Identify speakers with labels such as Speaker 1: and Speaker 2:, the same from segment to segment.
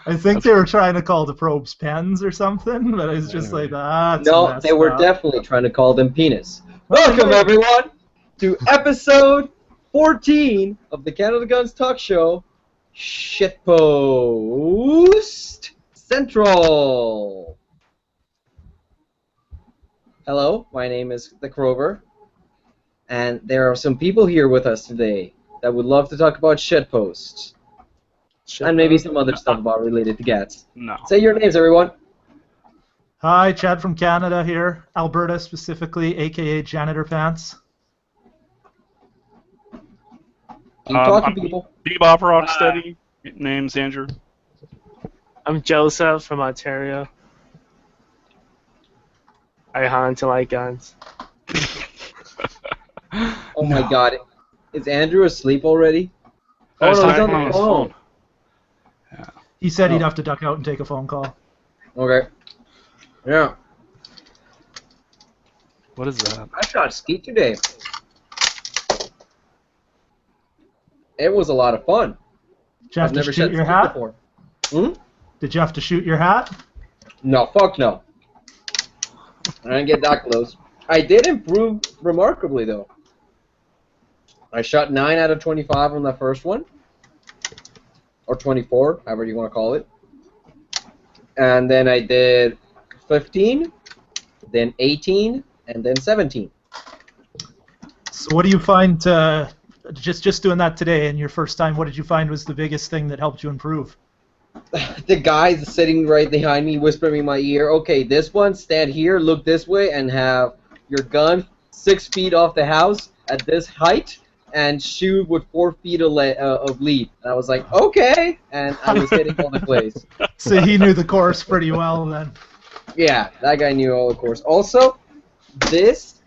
Speaker 1: I think they were trying to call the probes pens or something, but it's just like, that's
Speaker 2: No,
Speaker 1: messed
Speaker 2: they were
Speaker 1: up.
Speaker 2: definitely trying to call them penis.
Speaker 1: Well,
Speaker 2: Welcome,
Speaker 1: they-
Speaker 2: everyone, to episode 14 of the Canada Guns talk show, Shitpost Central. Hello, my name is The Crover, and there are some people here with us today that would love to talk about shitposts. And maybe some other stuff about related to GATS.
Speaker 3: No.
Speaker 2: Say your names, everyone.
Speaker 1: Hi, Chad from Canada here, Alberta specifically, aka Janitor Pants.
Speaker 2: Keep talking,
Speaker 3: I'm
Speaker 2: people.
Speaker 3: Bebop Rocksteady. Name's Andrew.
Speaker 4: I'm Joseph from Ontario. I hunt and like guns.
Speaker 2: Oh my God, is Andrew asleep already? Oh
Speaker 3: He's
Speaker 2: no, he's
Speaker 3: talking
Speaker 2: on the phone.
Speaker 1: He said he'd
Speaker 2: Oh.
Speaker 1: have to duck out and take a phone call.
Speaker 2: Okay. Yeah.
Speaker 3: What is that?
Speaker 2: I shot skeet today. It was a lot of fun.
Speaker 1: Did you have
Speaker 2: I've
Speaker 1: to
Speaker 2: never
Speaker 1: shoot
Speaker 2: shot
Speaker 1: your
Speaker 2: skeet
Speaker 1: hat?
Speaker 2: before. Hmm?
Speaker 1: Did you have to shoot your hat?
Speaker 2: No, fuck no. I didn't get that close. I did improve remarkably though. I shot 9 out of 25 on the first one. Or 24, however you want to call it. And then I did 15, then 18, and then 17.
Speaker 1: So what do you find, just doing that today and your first time, what did you find was the biggest thing that helped you improve?
Speaker 2: The guy's sitting right behind me, whispering in my ear, okay, this one, stand here, look this way, and have your gun 6 feet off the house at this height, and shoot with 4 feet of lead. And I was like, okay, and I was hitting all the plays.
Speaker 1: So he knew the course pretty well then.
Speaker 2: Yeah, that guy knew all the course. Also, this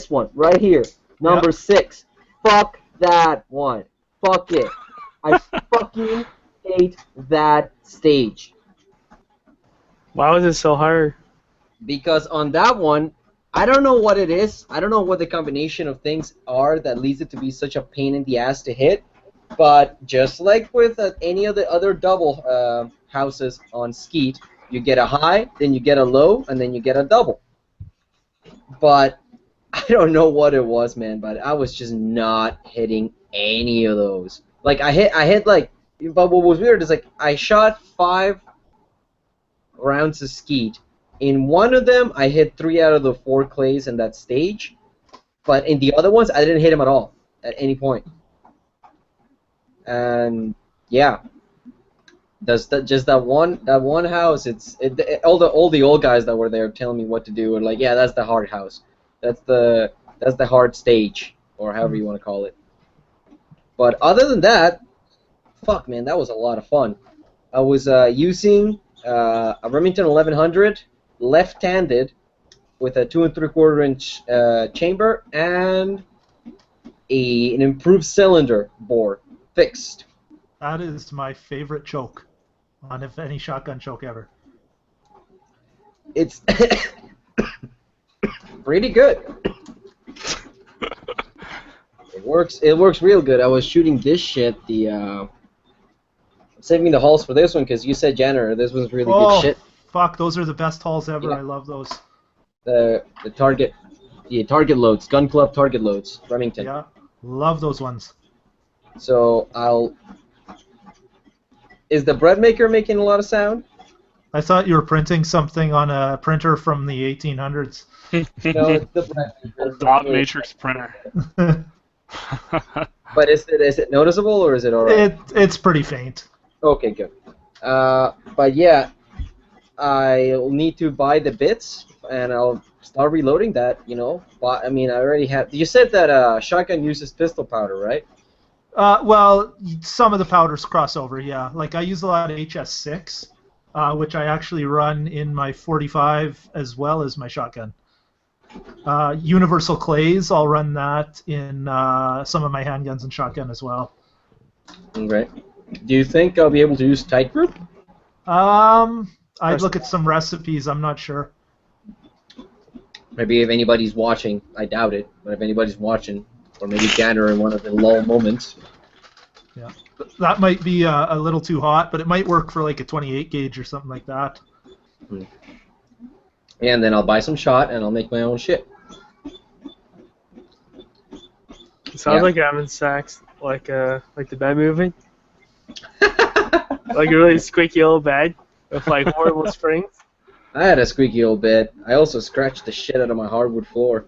Speaker 2: one, right here, number 6. Fuck that one. Fuck it. I fucking hate that stage.
Speaker 4: Why was it so hard?
Speaker 2: Because on that one, I don't know what it is. I don't know what the combination of things are that leads it to be such a pain in the ass to hit. But just like with any of the other double houses on skeet, you get a high, then you get a low, and then you get a double. But I don't know what it was, man. But I was just not hitting any of those. Like I hit like. But what was weird is like I shot 5 rounds of skeet. In one of them, I hit 3 out of the 4 clays in that stage, but in the other ones, I didn't hit him at all at any point. And yeah, just that one house. All the old guys that were there telling me what to do were like, yeah, that's the hard house, that's the hard stage, or however you want to call it. But other than that, fuck man, that was a lot of fun. I was using a Remington 1100. Left-handed with a 2 3/4 inch chamber and an improved cylinder bore fixed.
Speaker 1: That is my favorite choke on any shotgun choke ever.
Speaker 2: It's pretty good. It works real good. I was shooting this shit. I'm saving the hulls for this one because you said janitor. This was really good shit.
Speaker 1: Fuck, those are the best hulls ever.
Speaker 2: Yeah.
Speaker 1: I love those.
Speaker 2: The target loads, Gun Club target loads, Remington.
Speaker 1: Yeah, love those ones.
Speaker 2: So Is the bread maker making a lot of sound?
Speaker 1: I thought you were printing something on a printer from the 1800s.
Speaker 2: No, it's the bread maker.
Speaker 3: Dot matrix printer.
Speaker 2: But is it noticeable or is it alright?
Speaker 1: It's pretty faint.
Speaker 2: Okay, good. But yeah, I'll need to buy the bits and I'll start reloading that. You know, but I mean, I already have. You said that shotgun uses pistol powder, right?
Speaker 1: Well, some of the powders cross over, yeah. Like I use a lot of HS6, which I actually run in my 45 as well as my shotgun. Universal clays, I'll run that in some of my handguns and shotgun as well.
Speaker 2: Okay. Do you think I'll be able to use tight group?
Speaker 1: I'd look at some recipes. I'm not sure.
Speaker 2: Maybe if anybody's watching, I doubt it, but if anybody's watching, or maybe Gander in one of the lull moments,
Speaker 1: Yeah, that might be a little too hot, but it might work for like a 28 gauge or something like that.
Speaker 2: And then I'll buy some shot and I'll make my own shit.
Speaker 4: It sounds
Speaker 2: Yeah.
Speaker 4: like you're having sex, like the bed moving. Like a really squeaky old bed with like horrible springs.
Speaker 2: I had a squeaky old bed. I also scratched the shit out of my hardwood floor.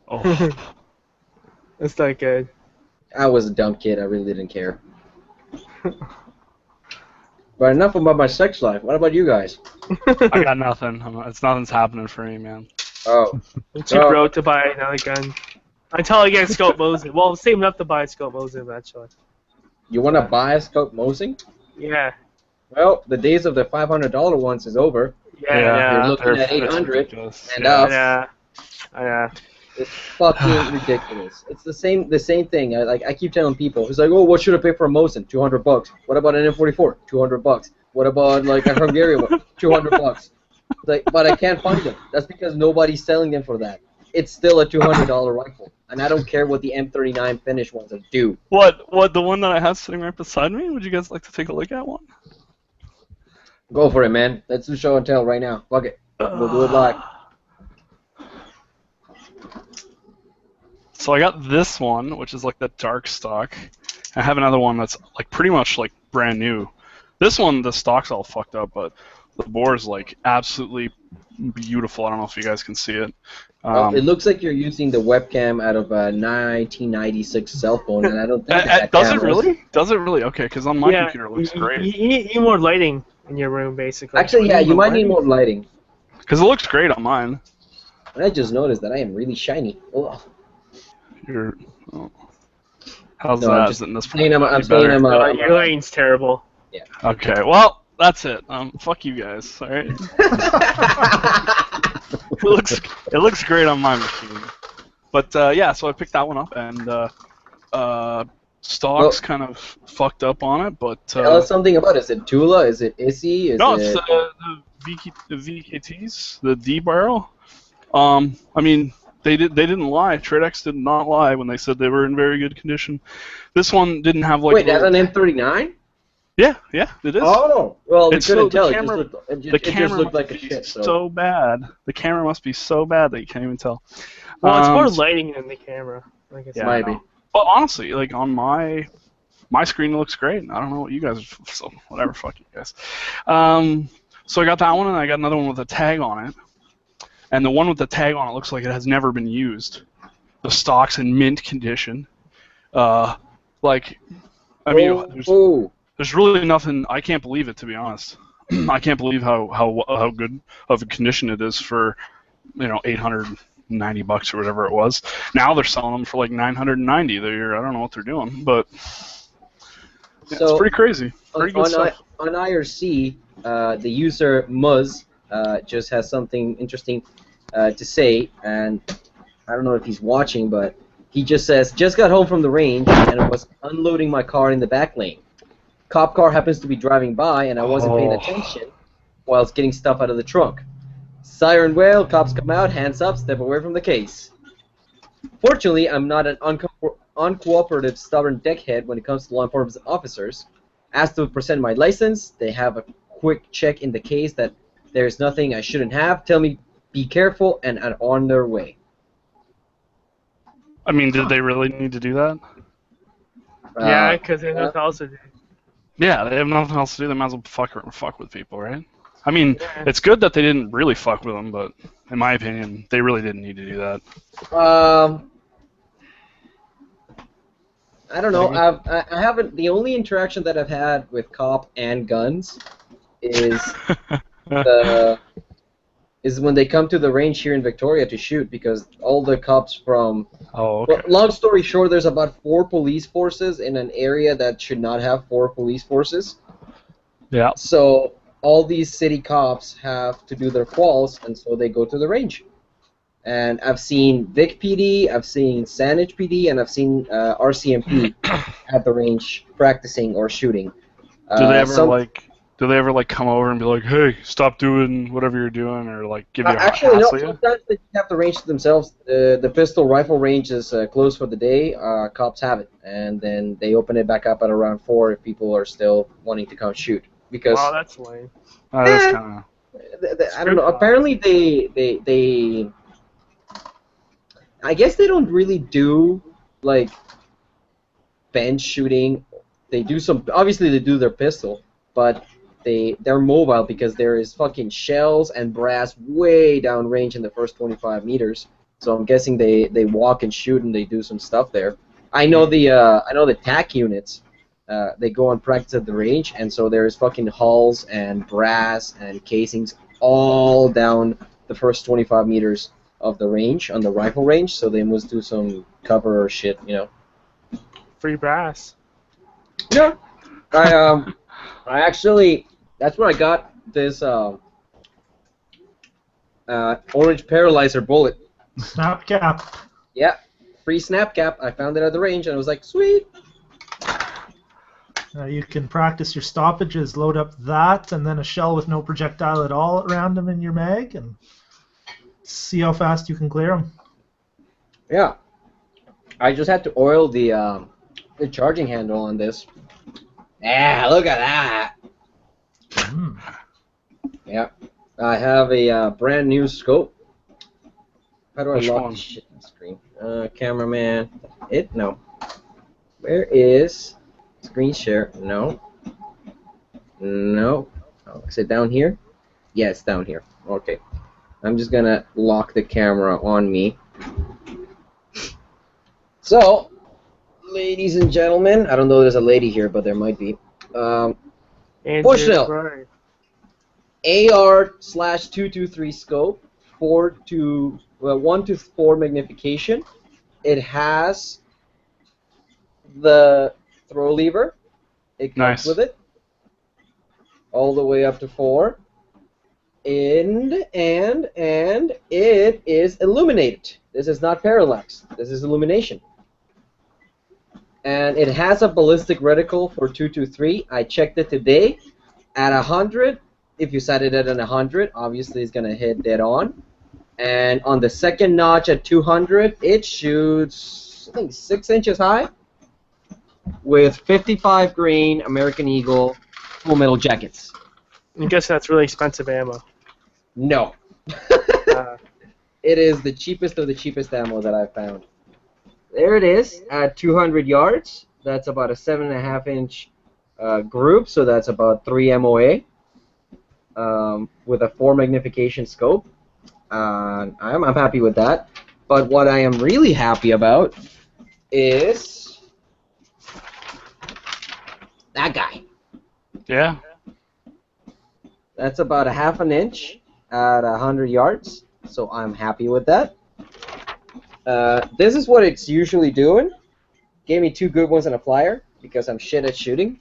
Speaker 3: Oh.
Speaker 4: That's not good.
Speaker 2: I was a dumb kid. I really didn't care. But enough about my sex life. What about you guys?
Speaker 3: I got nothing. Nothing's happening for me, man.
Speaker 2: Oh,
Speaker 4: I'm too broke to buy another gun. Until I get Scope Mosing. Well, saving up to buy a Scope Mosing eventually.
Speaker 2: you want to buy a scope mosing?
Speaker 4: Yeah.
Speaker 2: Well, the days of the $500 ones is over.
Speaker 4: Yeah.
Speaker 2: You're looking at
Speaker 3: that's
Speaker 2: 800
Speaker 3: ridiculous.
Speaker 2: and
Speaker 3: Yeah.
Speaker 2: up.
Speaker 4: Yeah.
Speaker 2: It's fucking ridiculous. It's the same thing. I keep telling people, it's like, oh, what should I pay for a Mosin? $200. What about an M44? $200. What about like a Hungarian one? $200. Like, but I can't find them. That's because nobody's selling them for that. It's still a $200 rifle, and I don't care what the M39 finish ones do.
Speaker 3: What? The one that I have sitting right beside me? Would you guys like to take a look at one?
Speaker 2: Go for it, man. Let's do show and tell right now. Fuck it. We'll do it live.
Speaker 3: So I got this one, which is like the dark stock. I have another one that's like pretty much like brand new. This one, the stock's all fucked up, but the bore is like absolutely beautiful. I don't know if you guys can see it.
Speaker 2: It looks like you're using the webcam out of a 1996 cell phone, and I don't think that
Speaker 3: does it
Speaker 2: camera's-
Speaker 3: really? Does it really? Okay, because on my computer it looks great.
Speaker 4: You need more lighting in your room, basically.
Speaker 2: Actually, yeah, you might need more lighting.
Speaker 3: Because it looks great on mine.
Speaker 2: And I just noticed that I am really shiny. Ugh.
Speaker 3: How's
Speaker 2: No,
Speaker 3: that?
Speaker 2: I'm just
Speaker 3: Isn't this
Speaker 2: saying I'm
Speaker 3: better?
Speaker 4: Your lighting's terrible.
Speaker 2: Yeah.
Speaker 3: Okay, well, that's it. Fuck you guys. All right. It looks great on my machine. But yeah, so I picked that one up, and stock's kind of fucked up on it. But
Speaker 2: tell us something about it. Is it Tula? Is it Issy?
Speaker 3: no, it's the VKTs, the D barrel. I mean, they didn't lie. Tradex did not lie when they said they were in very good condition. This one didn't have like.
Speaker 2: Wait, that's an M39?
Speaker 3: Yeah, it is.
Speaker 2: Oh, well,
Speaker 3: It's
Speaker 2: we couldn't
Speaker 3: so-
Speaker 2: tell.
Speaker 3: the camera-
Speaker 2: It
Speaker 3: The
Speaker 2: just
Speaker 3: camera
Speaker 2: looked
Speaker 3: must
Speaker 2: like a
Speaker 3: be
Speaker 2: shit.
Speaker 3: so bad. The camera must be so bad that you can't even tell.
Speaker 4: Well, it's more lighting than the camera. Like I said.
Speaker 3: Yeah, I
Speaker 2: Maybe.
Speaker 3: know. But honestly, like on my screen, it looks great. I don't know what you guys. So whatever, fuck you guys. So I got that one, and I got another one with a tag on it. And the one with the tag on it looks like it has never been used. The stock's in mint condition. Like, I mean, there's really nothing. I can't believe it, to be honest. I can't believe how good of a condition it is for, $890 or whatever it was. Now they're selling them for like $990. I don't know what they're doing, but yeah, it's pretty crazy. Pretty good stuff.
Speaker 2: On IRC, the user Muzz just has something interesting to say, and I don't know if he's watching, but he just says, just got home from the range and I was unloading my car in the back lane. Cop car happens to be driving by and I wasn't paying attention while it's getting stuff out of the trunk. Siren wail, cops come out, hands up, step away from the case. Fortunately, I'm not an uncooperative, stubborn deckhead when it comes to law enforcement officers. Asked to present my license, they have a quick check in the case that there's nothing I shouldn't have, tell me be careful, and are on their way.
Speaker 3: I mean, did they really need to do that?
Speaker 4: Yeah, because there's nothing else to do.
Speaker 3: Yeah, they have nothing else to do. They might as well fuck with people, right? I mean, it's good that they didn't really fuck with them, but in my opinion, they really didn't need to do that.
Speaker 2: I don't know. I haven't. The only interaction that I've had with cop and guns is is when they come to the range here in Victoria to shoot, because all the cops from.
Speaker 3: Oh, okay.
Speaker 2: Well, long story short, there's about 4 police forces in an area that should not have 4 police forces.
Speaker 3: Yeah.
Speaker 2: So all these city cops have to do their quals, and so they go to the range. And I've seen Vic PD, I've seen Saanich PD, and I've seen RCMP at the range practicing or shooting.
Speaker 3: Do they ever Do they ever like come over and be like, "Hey, stop doing whatever you're doing," or like give you a
Speaker 2: Actually, no.
Speaker 3: hassle you?
Speaker 2: Sometimes they have the range to themselves. The pistol rifle range is closed for the day. Cops have it, and then they open it back up at around 4 if people are still wanting to come shoot. Because
Speaker 4: Wow, that's lame.
Speaker 3: That's kind
Speaker 2: I don't know. Apparently, they I guess they don't really do like bench shooting. They do some. Obviously, they do their pistol, but they're mobile because there is fucking shells and brass way down range in the first 25 meters. So I'm guessing they walk and shoot and they do some stuff there. I know the TAC units. They go and practice at the range, and so there's fucking hulls and brass and casings all down the first 25 meters of the range on the rifle range. So they must do some cover or shit, you know.
Speaker 4: Free brass.
Speaker 2: Yeah. I actually, that's where I got this orange paralyzer bullet.
Speaker 1: Snap cap.
Speaker 2: Yeah, free snap cap. I found it at the range, and I was like, sweet.
Speaker 1: You can practice your stoppages, load up that, and then a shell with no projectile at all at random in your mag, and see how fast you can clear them.
Speaker 2: Yeah. I just had to oil the charging handle on this. Yeah, look at that.
Speaker 1: Mm.
Speaker 2: Yeah. I have a brand new scope. How do I
Speaker 3: Which
Speaker 2: lock
Speaker 3: one?
Speaker 2: this shit on the screen? Cameraman. No. Where is screen share? No. No. Oh, is it down here? Yeah, it's down here. Okay. I'm just gonna lock the camera on me. So, ladies and gentlemen, I don't know if there's a lady here, but there might be. Bushnell.
Speaker 4: Right.
Speaker 2: AR/223 scope, 1 to 4 magnification. It has the throw lever. It comes
Speaker 3: Nice.
Speaker 2: with it, all the way up to 4, and it is illuminated. This is not parallax. This is illumination. And it has a ballistic reticle for 223. I checked it today. At 100, if you set it at 100, obviously it's gonna hit dead on. And on the second notch at 200, it shoots, I think, 6 inches high with 55 grain American Eagle full metal jackets.
Speaker 4: I guess that's really expensive ammo.
Speaker 2: No. It is the cheapest of the cheapest ammo that I've found. There it is at 200 yards. That's about a 7.5 inch group, so that's about 3 MOA with a 4 magnification scope. I'm happy with that. But what I am really happy about is that guy.
Speaker 3: Yeah.
Speaker 2: That's about a 1/2 inch at 100 yards, so I'm happy with that. This is what it's usually doing. Gave me 2 good ones and a flyer because I'm shit at shooting.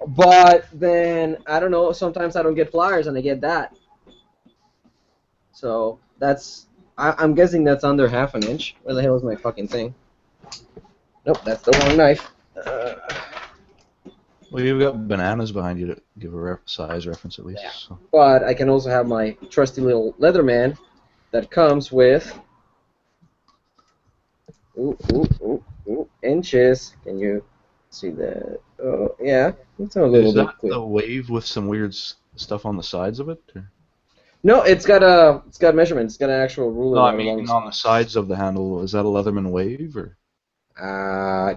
Speaker 2: But then, I don't know, sometimes I don't get flyers and I get that. So, that's, I'm guessing that's under 1/2 inch. Where the hell is my fucking thing? Nope, that's the wrong knife.
Speaker 5: Well, you've got bananas behind you to give a size reference at least.
Speaker 2: Yeah.
Speaker 5: So.
Speaker 2: But I can also have my trusty little Leatherman that comes with inches. Can you see that? Oh, yeah. It's a little
Speaker 5: Is
Speaker 2: bit
Speaker 5: that
Speaker 2: clear.
Speaker 5: the wave with some weird stuff on the sides of it? Or?
Speaker 2: No, it's got measurements. It's got an actual ruler.
Speaker 5: No, I
Speaker 2: along
Speaker 5: mean on the sides of the handle. Is that a Leatherman wave or?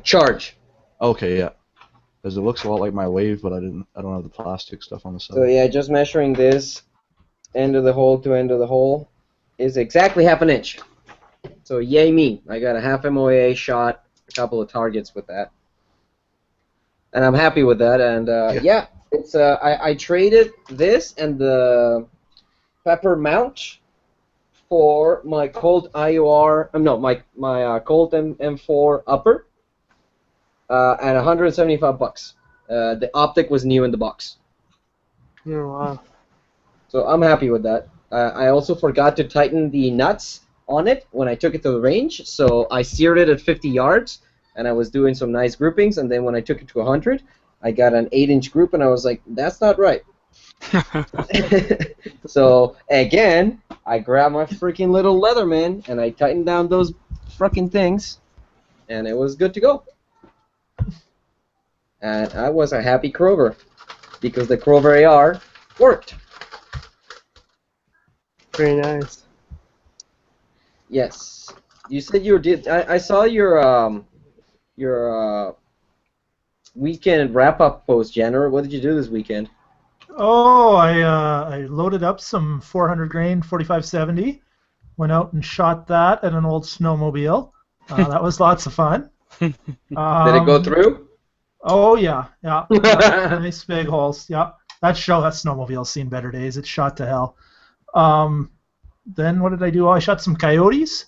Speaker 2: Charge.
Speaker 5: Okay, yeah. Because it looks a lot like my wave, but I don't have the plastic stuff on the side.
Speaker 2: So yeah, just measuring this end of the hole to end of the hole is exactly 1/2 inch. So yay me! I got a 1/2 MOA shot, a couple of targets with that, and I'm happy with that. And yeah, it's I traded this and the Pepper mount for my Colt IOR. No, my Colt M4 upper. At $175. The optic was new in the box.
Speaker 4: Oh, wow.
Speaker 2: So I'm happy with that. I also forgot to tighten the nuts on it when I took it to the range, so I seared it at 50 yards, and I was doing some nice groupings, and then when I took it to 100, I got an 8-inch group, and I was like, that's not right. So again, I grabbed my freaking little Leatherman and I tightened down those freaking things, and it was good to go. And I was a happy Crover because the Crover AR worked.
Speaker 4: Very nice.
Speaker 2: Yes, you said you did. I saw your weekend wrap-up post, Jenner. What did you do this weekend?
Speaker 1: Oh, I loaded up some 400 grain 4570. Went out and shot that at an old snowmobile. That was lots of fun.
Speaker 2: Did it go through?
Speaker 1: Oh yeah. Nice big holes. Yeah, that snowmobile's seen better days. It's shot to hell. Then what did I do? Oh, I shot some coyotes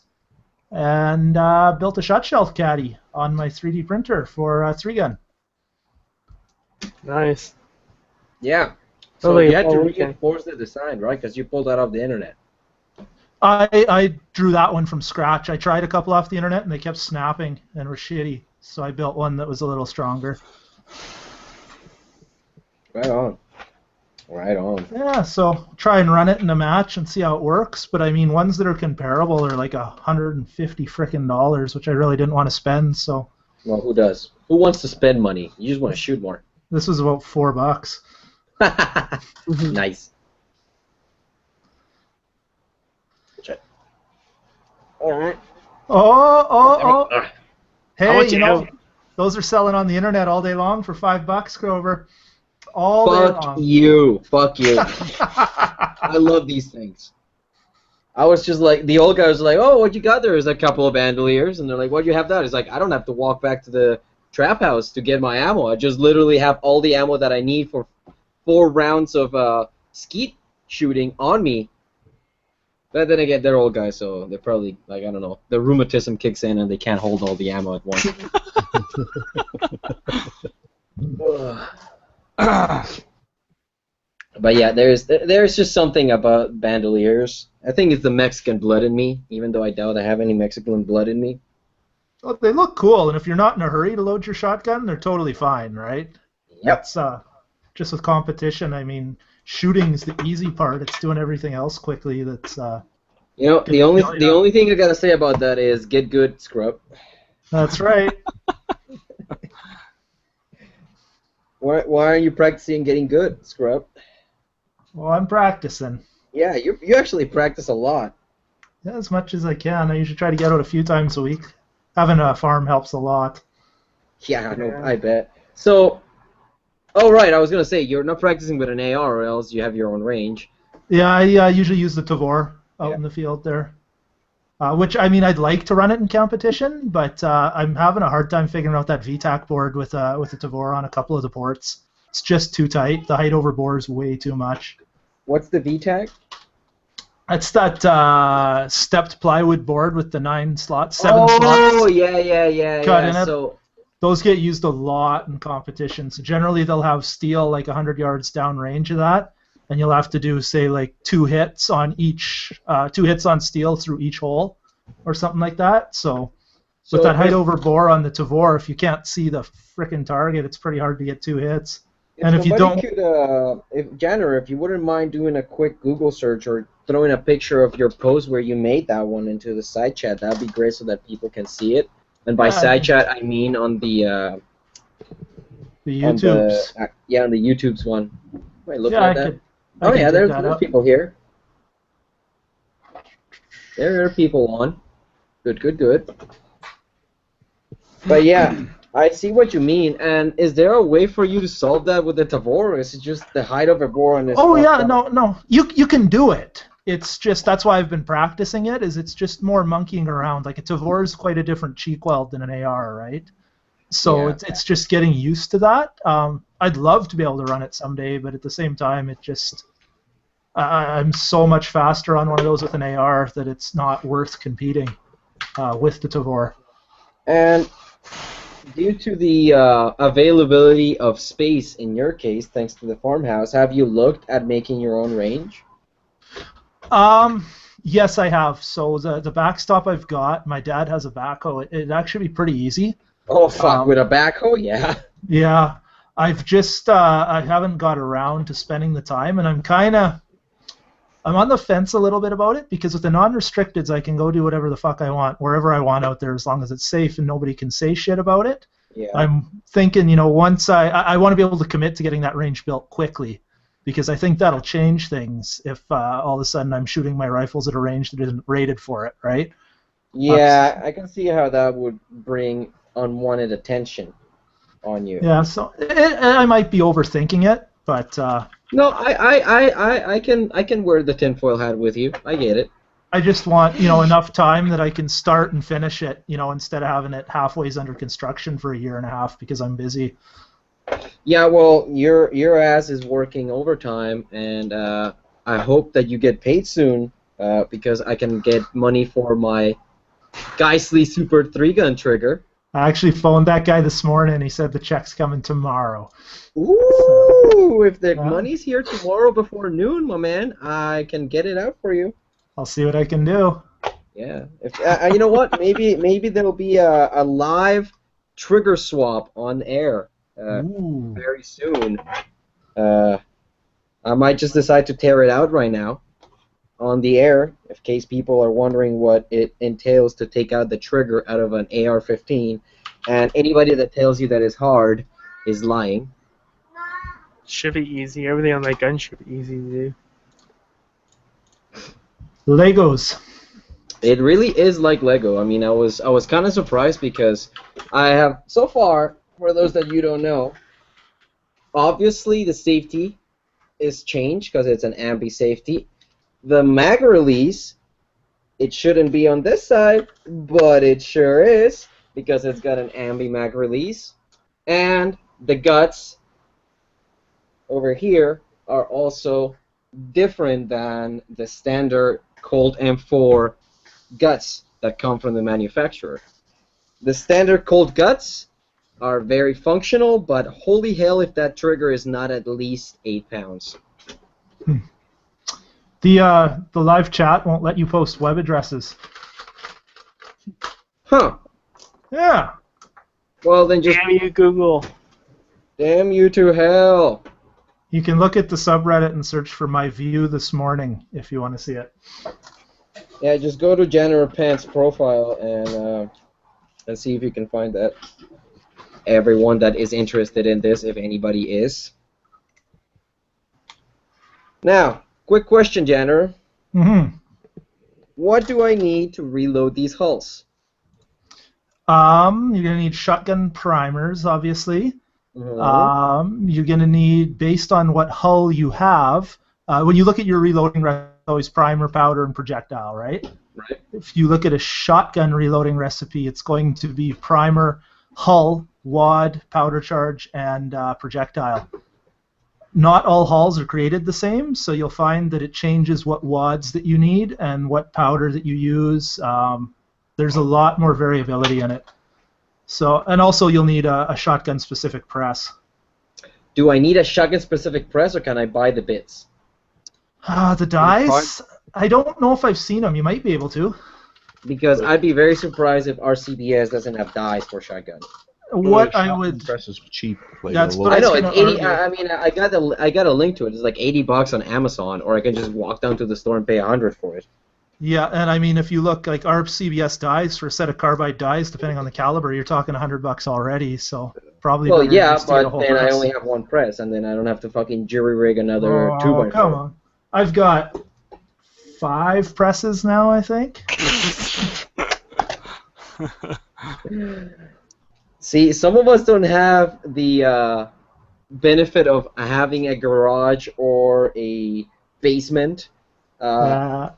Speaker 1: and built a shot shelf caddy on my 3D printer for a 3-gun.
Speaker 4: Nice.
Speaker 2: Yeah. So you had to reinforce the design, right? Because you pulled that off the internet.
Speaker 1: I drew that one from scratch. I tried a couple off the internet and they kept snapping and were shitty. So I built one that was a little stronger.
Speaker 2: Right on. Right on.
Speaker 1: Yeah, so try and run it in a match and see how it works. But I mean, ones that are comparable are like $150 frickin' dollars, which I really didn't want to spend. So.
Speaker 2: Well, who does? Who wants to spend money? You just want to shoot more.
Speaker 1: This was about $4.
Speaker 2: Nice. Check. All right.
Speaker 1: Oh. Hey,
Speaker 4: you know,
Speaker 1: those are selling on the internet all day long for $5, Grover. All day long.
Speaker 2: Fuck you. I love these things. I was just like, the old guy was like, oh, what you got there is a couple of bandoliers. And they're like, why'd you have that? It's like, I don't have to walk back to the trap house to get my ammo. I just literally have all the ammo that I need for 4 rounds of skeet shooting on me. But then again, they're old guys, so they're probably, like, I don't know, the rheumatism kicks in and they can't hold all the ammo at once. But yeah, there's just something about bandoliers. I think it's the Mexican blood in me, even though I doubt I have any Mexican blood in me.
Speaker 1: Well, they look cool, and if you're not in a hurry to load your shotgun, they're totally fine, right?
Speaker 2: Yep.
Speaker 1: That's just with competition. I mean, shooting's the easy part. It's doing everything else quickly. That's
Speaker 2: you know, the only thing I gotta say about that is get good, scrub.
Speaker 1: That's right.
Speaker 2: Why aren't you practicing getting good, scrub?
Speaker 1: Well, I'm practicing.
Speaker 2: Yeah, you actually practice a lot.
Speaker 1: Yeah, as much as I can. I usually try to get out a few times a week. Having a farm helps a lot.
Speaker 2: Yeah, no, I bet. So, oh right, I was gonna say you're not practicing with an AR, or else you have your own range.
Speaker 1: Yeah, I usually use the Tavor out in the field there. Which, I mean, I'd like to run it in competition, but I'm having a hard time figuring out that VTAC board with the Tavor on a couple of the ports. It's just too tight. The height over bore is way too much.
Speaker 2: What's the VTAC?
Speaker 1: It's that stepped plywood board with the 7 slots.
Speaker 2: Oh, yeah.
Speaker 1: Cut in it.
Speaker 2: So
Speaker 1: those get used a lot in competition. So generally they'll have steel like 100 yards down range of that, and you'll have to do, say, like 2 hits on each, 2 hits on steel through each hole, or something like that. So with that height over bore on the Tavor, if you can't see the frickin' target, it's pretty hard to get 2 hits. And if you don't,
Speaker 2: if you wouldn't mind doing a quick Google search or throwing a picture of your post where you made that one into the side chat, that'd be great so that people can see it. And by side chat, I mean on the
Speaker 1: YouTubes.
Speaker 2: On the YouTube's one. Wait, look
Speaker 1: Yeah,
Speaker 2: at that. There's people here. There are people on. Good. But yeah, I see what you mean. And is there a way for you to solve that with the Tavor, or is it just the height of a bore on this?
Speaker 1: Oh yeah, no. You can do it. It's just, that's why I've been practicing it, is it's just more monkeying around. Like a Tavor is quite a different cheek weld than an AR, right? So it's just getting used to that. I'd love to be able to run it someday, but at the same time, it just, I'm so much faster on one of those with an AR that it's not worth competing with the Tavor.
Speaker 2: And due to the availability of space in your case, thanks to the farmhouse, have you looked at making your own range?
Speaker 1: Yes, I have. So the backstop I've got, my dad has a backhoe. It'd actually be pretty easy.
Speaker 2: Oh fuck, with a backhoe, yeah.
Speaker 1: Yeah. I've just I haven't got around to spending the time, and I'm on the fence a little bit about it because with the non-restricteds, I can go do whatever the fuck I want, wherever I want out there, as long as it's safe and nobody can say shit about it.
Speaker 2: Yeah.
Speaker 1: I'm thinking, you know, once I want to be able to commit to getting that range built quickly, because I think that'll change things if all of a sudden I'm shooting my rifles at a range that isn't rated for it, right?
Speaker 2: Yeah, I can see how that would bring unwanted attention on you.
Speaker 1: Yeah, so I might be overthinking it, but
Speaker 2: No, I can wear the tinfoil hat with you. I get it.
Speaker 1: I just want, you know, enough time that I can start and finish it, you know, instead of having it halfway's under construction for a year and a half because I'm busy.
Speaker 2: Yeah, well, your ass is working overtime, and I hope that you get paid soon because I can get money for my Geissele Super 3-gun trigger.
Speaker 1: I actually phoned that guy this morning and he said the check's coming tomorrow.
Speaker 2: Ooh, if the
Speaker 1: Yeah.
Speaker 2: money's here tomorrow before noon, my man, I can get it out for you.
Speaker 1: I'll see what I can do.
Speaker 2: Yeah. If you know what? Maybe there'll be a live trigger swap on air
Speaker 1: Ooh.
Speaker 2: very soon. I might just decide to tear it out right now on the air, in case people are wondering what it entails to take out the trigger out of an AR-15. And anybody that tells you that it's hard is lying.
Speaker 4: Should be easy. Everything on that gun should be easy to do.
Speaker 1: Legos.
Speaker 2: It really is like Lego. I mean, I was kind of surprised because I have so far, for those that you don't know, obviously the safety is changed because it's an ambi safety. The mag release, it shouldn't be on this side, but it sure is because it's got an ambi mag release. And the guts over here are also different than the standard Colt M4 guts that come from the manufacturer. The standard Colt guts are very functional, but holy hell if that trigger is not at least 8 pounds.
Speaker 1: The live chat won't let you post web addresses.
Speaker 2: Huh.
Speaker 1: Yeah.
Speaker 2: Well, then just
Speaker 4: Damn you, Google.
Speaker 2: damn you to hell.
Speaker 1: You can look at the subreddit and search for my view this morning if you want to see it.
Speaker 2: Yeah, just go to General Pant's profile and see if you can find that. Everyone that is interested in this, if anybody is. Now, quick question, Janner.
Speaker 1: Mm-hmm.
Speaker 2: What do I need to reload these hulls?
Speaker 1: You're gonna need shotgun primers, obviously. You're gonna need, based on what hull you have, when you look at your reloading recipe, always primer, powder, and projectile, right?
Speaker 2: Right.
Speaker 1: If you look at a shotgun reloading recipe, it's going to be primer, hull, wad, powder charge, and projectile. Not all hulls are created the same, so you'll find that it changes what wads that you need and what powder that you use. There's a lot more variability in it. So, and also you'll need a shotgun-specific press.
Speaker 2: Do I need a shotgun-specific press, or can I buy the bits?
Speaker 1: The dies? I don't know if I've seen them. You might be able to.
Speaker 2: Because I'd be very surprised if RCBS doesn't have dies for shotgun.
Speaker 1: What I would...
Speaker 5: Press is cheap. Like
Speaker 1: That's
Speaker 5: a
Speaker 1: what
Speaker 2: I know
Speaker 1: was
Speaker 2: it's
Speaker 1: gonna
Speaker 2: 80.
Speaker 1: argue.
Speaker 2: I mean, I got a link to it. It's like $80 on Amazon, or I can just walk down to the store and pay $100 for it.
Speaker 1: Yeah, and I mean, if you look, like RCBS dies for a set of carbide dies, depending on the caliber, you're talking $100 already. So probably.
Speaker 2: Well,
Speaker 1: better
Speaker 2: yeah,
Speaker 1: just to get a
Speaker 2: but
Speaker 1: whole
Speaker 2: then I
Speaker 1: press.
Speaker 2: only have one press, and then I don't have to fucking jury rig another 2x4.
Speaker 1: Come on. I've got 5 presses now, I think.
Speaker 2: See, some of us don't have the benefit of having a garage or a basement. I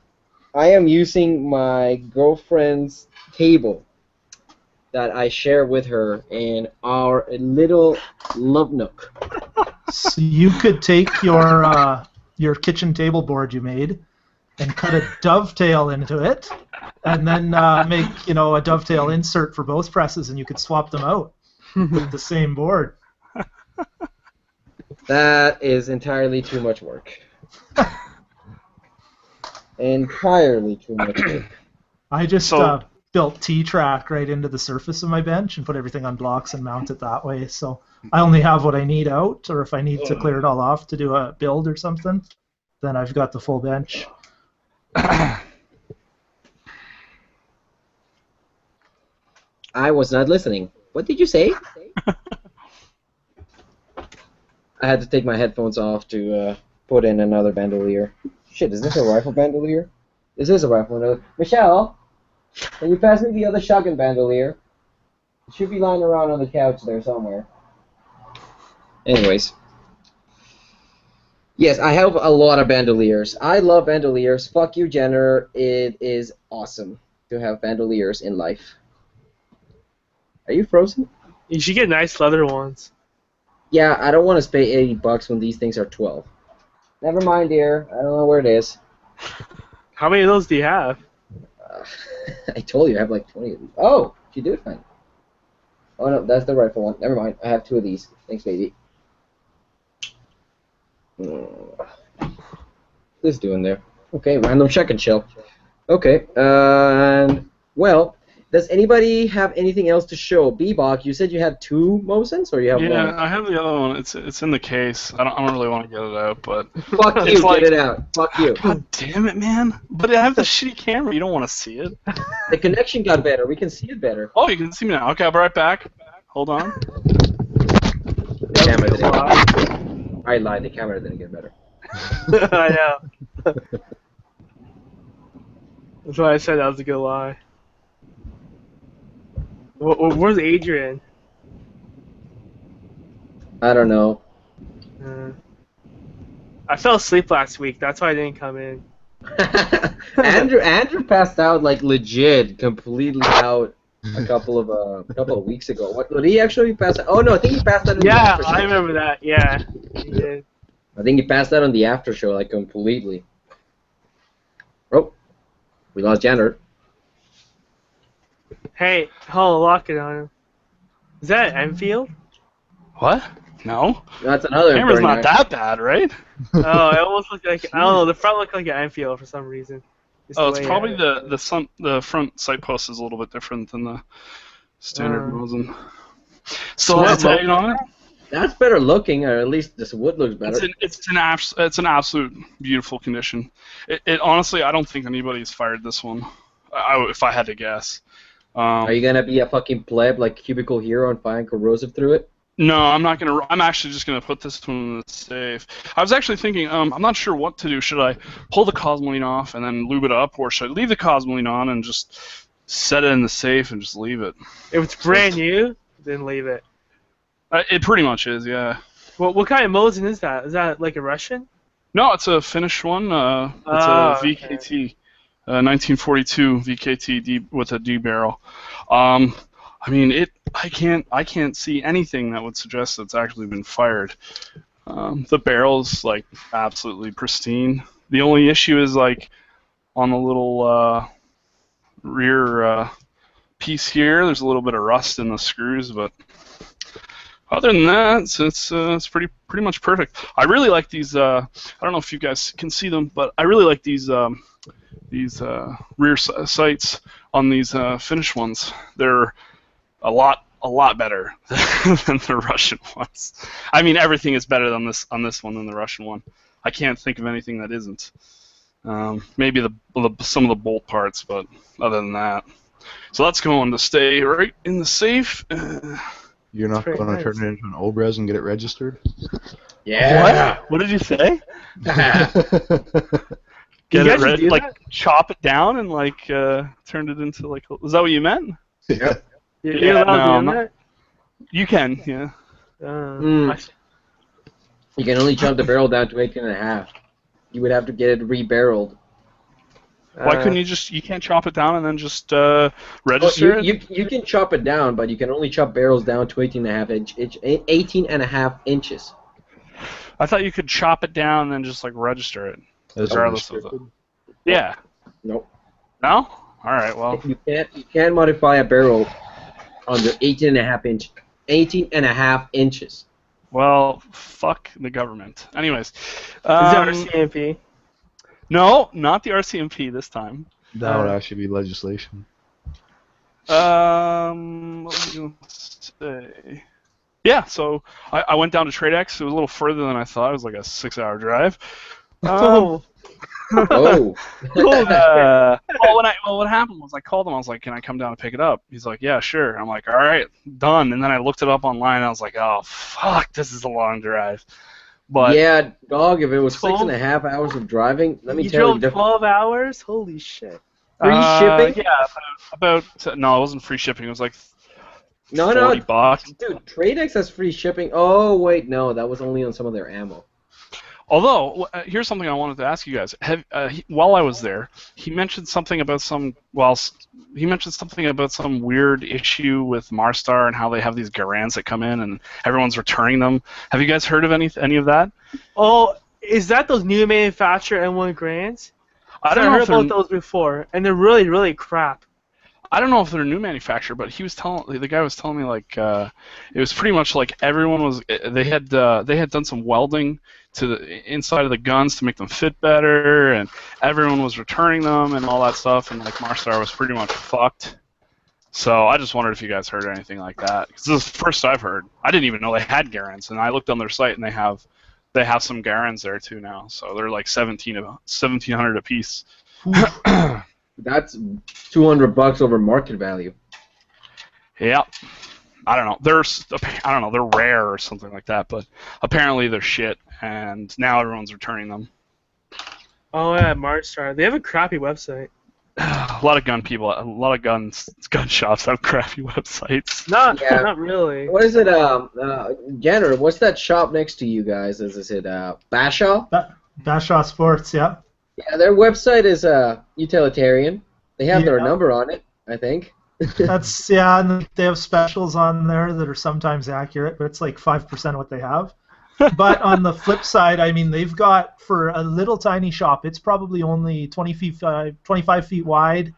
Speaker 2: am using my girlfriend's table that I share with her in our little love nook.
Speaker 1: So you could take your kitchen table board you made and cut a dovetail into it, and then make a dovetail insert for both presses, and you could swap them out with the same board.
Speaker 2: That is entirely too much work. Entirely too much work.
Speaker 1: I just
Speaker 3: So-
Speaker 1: built T-track right into the surface of my bench and put everything on blocks and mount it that way. So I only have what I need out, or if I need to clear it all off to do a build or something, then I've got the full bench.
Speaker 2: I was not listening. What did you say? I had to take my headphones off to put in another bandolier. Shit, is this a rifle bandolier? This is a rifle bandolier. Michelle, can you pass me the other shotgun bandolier? It should be lying around on the couch there somewhere. Anyways. Yes, I have a lot of bandoliers. I love bandoliers. Fuck you, Jenner. It is awesome to have bandoliers in life. Are you frozen?
Speaker 4: You should get nice leather ones.
Speaker 2: Yeah, I don't want to pay $80 when these things are 12. Never mind, dear. I don't know where it is.
Speaker 4: How many of those do you have?
Speaker 2: I told you I have like 20 of these. Oh, you did find. Oh no, that's the rifle one. Never mind. I have 2 of these. Thanks, baby. What's this doing there? Okay, random shotgun shell. Okay, and well. Does anybody have anything else to show? Bebop, you said you had 2 Mosins, or you have 1?
Speaker 3: Yeah, I have the other one. It's in the case. I don't really want to get it out, but
Speaker 2: fuck you, get it out. Fuck you.
Speaker 3: God damn it, man! But I have the shitty camera. You don't want to see it.
Speaker 2: The connection got better. We can see it better.
Speaker 3: Oh, you can see me now. Okay, I'll be right back. Hold on.
Speaker 2: The camera didn't get better. I lied. The camera didn't get better.
Speaker 4: I know. That's why I said that was a good lie. Where's Adrian?
Speaker 2: I don't know.
Speaker 4: I fell asleep last week. That's why I didn't come in.
Speaker 2: Andrew passed out like legit, completely out a couple of weeks ago. What did he actually pass out? Oh no, I think he passed out.
Speaker 4: Yeah, I remember that. Yeah, he did.
Speaker 2: I think he passed out on the after show, like completely. Oh, we lost Janet.
Speaker 4: Hey, hold on, lock it on him. Is that an Enfield?
Speaker 3: What? No.
Speaker 2: That's another.
Speaker 3: The camera's not that bad, right?
Speaker 4: Oh, it almost looked like, I don't know, the front looked like an Enfield for some reason.
Speaker 3: It's probably the front sight post is a little bit different than the standard Mosin. Still has a tag on it.
Speaker 2: That's better looking, or at least this wood looks better.
Speaker 3: It's an absolute beautiful condition. It honestly, I don't think anybody's fired this one. If I had to guess.
Speaker 2: Are you gonna be a fucking pleb like Cubicle Hero and find corrosive through it?
Speaker 3: No, I'm not gonna. I'm actually just gonna put this one in the safe. I was actually thinking, I'm not sure what to do. Should I pull the Cosmoline off and then lube it up, or should I leave the Cosmoline on and just set it in the safe and just leave it?
Speaker 4: If it's brand new, then leave it.
Speaker 3: It pretty much is, yeah.
Speaker 4: What kind of Mosin is that? Is that like a Russian?
Speaker 3: No, it's a Finnish one. It's a VKT. 1942 VKT with a D barrel. I mean, I can't see anything that would suggest it's actually been fired. The barrel's like absolutely pristine. The only issue is like on the little rear piece here. There's a little bit of rust in the screws, but other than that, it's pretty much perfect. I really like these. I don't know if you guys can see them, but I really like these rear sights on these Finnish ones. They're a lot better than the Russian ones. I mean, everything is better on this one than the Russian one. I can't think of anything that isn't. Maybe some of the bolt parts, but other than that. So that's going to stay right in the safe.
Speaker 5: You're not going to turn it into an Obres and get it registered?
Speaker 2: Yeah.
Speaker 3: What did you say? Get it ready, like chop it down and like turn it into like. Was that what you meant?
Speaker 5: Yeah.
Speaker 4: You're allowed to do that?
Speaker 3: You can, yeah.
Speaker 2: You can only chop the barrel down to 18.5. You would have to get it rebarreled.
Speaker 3: Why couldn't you can't chop it down and then just register it?
Speaker 2: You can chop it down, but you can only chop barrels down to 18.5 inches.
Speaker 3: I thought you could chop it down and then just like register it. Regardless of the... Yeah.
Speaker 2: Nope.
Speaker 3: No? Alright, well.
Speaker 2: You can't modify a barrel under 18.5 inches.
Speaker 3: Well, fuck the government. Anyways.
Speaker 4: Is that RCMP?
Speaker 3: No, not the RCMP this time.
Speaker 5: That would actually be legislation.
Speaker 3: What was I going to say? Yeah, so I went down to TradeX. It was a little further than I thought. It was like a 6-hour drive.
Speaker 4: Oh.
Speaker 2: Oh.
Speaker 3: Well, what happened was I called him. I was like, "Can I come down and pick it up?" He's like, "Yeah, sure." I'm like, "All right, done." And then I looked it up online. And I was like, "Oh fuck, this is a long drive." But
Speaker 2: Yeah, dog. If it was
Speaker 4: 12
Speaker 2: 6.5 hours of driving, let me
Speaker 4: You
Speaker 2: tell you,
Speaker 4: drove 12 hours? Holy shit.
Speaker 2: free shipping.
Speaker 3: Yeah, about no, it wasn't free shipping. It was like
Speaker 2: No,
Speaker 3: $40.
Speaker 2: dude. TradeX has free shipping. Oh wait, no, that was only on some of their ammo.
Speaker 3: Although, here's something I wanted to ask you guys. While I was there, he mentioned something about some weird issue with Marstar and how they have these Garans that come in and everyone's returning them. Have you guys heard of any of that?
Speaker 4: Oh, is that those new manufacturer M1 Grands?
Speaker 3: I
Speaker 4: I
Speaker 3: don't know
Speaker 4: heard
Speaker 3: if they're,
Speaker 4: about those before, and they're really, really crap.
Speaker 3: I don't know if they're a new manufacturer, but the guy was telling me like it was pretty much like everyone was they had done some welding to the inside of the guns to make them fit better, and everyone was returning them and all that stuff, and like Marstar was pretty much fucked. So I just wondered if you guys heard anything like that, because this is the first I've heard. I didn't even know they had Garans, and I looked on their site and they have some Garans there too now, so they're like 1,700 a piece.
Speaker 2: That's $200 over market value.
Speaker 3: Yeah. I don't know. They're rare or something like that, but apparently they're shit, and now everyone's returning them.
Speaker 4: Oh yeah, Marstar. They have a crappy website.
Speaker 3: A lot of gun shops have crappy websites.
Speaker 4: Not really.
Speaker 2: What is it, Ganner? What's that shop next to you guys? Is it Bashaw?
Speaker 1: Bashaw Sports, yeah.
Speaker 2: Yeah, their website is utilitarian. They have their
Speaker 1: Yeah.
Speaker 2: number on it, I think.
Speaker 1: That's and they have specials on there that are sometimes accurate, but it's like 5% of what they have. But on the flip side, I mean, they've got, for a little tiny shop, it's probably only 25 feet wide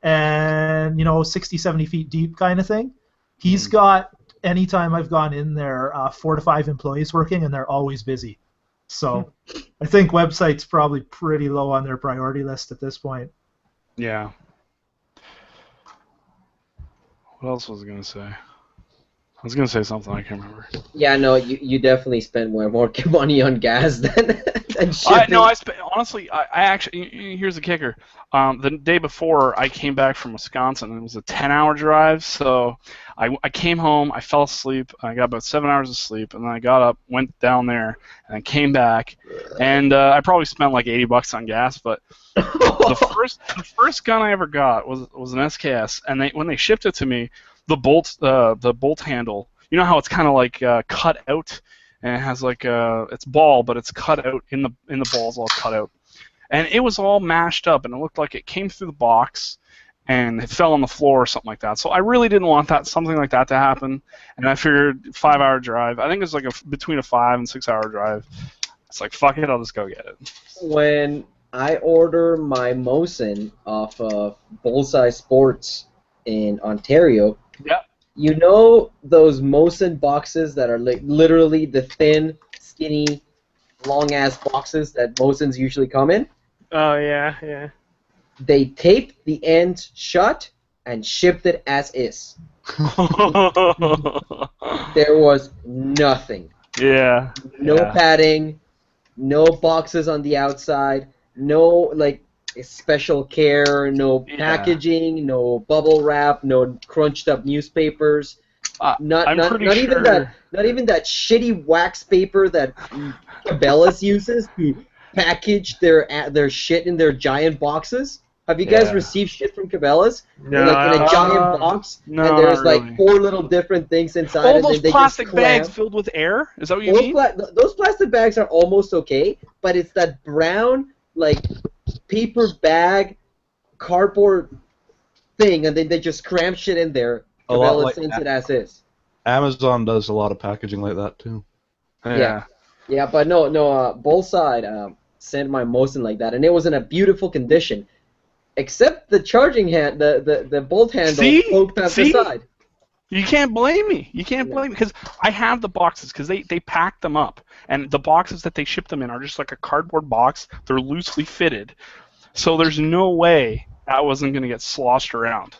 Speaker 1: and 60, 70 feet deep kind of thing. He's got, anytime I've gone in there, 4 to 5 employees working, and they're always busy. So I think website's probably pretty low on their priority list at this point.
Speaker 3: Yeah. What else was I going to say? I was going to say something, I can't remember.
Speaker 2: Yeah, no, you definitely spend more money on gas than shipping.
Speaker 3: Honestly, I actually, here's the kicker. The day before, I came back from Wisconsin, and it was a 10-hour drive, so I came home, I fell asleep, I got about 7 hours of sleep, and then I got up, went down there, and then came back, and I probably spent like $80 on gas, but the first gun I ever got was an SKS, and when they shipped it to me, the bolt handle, you know how it's kind of like cut out, and it has like it's ball, but it's cut out in the ball's all cut out, and it was all mashed up, and it looked like it came through the box, and it fell on the floor or something like that. So I really didn't want something like that to happen, and I figured 5-hour drive. I think it's like between a 5 and 6 hour drive. It's like, fuck it, I'll just go get it.
Speaker 2: When I order my Mosin off of Bullseye Sports in Ontario,
Speaker 3: Yeah.
Speaker 2: you know those Mosin boxes that are literally the thin, skinny, long-ass boxes that Mosins usually come in?
Speaker 4: Oh yeah.
Speaker 2: They taped the end shut and shipped it as is. There was nothing.
Speaker 3: Yeah.
Speaker 2: No padding, no boxes on the outside, no special care, no packaging, no bubble wrap, no crunched up newspapers. Not even that shitty wax paper that Cabela's uses to package their shit in their giant boxes. Have you guys received shit from Cabela's?
Speaker 4: No.
Speaker 2: Like in a giant box,
Speaker 3: no,
Speaker 2: and there's
Speaker 3: not
Speaker 2: like
Speaker 3: really.
Speaker 2: 4 little different things inside.
Speaker 3: All
Speaker 2: and
Speaker 3: those
Speaker 2: then they
Speaker 3: plastic
Speaker 2: just clamp.
Speaker 3: bags filled with air? Is that what you mean?
Speaker 2: Those plastic bags are almost okay, but it's that brown, paper bag, cardboard thing, and then they just cram shit in there.
Speaker 5: A lot
Speaker 2: Cabela
Speaker 5: like
Speaker 2: sends
Speaker 5: that.
Speaker 2: it as is.
Speaker 5: Amazon does a lot of packaging like that too.
Speaker 2: Yeah, but no, Bullside sent my Mosin like that, and it was in a beautiful condition, except the charging hand, the bolt handle poked out the side.
Speaker 3: You can't blame me. You can't blame me, because I have the boxes, because they pack them up, and the boxes that they ship them in are just like a cardboard box. They're loosely fitted, so there's no way that wasn't going to get sloshed around.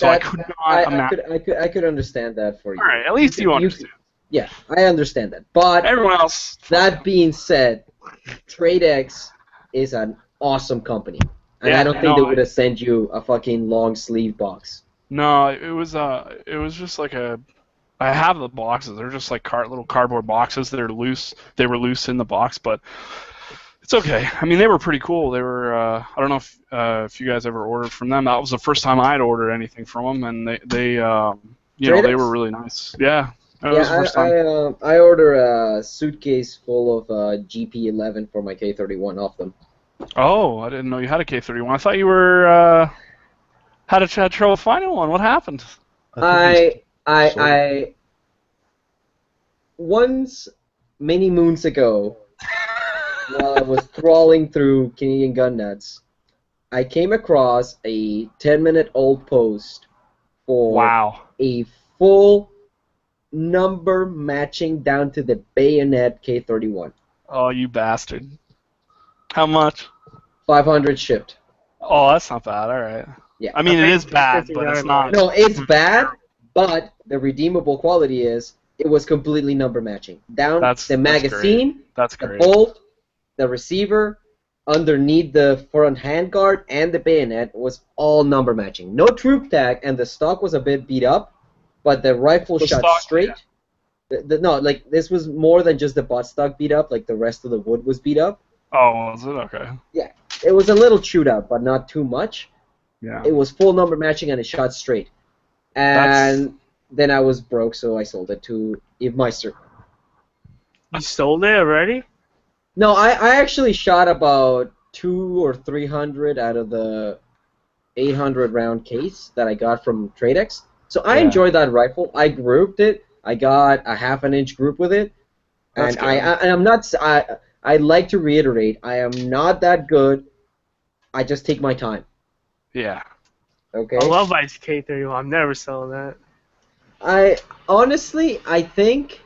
Speaker 3: So I could not imagine.
Speaker 2: I could understand that for you.
Speaker 3: All right, at least you understand.
Speaker 2: Yeah, I understand that. But
Speaker 3: Everyone else.
Speaker 2: that being said, TradeX is an awesome company, and
Speaker 3: Yeah,
Speaker 2: I don't think they would have sent you a fucking long sleeve box.
Speaker 3: No, it was just like I have the boxes. They're just like little cardboard boxes. They're loose. They were loose in the box, but it's okay. I mean, they were pretty cool. They were. I don't know if you guys ever ordered from them. That was the first time I'd ordered anything from them, and they they were really nice. Yeah. That was the first time.
Speaker 2: I order a suitcase full of GP11 for my K31 off them.
Speaker 3: Oh, I didn't know you had a K31. I thought you were had trouble finding one. What happened?
Speaker 2: I once many moons ago, while I was trawling through Canadian Gun Nuts, I came across a 10-minute-old post for a full number matching down to the bayonet K31.
Speaker 3: Oh, you bastard. How much?
Speaker 2: 500 shipped.
Speaker 3: Oh, that's not bad. All right.
Speaker 2: Yeah.
Speaker 3: I mean, it is bad, but it's not.
Speaker 2: No, it's bad, but the redeemable quality is it was completely number matching. Down the magazine,
Speaker 3: that's
Speaker 2: the
Speaker 3: great.
Speaker 2: bolt, the receiver, underneath the front handguard, and the bayonet was all number matching. No troop tag, and the stock was a bit beat up, but the rifle shot straight. Yeah. No, like this was more than just the butt stock beat up. Like the rest of the wood was beat up.
Speaker 3: Oh, was it? Okay.
Speaker 2: Yeah, it was a little chewed up, but not too much.
Speaker 3: Yeah.
Speaker 2: It was full number matching and it shot straight. And then I was broke, so I sold it to Eve Meister.
Speaker 4: You sold it already?
Speaker 2: No, I actually shot about 200 or 300 out of the 800 round case that I got from TradeX. So I enjoyed that rifle. I grouped it. I got a half-an-inch group with it. And I'm not. I'd like to reiterate, I am not that good. I just take my time.
Speaker 3: Yeah.
Speaker 2: Okay.
Speaker 4: I love my K31. I'm never selling that.
Speaker 2: I think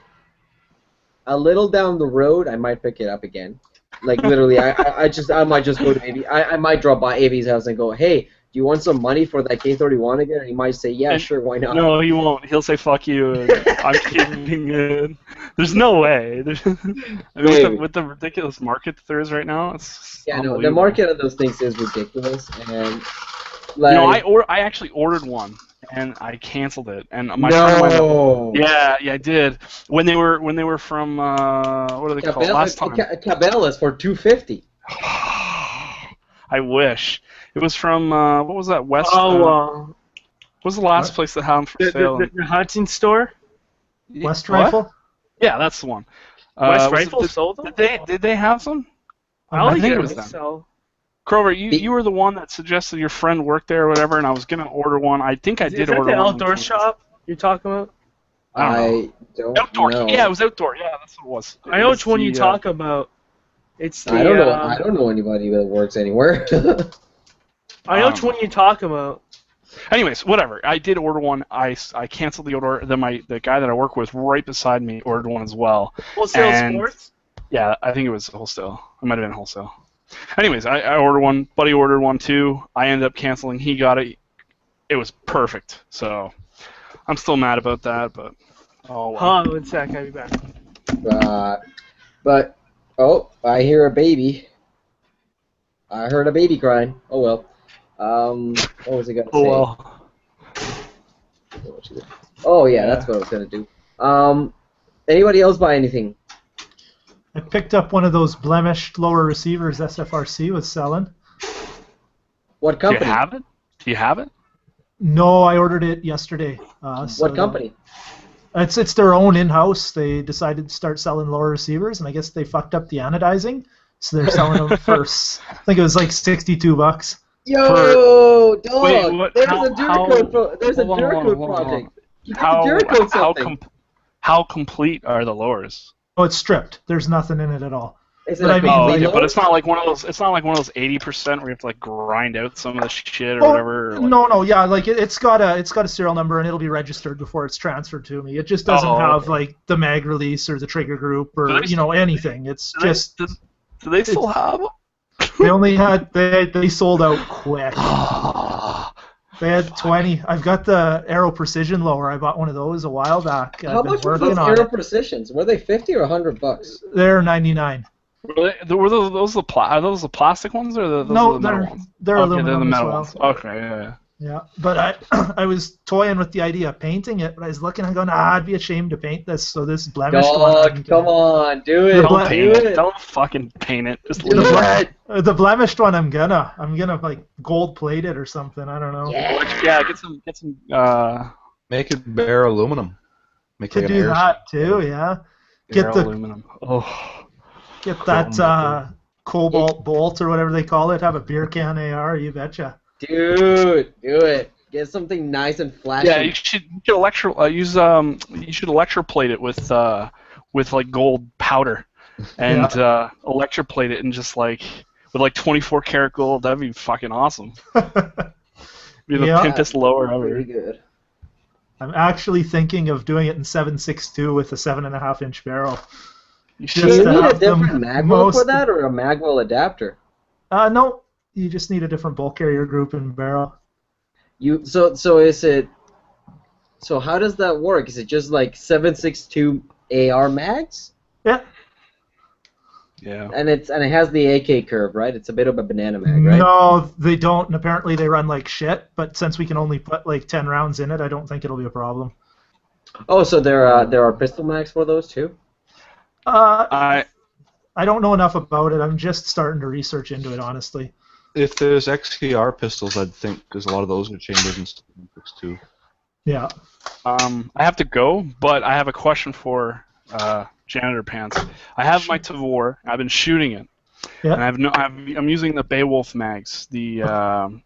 Speaker 2: a little down the road I might pick it up again. Like literally, I might just go to Avy. I might drop by Avy's house and go, hey, do you want some money for that K31 again? And he might say, yeah, sure, why not?
Speaker 3: No, he won't. He'll say, fuck you. And I'm keeping it. There's no way. I mean, with the ridiculous market that there is right now, it's
Speaker 2: no, the market of those things is ridiculous. And like,
Speaker 3: I actually ordered one and I canceled it. And my friend I did. When they were from what are they called last time?
Speaker 2: Cabela's for $250.
Speaker 3: I wish. It was from what was that West? What was the last place that had them for sale?
Speaker 4: The hunting store.
Speaker 1: West Rifle.
Speaker 3: Yeah, that's the one.
Speaker 4: West Rifle sold them.
Speaker 3: Did they have some?
Speaker 4: I
Speaker 3: think it was them.
Speaker 4: So.
Speaker 3: Crover, you were the one that suggested your friend worked there or whatever, and I was gonna order one. I think I did order one.
Speaker 4: Is that the outdoor shop you're talking about?
Speaker 2: I don't
Speaker 3: outdoor.
Speaker 2: know.
Speaker 3: Yeah, it was outdoor. Yeah, that's what it was.
Speaker 4: I know which one you talk about. It's the,
Speaker 2: I don't know anybody that works anywhere.
Speaker 4: I know which one you talk about.
Speaker 3: Anyways, whatever. I did order one. I canceled the order. Then the guy that I work with right beside me ordered one as well.
Speaker 4: Wholesale Sports?
Speaker 3: Yeah, I think it was wholesale. It might have been wholesale. Anyways, I ordered one. Buddy ordered one too. I ended up canceling. He got it. It was perfect. So I'm still mad about that, but oh well.
Speaker 4: Hold on 1 sec. I'll be back.
Speaker 2: But I hear a baby. I heard a baby crying. Oh well. What was I gonna say?
Speaker 3: Oh well.
Speaker 2: Oh yeah, that's what I was gonna do. Anybody else buy anything?
Speaker 1: I picked up one of those blemished lower receivers SFRC was selling.
Speaker 2: What company?
Speaker 3: Do you have it?
Speaker 1: No, I ordered it yesterday.
Speaker 2: What company?
Speaker 1: It's their own in-house. They decided to start selling lower receivers, and I guess they fucked up the anodizing, so they're selling them for I think it was like $62.
Speaker 2: Yo, dog! There's a Duracoat project. You get the Duracoat something.
Speaker 3: How complete are the lowers?
Speaker 1: Oh, it's stripped. There's nothing in it at all.
Speaker 2: Is it
Speaker 3: but it's not like one of those. It's not like one of those 80% where you have to like grind out some of the shit or whatever.
Speaker 1: No, yeah, like it's got a serial number and it'll be registered before it's transferred to me. It just doesn't have like the mag release or the trigger group or anything. It's just.
Speaker 3: Do they still have them?
Speaker 1: They only had they sold out quick. They had 20. I've got the Aero Precision lower. I bought one of those a while back.
Speaker 2: How
Speaker 1: I've been
Speaker 2: much were
Speaker 1: working
Speaker 2: those
Speaker 1: on
Speaker 2: Aero
Speaker 1: it.
Speaker 2: Precisions? Were they 50 or $100?
Speaker 1: They're 99.
Speaker 3: Were those are those the plastic ones or those
Speaker 1: No,
Speaker 3: are the metal ones?
Speaker 1: they're
Speaker 3: Okay, they're the
Speaker 1: aluminum as
Speaker 3: metal
Speaker 1: well.
Speaker 3: ones. Okay, yeah.
Speaker 1: Yeah, but I was toying with the idea of painting it, but I was looking and going, I'd be ashamed to paint this, so this blemished one.
Speaker 2: Dog, come on, do it.
Speaker 3: Don't paint
Speaker 2: Do
Speaker 3: it. Don't fucking paint it. Just leave
Speaker 2: Do
Speaker 3: it.
Speaker 2: it.
Speaker 1: The blemished one, I'm gonna like gold plate it or something. I don't know.
Speaker 3: Yeah, get some.
Speaker 5: Make it bare aluminum. Make
Speaker 1: Could
Speaker 5: like an
Speaker 1: do
Speaker 5: air
Speaker 1: that too. Yeah. Get the
Speaker 3: aluminum. Oh.
Speaker 1: get that cobalt bolt or whatever they call it. Have a beer can AR. You betcha.
Speaker 2: Dude, do it. Get something nice and flashy.
Speaker 3: Yeah, you should electroplate it with like gold powder, and electroplate it and just like with like 24 karat gold. That'd be fucking awesome. Be the pimpest lower ever.
Speaker 2: Pretty good.
Speaker 1: I'm actually thinking of doing it in 7.62 with a 7.5-inch barrel.
Speaker 3: You
Speaker 2: Do
Speaker 3: should.
Speaker 2: you
Speaker 1: to
Speaker 2: need a
Speaker 1: have them
Speaker 2: different magwell for
Speaker 1: most-
Speaker 2: that or a magwell adapter?
Speaker 1: No, you just need a different bulk carrier group and barrel.
Speaker 2: So is it? So how does that work? Is it just like 7.62 AR mags?
Speaker 1: Yeah.
Speaker 3: Yeah.
Speaker 2: And it has the AK curve, right? It's a bit of a banana mag, right?
Speaker 1: No, they don't, and apparently they run like shit. But since we can only put like 10 rounds in it, I don't think it'll be a problem.
Speaker 2: Oh, so there are pistol mags for those too?
Speaker 1: I don't know enough about it. I'm just starting to research into it, honestly.
Speaker 5: If there's XTR pistols, I'd think because a lot of those are chambered in 7.62.
Speaker 1: Yeah.
Speaker 3: I have to go, but I have a question for Janitor Pants. I have my Tavor. I've been shooting it,
Speaker 1: Yeah.
Speaker 3: and I'm using the Beowulf mags. And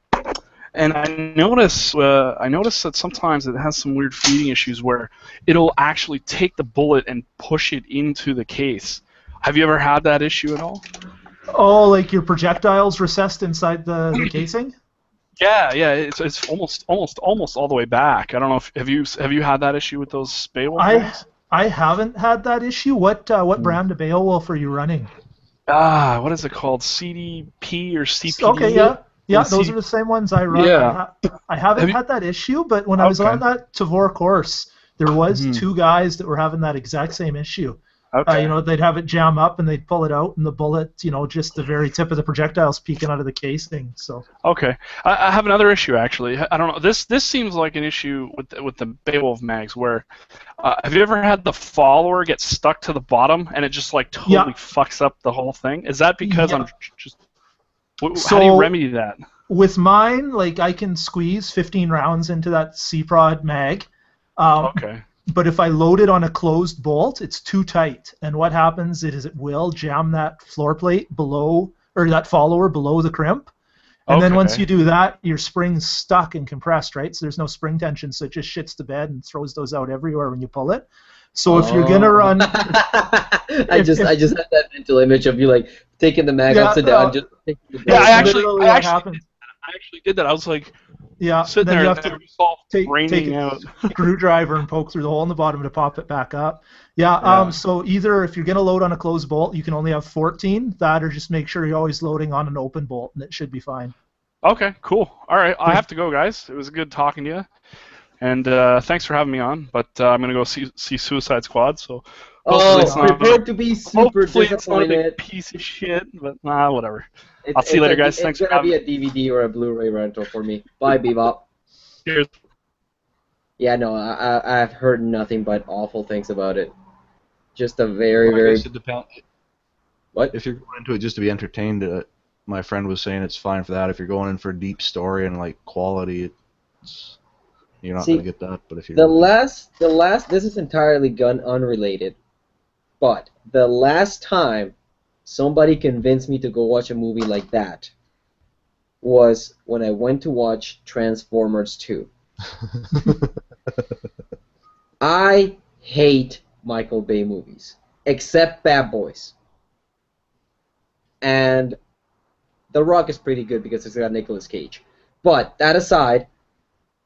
Speaker 3: I notice that sometimes it has some weird feeding issues where it'll actually take the bullet and push it into the case. Have you ever had that issue at all?
Speaker 1: Oh, like your projectiles recessed inside the casing?
Speaker 3: Yeah, it's almost all the way back. I don't know if have you had that issue with those Beowulf mags?
Speaker 1: I haven't had that issue. What brand of Beowulf are you running?
Speaker 3: What is it called? CDP or CPD?
Speaker 1: Okay, yeah. Yeah,
Speaker 3: And
Speaker 1: those are the same ones I run.
Speaker 3: Yeah.
Speaker 1: I haven't had that issue, but when I was on that Tavor course, there was two guys that were having that exact same issue.
Speaker 3: Okay.
Speaker 1: They'd have it jam up and they'd pull it out, and the bullet, just the very tip of the projectile's peeking out of the casing. So.
Speaker 3: Okay. I have another issue actually. I don't know. This seems like an issue with the Beowulf mags where have you ever had the follower get stuck to the bottom and it just like totally fucks up the whole thing? Is that because I'm just how do you remedy that?
Speaker 1: With mine, like I can squeeze 15 rounds into that C-Prod mag.
Speaker 3: Okay.
Speaker 1: But if I load it on a closed bolt, it's too tight. And what happens is it will jam that floor plate below, or that follower below the crimp. And then once you do that, your spring's stuck and compressed, right? So there's no spring tension, so it just shits the bed and throws those out everywhere when you pull it. So if you're gonna run,
Speaker 2: I just had that mental image of you like taking the mag upside down.
Speaker 3: I actually did that. I was like, sitting there,
Speaker 1: you
Speaker 3: and
Speaker 1: have to
Speaker 3: it was all
Speaker 1: take
Speaker 3: raining
Speaker 1: a
Speaker 3: out.
Speaker 1: screwdriver and poke through the hole in the bottom to pop it back up. So either if you're going to load on a closed bolt, you can only have 14, that or just make sure you're always loading on an open bolt, and it should be fine.
Speaker 3: Okay, cool. All right, I have to go, guys. It was good talking to you, and thanks for having me on. But I'm going to go see Suicide Squad, so
Speaker 2: prepared to be super
Speaker 3: hopefully it's not a
Speaker 2: disappointed.
Speaker 3: big piece of shit, but whatever. I'll see you later, guys. Thanks
Speaker 2: It's
Speaker 3: for
Speaker 2: gonna
Speaker 3: having
Speaker 2: be a DVD or a Blu-ray rental for me. Bye, Bebop.
Speaker 3: Cheers.
Speaker 2: Yeah, no, I've heard nothing but awful things about it. Just a very.
Speaker 5: It depends.
Speaker 2: What?
Speaker 5: If you're going into it just to be entertained, my friend was saying it's fine for that. If you're going in for deep story and like quality, you're not going to get that. But if you
Speaker 2: the last, this is entirely gun unrelated, but the last time somebody convinced me to go watch a movie like that was when I went to watch Transformers 2. I hate Michael Bay movies, except Bad Boys. And The Rock is pretty good because it's got Nicolas Cage. But that aside,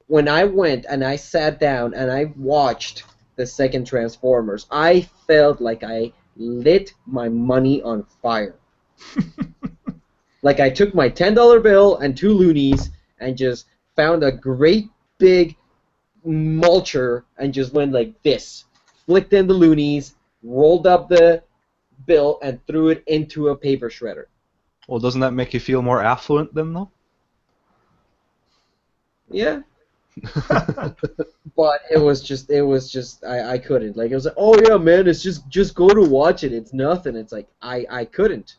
Speaker 2: when I went and I sat down and I watched the second Transformers, I felt like I lit my money on fire. Like I took my $10 bill and 2 loonies and just found a great big mulcher and just went like this, flicked in the loonies, rolled up the bill, and threw it into a paper shredder.
Speaker 5: Well, doesn't that make you feel more affluent then, though?
Speaker 2: Yeah. But it was just I couldn't. Like, it was like, oh yeah, man, it's just go to watch it. It's nothing. It's like I couldn't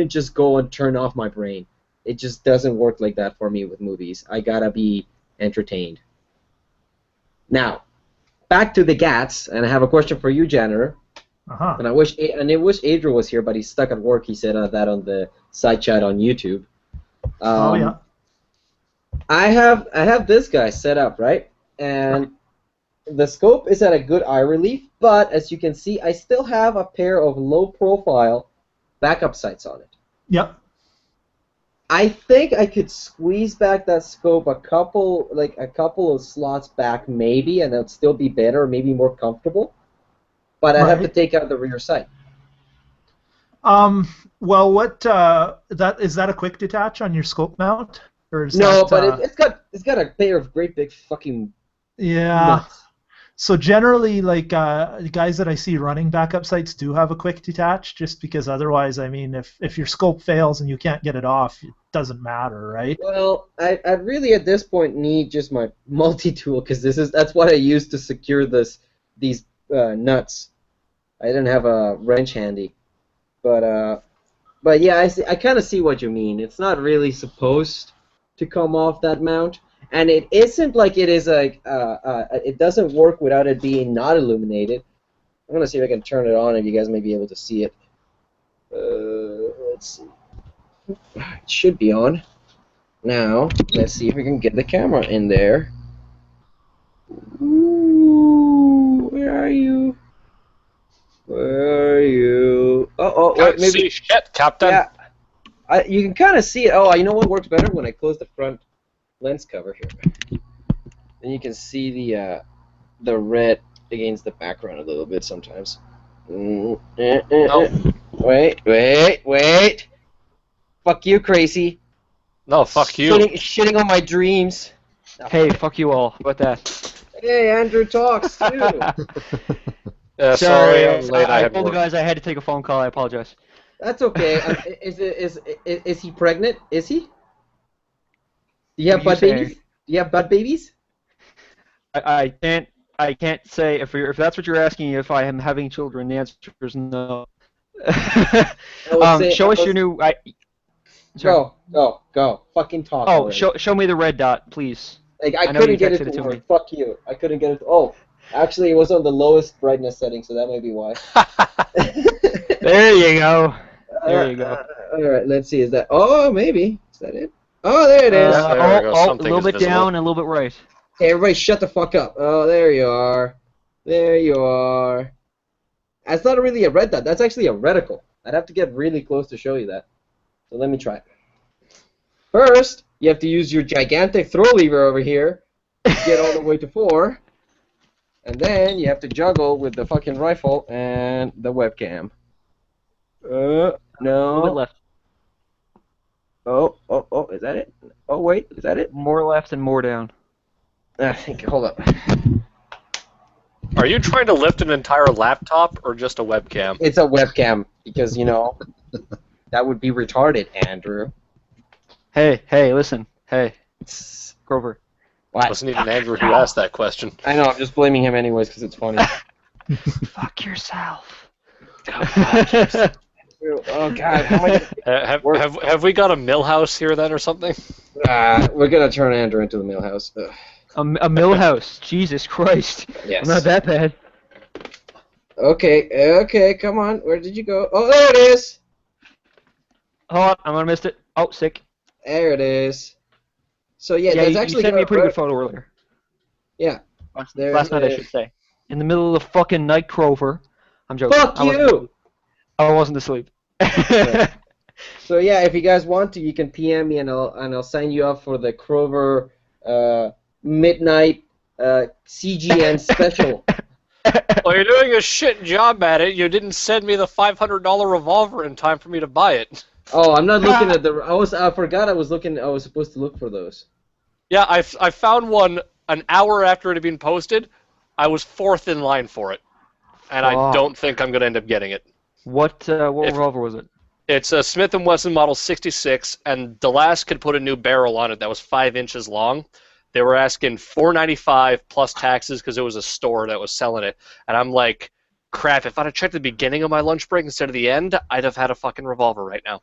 Speaker 2: just go and turn off my brain. It just doesn't work like that for me with movies. I gotta be entertained. Now, back to the GATs, and I have a question for you, janitor.
Speaker 1: Uh-huh.
Speaker 2: And I wish Adriel was here, but he's stuck at work. He said that on the side chat on YouTube.
Speaker 1: Oh yeah.
Speaker 2: I have this guy set up, right? And the scope is at a good eye relief, but as you can see, I still have a pair of low-profile backup sights on it.
Speaker 1: Yep.
Speaker 2: I think I could squeeze back that scope a couple of slots back, maybe, and it'd still be better, or maybe more comfortable. But I'd have to take out the rear sight.
Speaker 1: Well, what that is that a quick detach on your scope mount, or is
Speaker 2: No,
Speaker 1: that,
Speaker 2: but it's got a pair of great big fucking nuts.
Speaker 1: So generally, like the guys that I see running backup sights do have a quick detach, just because otherwise, I mean, if your scope fails and you can't get it off, it doesn't matter, right?
Speaker 2: Well, I really at this point need just my multi-tool, because that's what I use to secure these nuts. I didn't have a wrench handy, but yeah, I kind of see what you mean. It's not really supposed to come off that mount, and it isn't like it is like it doesn't work without it being not illuminated. I'm gonna see if I can turn it on, and you guys may be able to see it. Let's see. It should be on. Now, let's see if we can get the camera in there. Ooh, where are you? Where are you? Oh, wait, maybe.
Speaker 6: See shit, Captain.
Speaker 2: Yeah, you can kind of see it. Oh, you know what works better? When I close the front lens cover here, then you can see the red against the background a little bit sometimes.
Speaker 6: No.
Speaker 2: Wait. Fuck you, crazy.
Speaker 6: No, fuck you.
Speaker 2: Shitting on my dreams.
Speaker 7: Hey, fuck you all. How about that?
Speaker 2: Hey, Andrew talks too.
Speaker 6: Sorry, I'm late.
Speaker 7: I
Speaker 6: had
Speaker 7: told the
Speaker 6: work.
Speaker 7: guys I had to take a phone call. I apologize.
Speaker 2: That's okay. Is he pregnant? Is he? Do you have
Speaker 7: What are you
Speaker 2: butt babies?
Speaker 7: saying?
Speaker 2: Do you have butt babies?
Speaker 7: I can't say if that's what you're asking. If I am having children, the answer is no. Show us your new.
Speaker 2: Go. Fucking talk.
Speaker 7: Oh,
Speaker 2: already.
Speaker 7: show me the red dot, please.
Speaker 2: Like
Speaker 7: I
Speaker 2: I
Speaker 7: know
Speaker 2: couldn't
Speaker 7: you
Speaker 2: get it
Speaker 7: texted it
Speaker 2: to
Speaker 7: to
Speaker 2: work.
Speaker 7: me.
Speaker 2: Fuck you. I couldn't get it. Oh, actually, it was on the lowest brightness setting, so that may be why.
Speaker 7: There you go. There you go.
Speaker 2: All right, let's see. Is that? Oh, maybe. Is that it? Oh, there it is.
Speaker 6: There we go.
Speaker 7: A
Speaker 6: Something
Speaker 7: little
Speaker 6: is
Speaker 7: bit
Speaker 6: visible.
Speaker 7: down and a little bit right.
Speaker 2: Hey, everybody, shut the fuck up. Oh, there you are. There you are. That's not really a red dot. That's actually a reticle. I'd have to get really close to show you that. So let me try. First, you have to use your gigantic throw lever over here to get all the way to 4. And then you have to juggle with the fucking rifle and the webcam.
Speaker 7: A little bit
Speaker 2: No.
Speaker 7: left.
Speaker 2: Oh, is that it? Oh, wait, is that it?
Speaker 7: More left and more down.
Speaker 2: I think, hold up.
Speaker 6: Are you trying to lift an entire laptop or just a webcam?
Speaker 2: It's a webcam, because, that would be retarded, Andrew.
Speaker 7: Hey, listen. Hey, Grover.
Speaker 2: What?
Speaker 6: It wasn't even Andrew who asked that question.
Speaker 2: I know, I'm just blaming him anyways, because it's funny.
Speaker 7: Fuck yourself.
Speaker 2: Oh, God, how am I gonna...
Speaker 6: Have we got a Millhouse here then or something?
Speaker 2: We're gonna turn Andrew into the Millhouse. Ugh.
Speaker 7: A Millhouse. Jesus Christ.
Speaker 2: Yes.
Speaker 7: I'm not that bad.
Speaker 2: Okay, come on. Where did you go? Oh, there it is!
Speaker 7: Hold on, I'm gonna miss it. Oh, sick.
Speaker 2: There it is. So, yeah,
Speaker 7: Yeah,
Speaker 2: there's
Speaker 7: you
Speaker 2: actually...
Speaker 7: sent me a pretty good photo earlier.
Speaker 2: Yeah. There
Speaker 7: Last night,
Speaker 2: it
Speaker 7: I
Speaker 2: is.
Speaker 7: should say. In the middle of the fucking night, Grover. I'm joking.
Speaker 2: Fuck you!
Speaker 7: I wasn't asleep.
Speaker 2: So, yeah, if you guys want to, you can PM me and I'll sign you up for the Krover midnight CGN special.
Speaker 6: Well, you're doing a shit job at it. You didn't send me the $500 revolver in time for me to buy it.
Speaker 2: Oh, I'm not looking at the... I forgot I was supposed to look for those.
Speaker 6: Yeah, I found one an hour after it had been posted. I was 4th in line for it, and I
Speaker 7: Fuck.
Speaker 6: don't think I'm gonna end up getting it.
Speaker 7: What revolver was it?
Speaker 6: It's a Smith & Wesson Model 66, and Delasque had put a new barrel on it that was 5 inches long. They were asking $4.95 plus taxes because it was a store that was selling it, and I'm like, crap! If I'd have checked the beginning of my lunch break instead of the end, I'd have had a fucking revolver right now.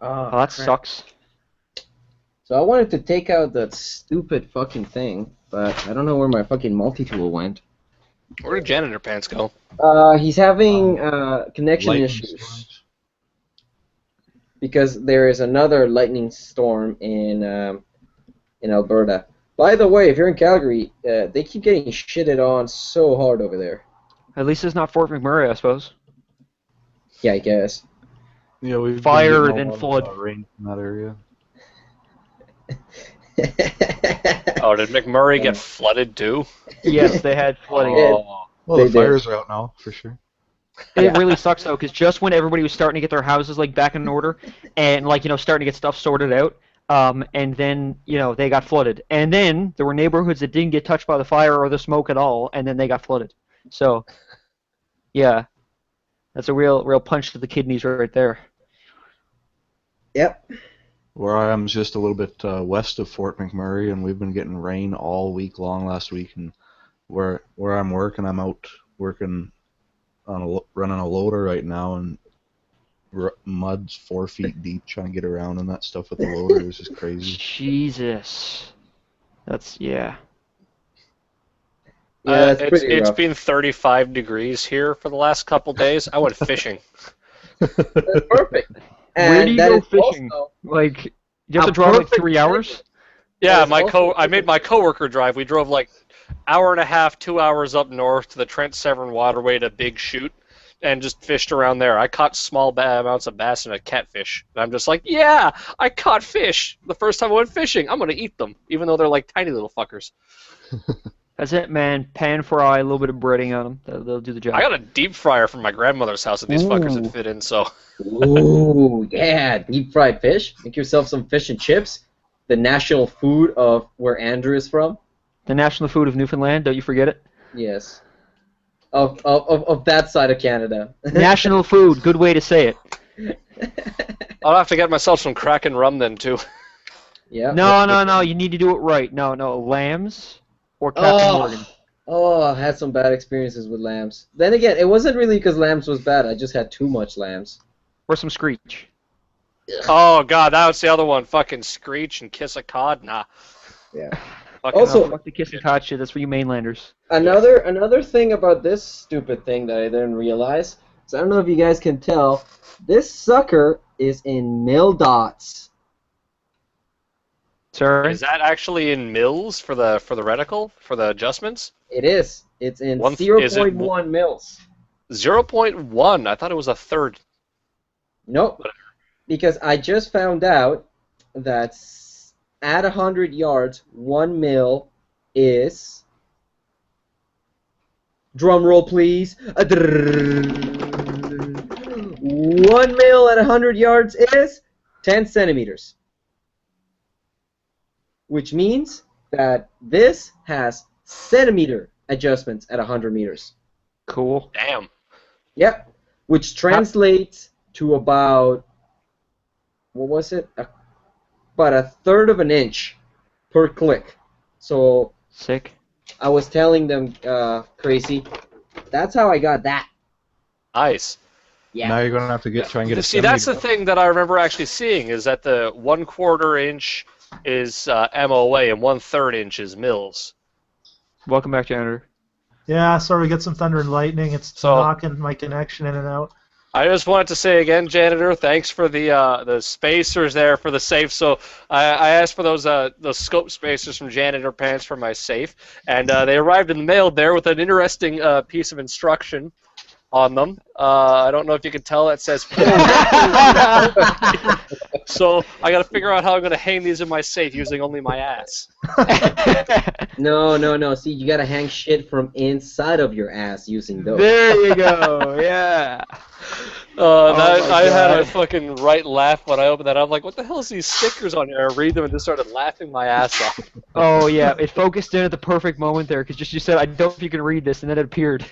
Speaker 7: Oh, that sucks.
Speaker 2: So I wanted to take out that stupid fucking thing, but I don't know where my fucking multi-tool went.
Speaker 6: Where did Janitor Pants go?
Speaker 2: He's having connection
Speaker 5: Lightning
Speaker 2: issues
Speaker 5: storms.
Speaker 2: because there is another lightning storm in Alberta. By the way, if you're in Calgary, they keep getting shitted on so hard over there.
Speaker 7: At least it's not Fort McMurray, I suppose.
Speaker 2: Yeah, I guess.
Speaker 5: Yeah, we've
Speaker 7: Fire,
Speaker 5: been getting
Speaker 7: then
Speaker 5: a lot
Speaker 7: flood.
Speaker 5: of rain in that area.
Speaker 6: Oh, did McMurray get flooded too?
Speaker 7: Yes, they had flooding.
Speaker 6: Oh.
Speaker 5: Well,
Speaker 2: They
Speaker 5: the
Speaker 2: did.
Speaker 5: fires are out now, for sure.
Speaker 7: It really sucks though, because just when everybody was starting to get their houses like back in order and like starting to get stuff sorted out, and then they got flooded, and then there were neighborhoods that didn't get touched by the fire or the smoke at all, and then they got flooded. So, yeah, that's a real punch to the kidneys right there.
Speaker 2: Yep.
Speaker 5: Where I am is just a little bit west of Fort McMurray, and we've been getting rain all week long last week. And where I'm working, I'm out working on running a loader right now, and mud's 4 feet deep trying to get around and that stuff with the loader is just crazy.
Speaker 7: Jesus, yeah.
Speaker 2: Yeah, that's pretty
Speaker 6: It's
Speaker 2: rough.
Speaker 6: been 35 degrees here for the last couple days. I went fishing.
Speaker 2: That's perfect. And
Speaker 7: Where do you
Speaker 2: that
Speaker 7: go
Speaker 2: is
Speaker 7: fishing?
Speaker 2: also-
Speaker 7: Like, you have
Speaker 2: A
Speaker 7: to drive like
Speaker 2: perfect
Speaker 7: 3 hours?
Speaker 6: Yeah,
Speaker 2: That is also
Speaker 6: I made my coworker drive. We drove like hour and a half, 2 hours up north to the Trent Severn Waterway to Big Chute, and just fished around there. I caught small amounts of bass and a catfish. And I'm just like, yeah, I caught fish. The first time I went fishing, I'm gonna eat them, even though they're like tiny little fuckers.
Speaker 7: That's it, man. Pan fry, a little bit of breading on them. They'll do the job.
Speaker 6: I got a deep fryer from my grandmother's house that these fuckers
Speaker 7: Ooh.
Speaker 6: would fit in. So
Speaker 2: Ooh, yeah, deep fried fish. Make yourself some fish and chips. The national food of where Andrew is from.
Speaker 7: The national food of Newfoundland, don't you forget it.
Speaker 2: Yes. Of that side of Canada.
Speaker 7: National food, good way to say it.
Speaker 6: I'll have to get myself some Kraken rum then too.
Speaker 2: Yeah.
Speaker 7: No, you need to do it right. No, lambs or Captain Morgan.
Speaker 2: Oh, I had some bad experiences with lambs. Then again, it wasn't really because lambs was bad. I just had too much lambs.
Speaker 7: Or some screech.
Speaker 6: Oh god, that was the other one. Fucking Screech and Kiss a Cod. Nah.
Speaker 2: Yeah.
Speaker 6: Fucking
Speaker 2: Also-
Speaker 7: Fuck the kiss and cod shit, that's for you mainlanders.
Speaker 2: Another thing about this stupid thing that I didn't realize, so I don't know if you guys can tell, this sucker is in mil dots.
Speaker 7: Sorry?
Speaker 6: Is that actually in mils for the reticle for the adjustments?
Speaker 2: It is. It's in
Speaker 6: Is it
Speaker 2: 0.1 mils.
Speaker 6: 0.1. I thought it was a third.
Speaker 2: Nope. Because I just found out that at 100 yards, 1 mil is. Drum roll, please. 1 mil at 100 yards is 10 centimeters. Which means that this has centimeter adjustments at 100 meters.
Speaker 7: Cool.
Speaker 6: Damn.
Speaker 2: Yep. Which translates to about, what was it? About a third of an inch per click. So
Speaker 7: Sick.
Speaker 2: I was telling them, Crazy, that's how I got that.
Speaker 6: Nice.
Speaker 2: Yeah.
Speaker 5: Now you're gonna have to try and get a
Speaker 6: See, that's the
Speaker 5: centimeter.
Speaker 6: thing that I remember actually seeing is that the 1/4 inch is MOA and 1/3 inch is mils.
Speaker 7: Welcome back, Janitor.
Speaker 1: Yeah, sorry, we got some thunder and lightning. It's
Speaker 6: So-
Speaker 1: knocking my connection in and out.
Speaker 6: I just wanted to say again, Janitor, thanks for the spacers there for the safe. So I asked for those scope spacers from Janitor Pants for my safe, and they arrived in the mail there with an interesting piece of instruction on them. I don't know if you can tell. It says. So I got to figure out how I'm going to hang these in my safe using only my ass.
Speaker 2: No. See, you gotta hang shit from inside of your ass using those.
Speaker 7: There you go. Yeah.
Speaker 6: I had
Speaker 7: God.
Speaker 6: a fucking right laugh when I opened that. I'm like, what the hell is these stickers on here? I read them and just started laughing my ass off.
Speaker 7: Oh yeah, it focused in at the perfect moment there, because just you said, I don't know if you can read this, and then it appeared.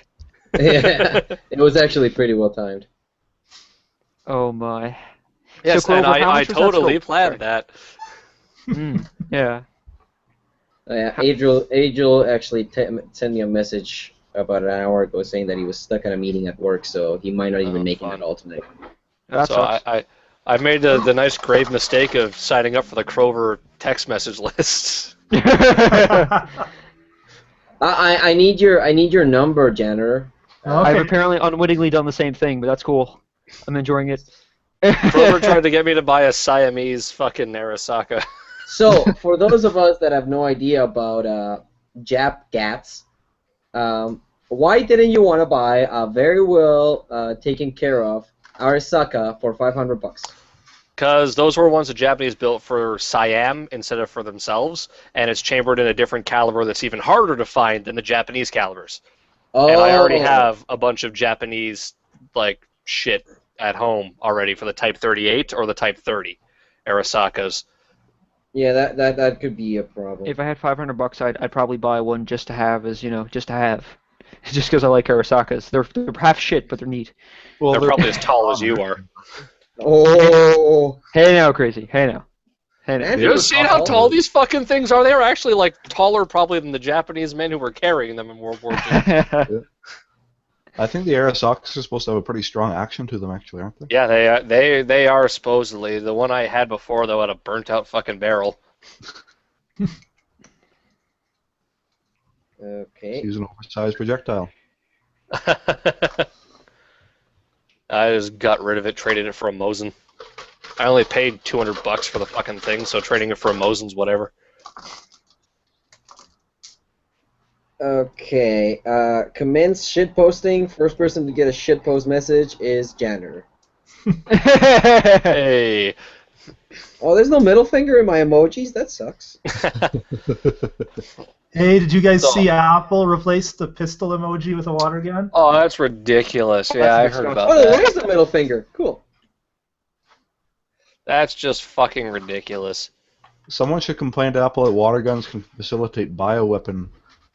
Speaker 2: Yeah, it was actually pretty well timed.
Speaker 7: Oh my.
Speaker 6: Yes,
Speaker 7: so,
Speaker 6: and
Speaker 7: Clover, how
Speaker 6: I
Speaker 7: much was that
Speaker 6: totally
Speaker 7: scope?
Speaker 6: planned that.
Speaker 7: Yeah.
Speaker 2: Yeah, Adriel actually sent me a message about an hour ago saying that he was stuck at a meeting at work, so he might not even make it at all tonight.
Speaker 7: That
Speaker 6: So
Speaker 7: sucks.
Speaker 6: I made the nice grave mistake of signing up for the Crover text message list.
Speaker 2: I need your number, janitor.
Speaker 7: I've
Speaker 1: Okay.
Speaker 7: apparently unwittingly done the same thing, but that's cool. I'm enjoying it.
Speaker 6: Crover tried to get me to buy a Siamese fucking Arasaka.
Speaker 2: So, for those of us that have no idea about Jap Gats, why didn't you want to buy a very well taken care of Arasaka for $500?
Speaker 6: Because those were ones the Japanese built for Siam instead of for themselves, and it's chambered in a different caliber that's even harder to find than the Japanese calibers.
Speaker 2: Oh.
Speaker 6: And I already have a bunch of Japanese like shit at home already for the Type 38 or the Type 30 Arasakas.
Speaker 2: Yeah, that could be a problem.
Speaker 7: If I had $500, I'd probably buy one just to have, just to have, just because I like Arasakas. They're half shit, but they're neat.
Speaker 5: Well,
Speaker 6: They're probably as tall as you are.
Speaker 2: Oh.
Speaker 7: Hey now, crazy. Hey now. Hey now.
Speaker 2: And
Speaker 6: You ever seen how tall these fucking things are? They were actually like taller probably than the Japanese men who were carrying them in World War II.
Speaker 5: I think the Arasakas are supposed to have a pretty strong action to them, actually, aren't they?
Speaker 6: Yeah, they are supposedly. The one I had before though had a burnt out fucking barrel.
Speaker 2: Okay.
Speaker 5: Use an oversized projectile.
Speaker 6: I just got rid of it, traded it for a Mosin. I only paid $200 for the fucking thing, so trading it for a Mosin's whatever.
Speaker 2: Okay. Commence shitposting. First person to get a shitpost message is janitor.
Speaker 6: Hey.
Speaker 2: Oh, there's no middle finger in my emojis? That sucks.
Speaker 1: Hey, did you guys
Speaker 6: So-
Speaker 1: see Apple replace the pistol emoji with a water gun?
Speaker 6: Oh, that's ridiculous. Yeah, I heard about
Speaker 2: Oh,
Speaker 6: that.
Speaker 2: there's the middle finger. Cool.
Speaker 6: That's just fucking ridiculous.
Speaker 5: Someone should complain to Apple that water guns can facilitate bioweapon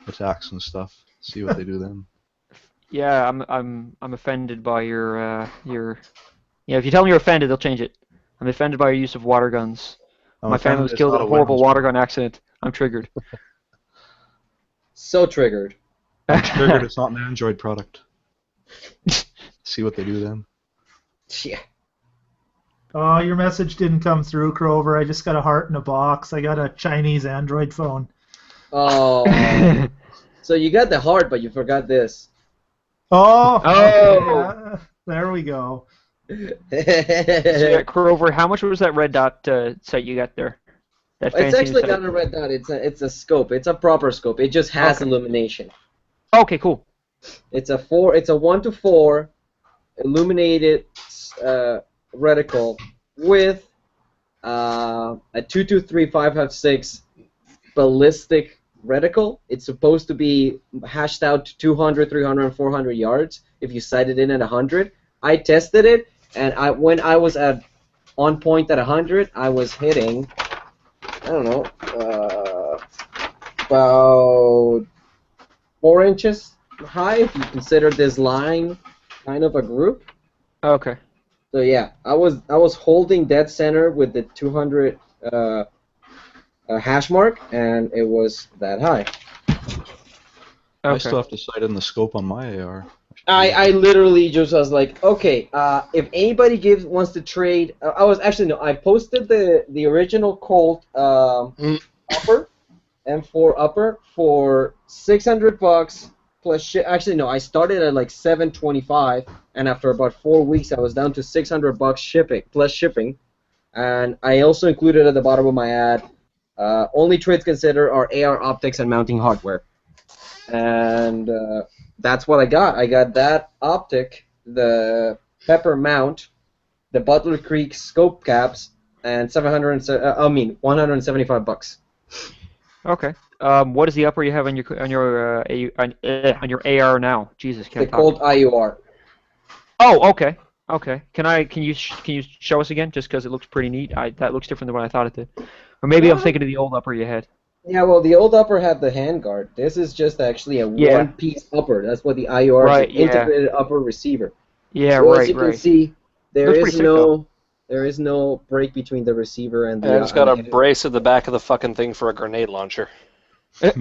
Speaker 5: attacks and stuff. See what they do then.
Speaker 7: Yeah, I'm offended by your. Yeah, if you tell me you're offended, they'll change it. I'm offended by your use of water guns. My family was killed in a horrible water gun accident. I'm triggered.
Speaker 2: So triggered.
Speaker 5: I'm triggered. It's not an Android product. See what they do then.
Speaker 2: Yeah.
Speaker 1: Oh, your message didn't come through, Crover. I just got a heart in a box. I got a Chinese Android phone.
Speaker 2: Oh. So you got the heart, but you forgot this.
Speaker 1: Oh!
Speaker 7: Oh!
Speaker 1: Okay, there we go.
Speaker 7: So yeah, Crover, how much was that red dot set you got there? That
Speaker 2: It's
Speaker 7: fancy
Speaker 2: actually
Speaker 7: set?
Speaker 2: not a red dot. It's a scope. It's a proper scope. It just has
Speaker 7: Okay.
Speaker 2: illumination.
Speaker 7: Okay, cool.
Speaker 2: It's a 1:4 illuminated reticle with a 223.556 ballistic reticle. It's supposed to be hashed out to 200, 300, and 400 yards if you sight it in at 100. I tested it, and when I was on point at 100, I was hitting, I don't know, about 4 inches high if you consider this line kind of a group.
Speaker 7: Okay.
Speaker 2: So yeah, I was holding dead center with the 200 hash mark, and it was that high.
Speaker 5: I
Speaker 7: Okay.
Speaker 5: still have to sight in the scope on my AR.
Speaker 2: I literally just was like, okay, if anybody wants to trade, I posted the original Colt upper, M4 upper for $600 plus shit. Actually, no, I started at like $725, and after about 4 weeks, I was down to $600 shipping, and I also included at the bottom of my ad, only trades considered are AR optics and mounting hardware, and that's what I got. I got that optic, the Pepper mount, the Butler Creek scope caps, and $175.
Speaker 7: Okay. What is the upper you have on your AR now? Jesus,
Speaker 2: The
Speaker 7: can't talk.
Speaker 2: Colt IUR.
Speaker 7: Oh, okay. Okay. Can you show us again? Just because it looks pretty neat. That looks different than what I thought it did. Or maybe I'm thinking of the old upper you had.
Speaker 2: Yeah, well, the old upper had the handguard. This is just actually a
Speaker 7: Yeah.
Speaker 2: one-piece upper. That's what the IUR
Speaker 7: Right,
Speaker 2: is,
Speaker 7: yeah.
Speaker 2: an integrated upper receiver.
Speaker 7: Yeah,
Speaker 2: So as
Speaker 7: right,
Speaker 2: you can
Speaker 7: right.
Speaker 2: see, there
Speaker 7: Looks
Speaker 2: is
Speaker 7: pretty sick, though.
Speaker 2: no break between the receiver and the.
Speaker 6: And it's got a
Speaker 2: and the-
Speaker 6: brace at the back of the fucking thing for a grenade launcher.
Speaker 2: Is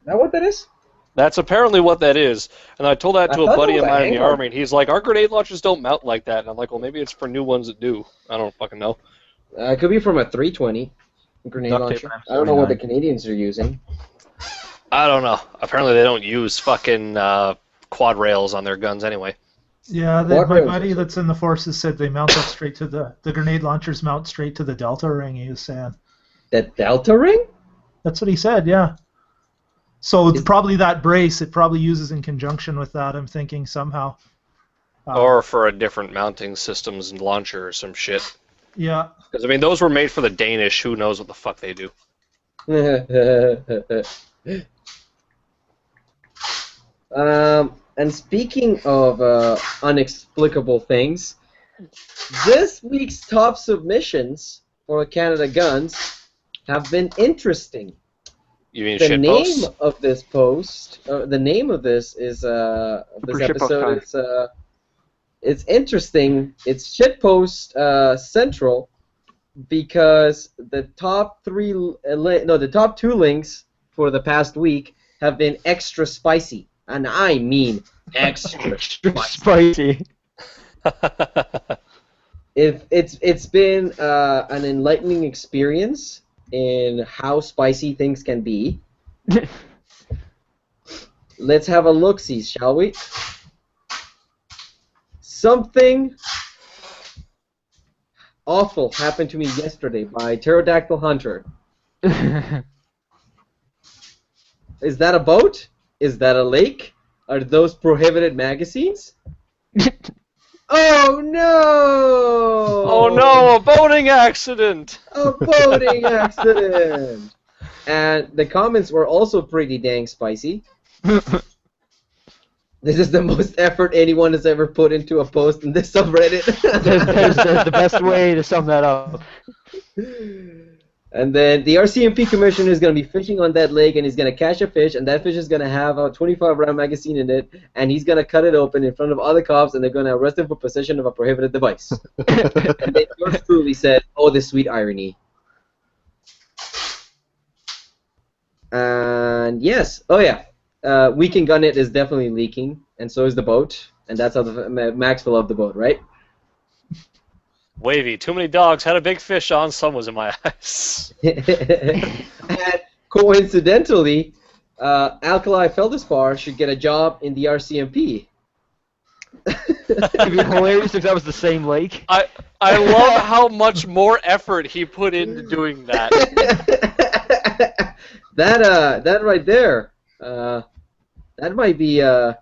Speaker 2: that what that is?
Speaker 6: That's apparently what that is. And I told that to
Speaker 2: I
Speaker 6: a
Speaker 2: thought
Speaker 6: buddy
Speaker 2: it was
Speaker 6: of
Speaker 2: a
Speaker 6: mine in the
Speaker 2: handguard.
Speaker 6: army, and he's like, our grenade launchers don't mount like that. And I'm like, well, maybe it's for new ones that do. I don't fucking know.
Speaker 2: It could be from a 320 grenade
Speaker 5: Duct tape
Speaker 2: launcher.
Speaker 5: times
Speaker 2: I don't know what the
Speaker 5: 79.
Speaker 2: Canadians are using.
Speaker 6: I don't know. Apparently they don't use fucking quad rails on their guns anyway.
Speaker 1: Yeah,
Speaker 2: What
Speaker 1: my
Speaker 2: rails
Speaker 1: buddy
Speaker 2: is it?
Speaker 1: that's in the forces said they mount up straight to the grenade launchers mount straight to the delta ring. He was saying.
Speaker 2: The Delta ring?
Speaker 1: That's what he said. Yeah. So
Speaker 2: Is-
Speaker 1: probably that brace it probably uses in conjunction with that. I'm thinking somehow.
Speaker 6: Or for a different mounting systems and launcher or some shit.
Speaker 1: Yeah.
Speaker 6: Because, I mean, those were made for the Danish. Who knows what the fuck they do.
Speaker 2: And speaking of inexplicable things, this week's top submissions for Canada Guns have been interesting.
Speaker 6: You mean
Speaker 2: The name
Speaker 6: shitposts?
Speaker 2: of this post, the name of this is this
Speaker 7: For shitpost time.
Speaker 2: episode. It's interesting. It's shitpost central because the top the top two links for the past week have been extra spicy, and I mean extra spicy.
Speaker 7: Spicy.
Speaker 2: It's been an enlightening experience in how spicy things can be. Let's have a look-see, shall we? Something awful happened to me yesterday by Pterodactyl Hunter. Is that a boat? Is that a lake? Are those prohibited magazines? Oh no!
Speaker 6: Oh no, a boating accident!
Speaker 2: A boating accident! And the comments were also pretty dang spicy. This is the most effort anyone has ever put into a post in this subreddit.
Speaker 7: That's the best way to sum that up.
Speaker 2: And then the RCMP commissioner is going to be fishing on that lake, and he's going to catch a fish, and that fish is going to have a 25-round magazine in it, and he's going to cut it open in front of other cops, and they're going to arrest him for possession of a prohibited device. And then yours truly said, "Oh, the sweet irony." And yes, oh yeah, We Can Gun It is definitely leaking, and so is the boat, and that's how the Max will love the boat, right?
Speaker 6: Wavy, too many dogs, had a big fish on, sun was in my eyes.
Speaker 2: And coincidentally, Alkali Feldspar should get a job in the RCMP.
Speaker 7: It'd be hilarious if that was the same lake.
Speaker 6: I love how much more effort he put into doing that.
Speaker 2: That right there, that might be the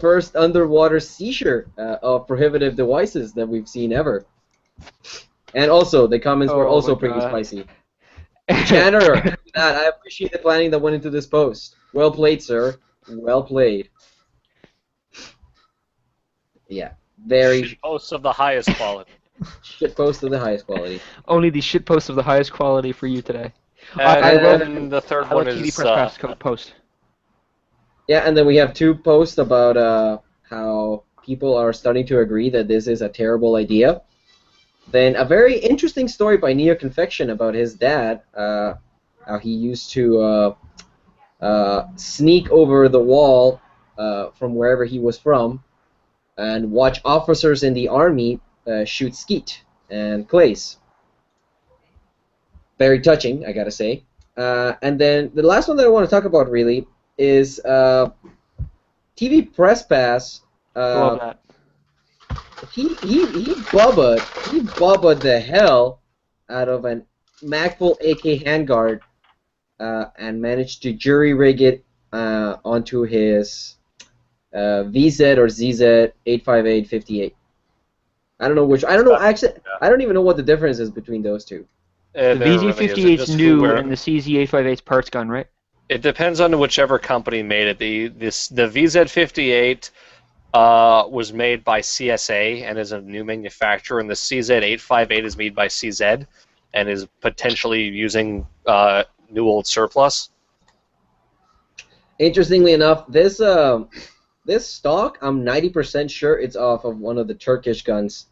Speaker 2: first underwater seizure of prohibitive devices that we've seen ever. And also, the comments were
Speaker 7: Oh
Speaker 2: also
Speaker 7: my
Speaker 2: pretty
Speaker 7: God.
Speaker 2: spicy. Janitor, I appreciate the planning that went into this post. Well played, sir. Well played. Yeah, very
Speaker 6: Posts of the highest quality.
Speaker 2: shit post of the highest quality.
Speaker 7: Only the shit posts of the highest quality for you today.
Speaker 6: And
Speaker 7: I love-
Speaker 6: then the third
Speaker 7: I
Speaker 6: one
Speaker 7: love TV
Speaker 6: is
Speaker 7: press pass code post.
Speaker 2: Yeah, and then we have two posts about how people are starting to agree that this is a terrible idea. Then a very interesting story by Neo Confection about his dad, how he used to sneak over the wall from wherever he was from and watch officers in the army shoot skeet and clays. Very touching, I gotta say. And then the last one that I want to talk about really is TV Press Pass.
Speaker 7: Love that.
Speaker 2: He bubbaed the hell out of an Macful AK handguard and managed to jury rig it onto his VZ or ZZ 85858. I don't know which. I don't know actually. I don't even know what the difference is between those two.
Speaker 7: The
Speaker 6: There really
Speaker 7: VZ58
Speaker 6: isn't,
Speaker 7: is
Speaker 6: just
Speaker 7: new,
Speaker 6: where-
Speaker 7: and the CZ858 is parts gun, right?
Speaker 6: It depends on whichever company made it. The VZ58 was made by CSA and is a new manufacturer, and the CZ858 is made by CZ and is potentially using new old surplus.
Speaker 2: Interestingly enough, this stock, I'm 90% sure it's off of one of the Turkish guns.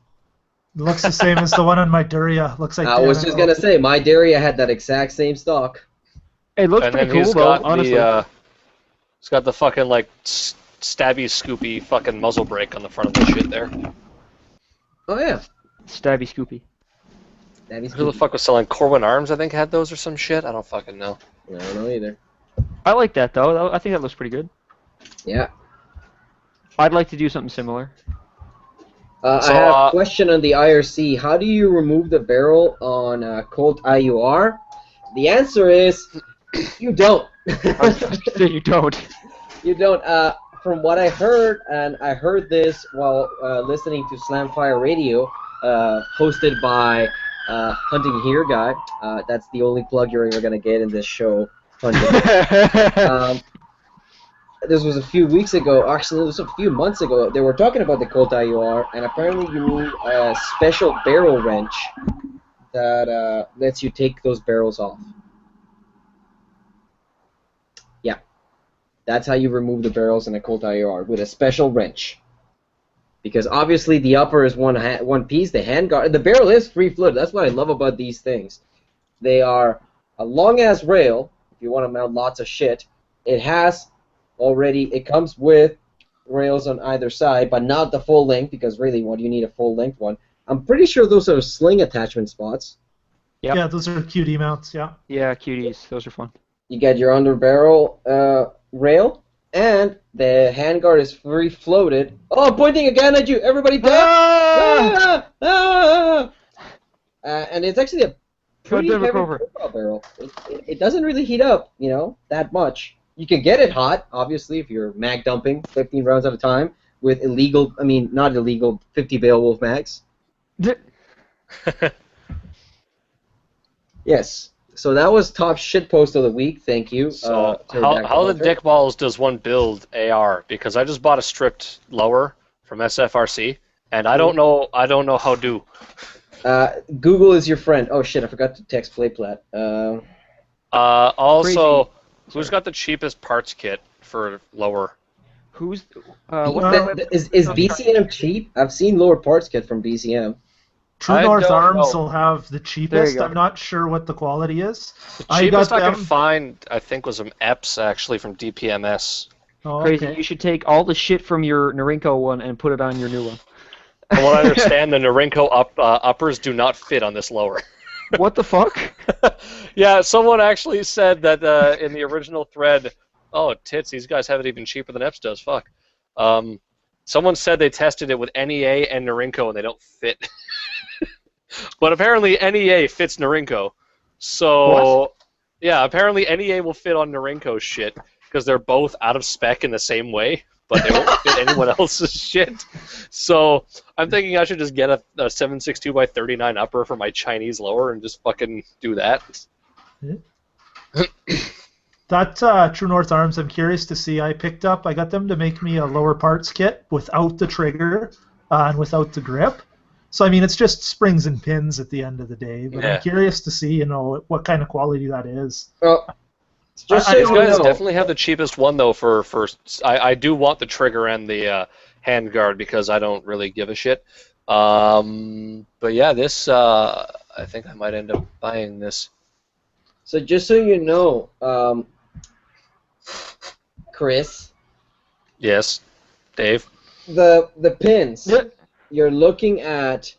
Speaker 1: It looks the same as the one on my Duria. Looks like
Speaker 2: I was just gonna say, my Daria had that exact same stock.
Speaker 7: It looks
Speaker 6: And
Speaker 7: pretty
Speaker 6: then
Speaker 7: cool,
Speaker 6: he's
Speaker 7: though,
Speaker 6: got
Speaker 7: honestly.
Speaker 6: he's got the fucking like stabby scoopy fucking muzzle brake on the front of the shit there.
Speaker 2: Oh yeah.
Speaker 7: Stabby Scoopy.
Speaker 6: Who the fuck was selling Corwin Arms? I think had those or some shit. I don't fucking know.
Speaker 2: I don't know either.
Speaker 7: I like that, though. I think that looks pretty good.
Speaker 2: Yeah.
Speaker 7: I'd like to do something similar.
Speaker 2: I have a question on the IRC. How do you remove the barrel on Colt IUR? The answer is, you don't.
Speaker 7: You don't.
Speaker 2: You don't. From what I heard, and I heard this while listening to Slamfire Radio, hosted by Hunting Here guy. That's the only plug you're ever gonna get in this show. Hunting. This was a few weeks ago. Actually, it was a few months ago. They were talking about the Colt IUR, and apparently you need a special barrel wrench that lets you take those barrels off. Yeah, that's how you remove the barrels in a Colt IUR, with a special wrench. Because obviously the upper is one piece, the handguard, the barrel is free floated. That's what I love about these things. They are a long ass rail. If you want to mount lots of shit, it comes with rails on either side, but not the full length, because really, what do you need a full length one? I'm pretty sure those are sling attachment spots.
Speaker 7: Yep.
Speaker 1: Yeah, those are QD mounts, yeah.
Speaker 7: Yeah, cuties. Those are fun.
Speaker 2: You get your under barrel rail, and the handguard is free floated. Oh, I'm pointing again at you! Everybody down! And it's actually a pretty heavy profile barrel. It doesn't really heat up, that much. You can get it hot, obviously, if you're mag dumping 15 rounds at a time with not illegal, 50 Beowulf mags. Yes. So that was top shitpost of the week. Thank you.
Speaker 6: So how the dick balls does one build AR? Because I just bought a stripped lower from SFRC, and I don't know how to.
Speaker 2: Google is your friend. Oh shit! I forgot to text Playplat.
Speaker 6: Also. Crazy. Who's got the cheapest parts kit for lower?
Speaker 2: Is BCM cheap? I've seen lower parts kit from BCM.
Speaker 1: True North Arms will have the cheapest. I'm not sure what the quality is.
Speaker 6: The cheapest I could find, I think, was some EPS actually from DPMS.
Speaker 1: Oh,
Speaker 7: Crazy.
Speaker 1: okay.
Speaker 7: You should take all the shit from your Norinco one and put it on your new one.
Speaker 6: From what I understand, the Norinco uppers do not fit on this lower.
Speaker 7: What the fuck?
Speaker 6: Yeah, someone actually said that in the original thread, oh, tits, these guys have it even cheaper than EPS does, fuck. Someone said they tested it with NEA and Norinco and they don't fit. But apparently NEA fits Norinco. So,
Speaker 7: what?
Speaker 6: Yeah, apparently NEA will fit on Norinco's shit because they're both out of spec in the same way, but they won't fit anyone else's shit. So I'm thinking I should just get a 7.62x39 upper for my Chinese lower and just fucking do that.
Speaker 1: That True North Arms, I'm curious to see. I got them to make me a lower parts kit without the trigger and without the grip. So, I mean, it's just springs and pins at the end of the day. But I'm curious to see, what kind of quality that is.
Speaker 2: Well,
Speaker 6: these guys definitely have the cheapest one, though, for I do want the trigger and the handguard because I don't really give a shit. But yeah, this, I think I might end up buying this.
Speaker 2: So just so you know, Chris.
Speaker 6: Yes, Dave.
Speaker 2: The pins. You're looking at.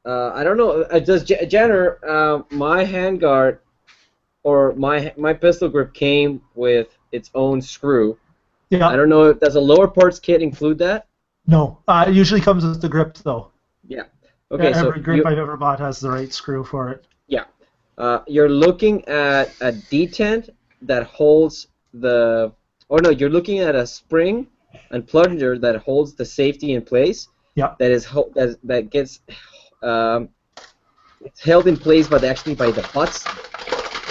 Speaker 2: I don't know. Does Jenner? My handguard, or my pistol grip came with its own screw.
Speaker 1: Yeah.
Speaker 2: I don't know. Does a lower parts kit include that?
Speaker 1: No. It usually comes with the grip though.
Speaker 2: Yeah. Okay.
Speaker 1: Yeah,
Speaker 2: so
Speaker 1: every grip I've ever bought has the right screw for it.
Speaker 2: Yeah. You're looking at a detent that holds the. Oh no, you're looking at a spring and plunger that holds the safety in place.
Speaker 1: Yeah.
Speaker 2: That gets it's held in place by the butts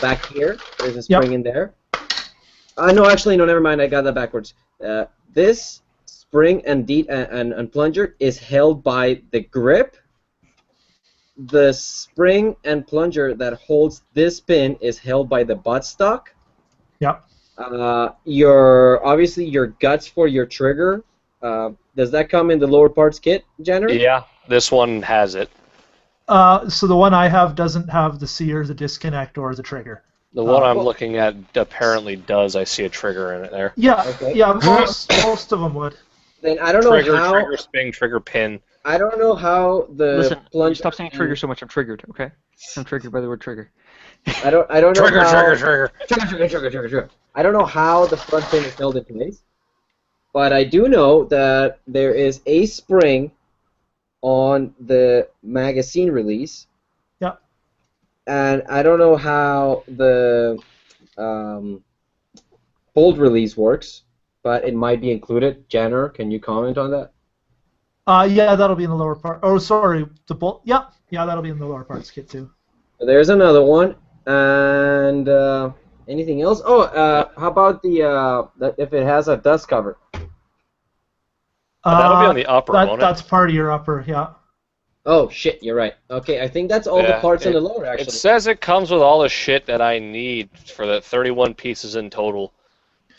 Speaker 2: back here. There's a spring in there. No, never mind. I got that backwards. This spring and plunger is held by the grip. The spring and plunger that holds this pin is held by the buttstock.
Speaker 1: Yep.
Speaker 2: Obviously your guts for your trigger. Does that come in the lower parts kit, Jenner?
Speaker 6: Yeah, this one has it.
Speaker 1: So the one I have doesn't have the sear, the disconnect, or the trigger.
Speaker 6: The one I'm looking at apparently does. I see a trigger in it there.
Speaker 1: Yeah,
Speaker 2: Okay.
Speaker 1: yeah, most of them would.
Speaker 2: Then I don't
Speaker 6: Trigger,
Speaker 2: know how.
Speaker 6: trigger, spring, trigger, pin.
Speaker 2: I don't know how the
Speaker 7: Listen,
Speaker 2: plunger.
Speaker 7: stop saying trigger so much. I'm triggered. Okay. I'm triggered by the word trigger.
Speaker 2: I don't know
Speaker 6: Trigger,
Speaker 2: how.
Speaker 6: trigger, trigger.
Speaker 2: Trigger. I don't know how the front pin is held in place, but I do know that there is a spring on the magazine release.
Speaker 1: Yeah.
Speaker 2: And I don't know how the hold release works, but it might be included. Jenner, can you comment on that?
Speaker 1: Yeah, that'll be in the lower part. Oh, sorry, the bolt. Yeah, that'll be in the lower parts kit too.
Speaker 2: There's another one, and anything else? Oh, how about if it has a dust cover?
Speaker 6: That'll be on the upper, won't it?
Speaker 1: That's part of your upper, yeah.
Speaker 2: Oh shit, you're right. Okay, I think that's all the parts on the lower actually.
Speaker 6: It says it comes with all the shit that I need for the 31 pieces in total.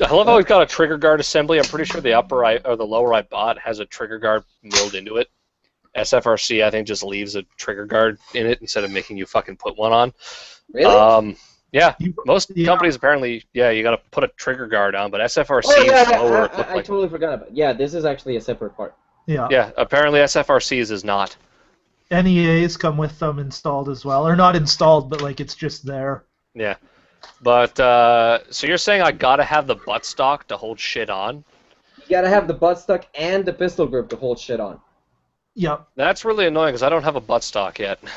Speaker 6: I love how we've got a trigger guard assembly. I'm pretty sure the or the lower I bought has a trigger guard milled into it. SFRC, I think, just leaves a trigger guard in it instead of making you fucking put one on.
Speaker 2: Really?
Speaker 6: Yeah, most companies apparently, you got to put a trigger guard on, but SFRC is lower.
Speaker 2: I totally forgot about it. Yeah, this is actually a separate part.
Speaker 1: Yeah.
Speaker 6: Yeah, apparently SFRC's is not.
Speaker 1: NEAs come with them installed as well, or not installed, but like it's just there.
Speaker 6: Yeah, but so you're saying I gotta have the buttstock to hold shit on?
Speaker 2: You gotta have the buttstock and the pistol grip to hold shit on.
Speaker 1: Yep.
Speaker 6: That's really annoying because I don't have a buttstock yet. And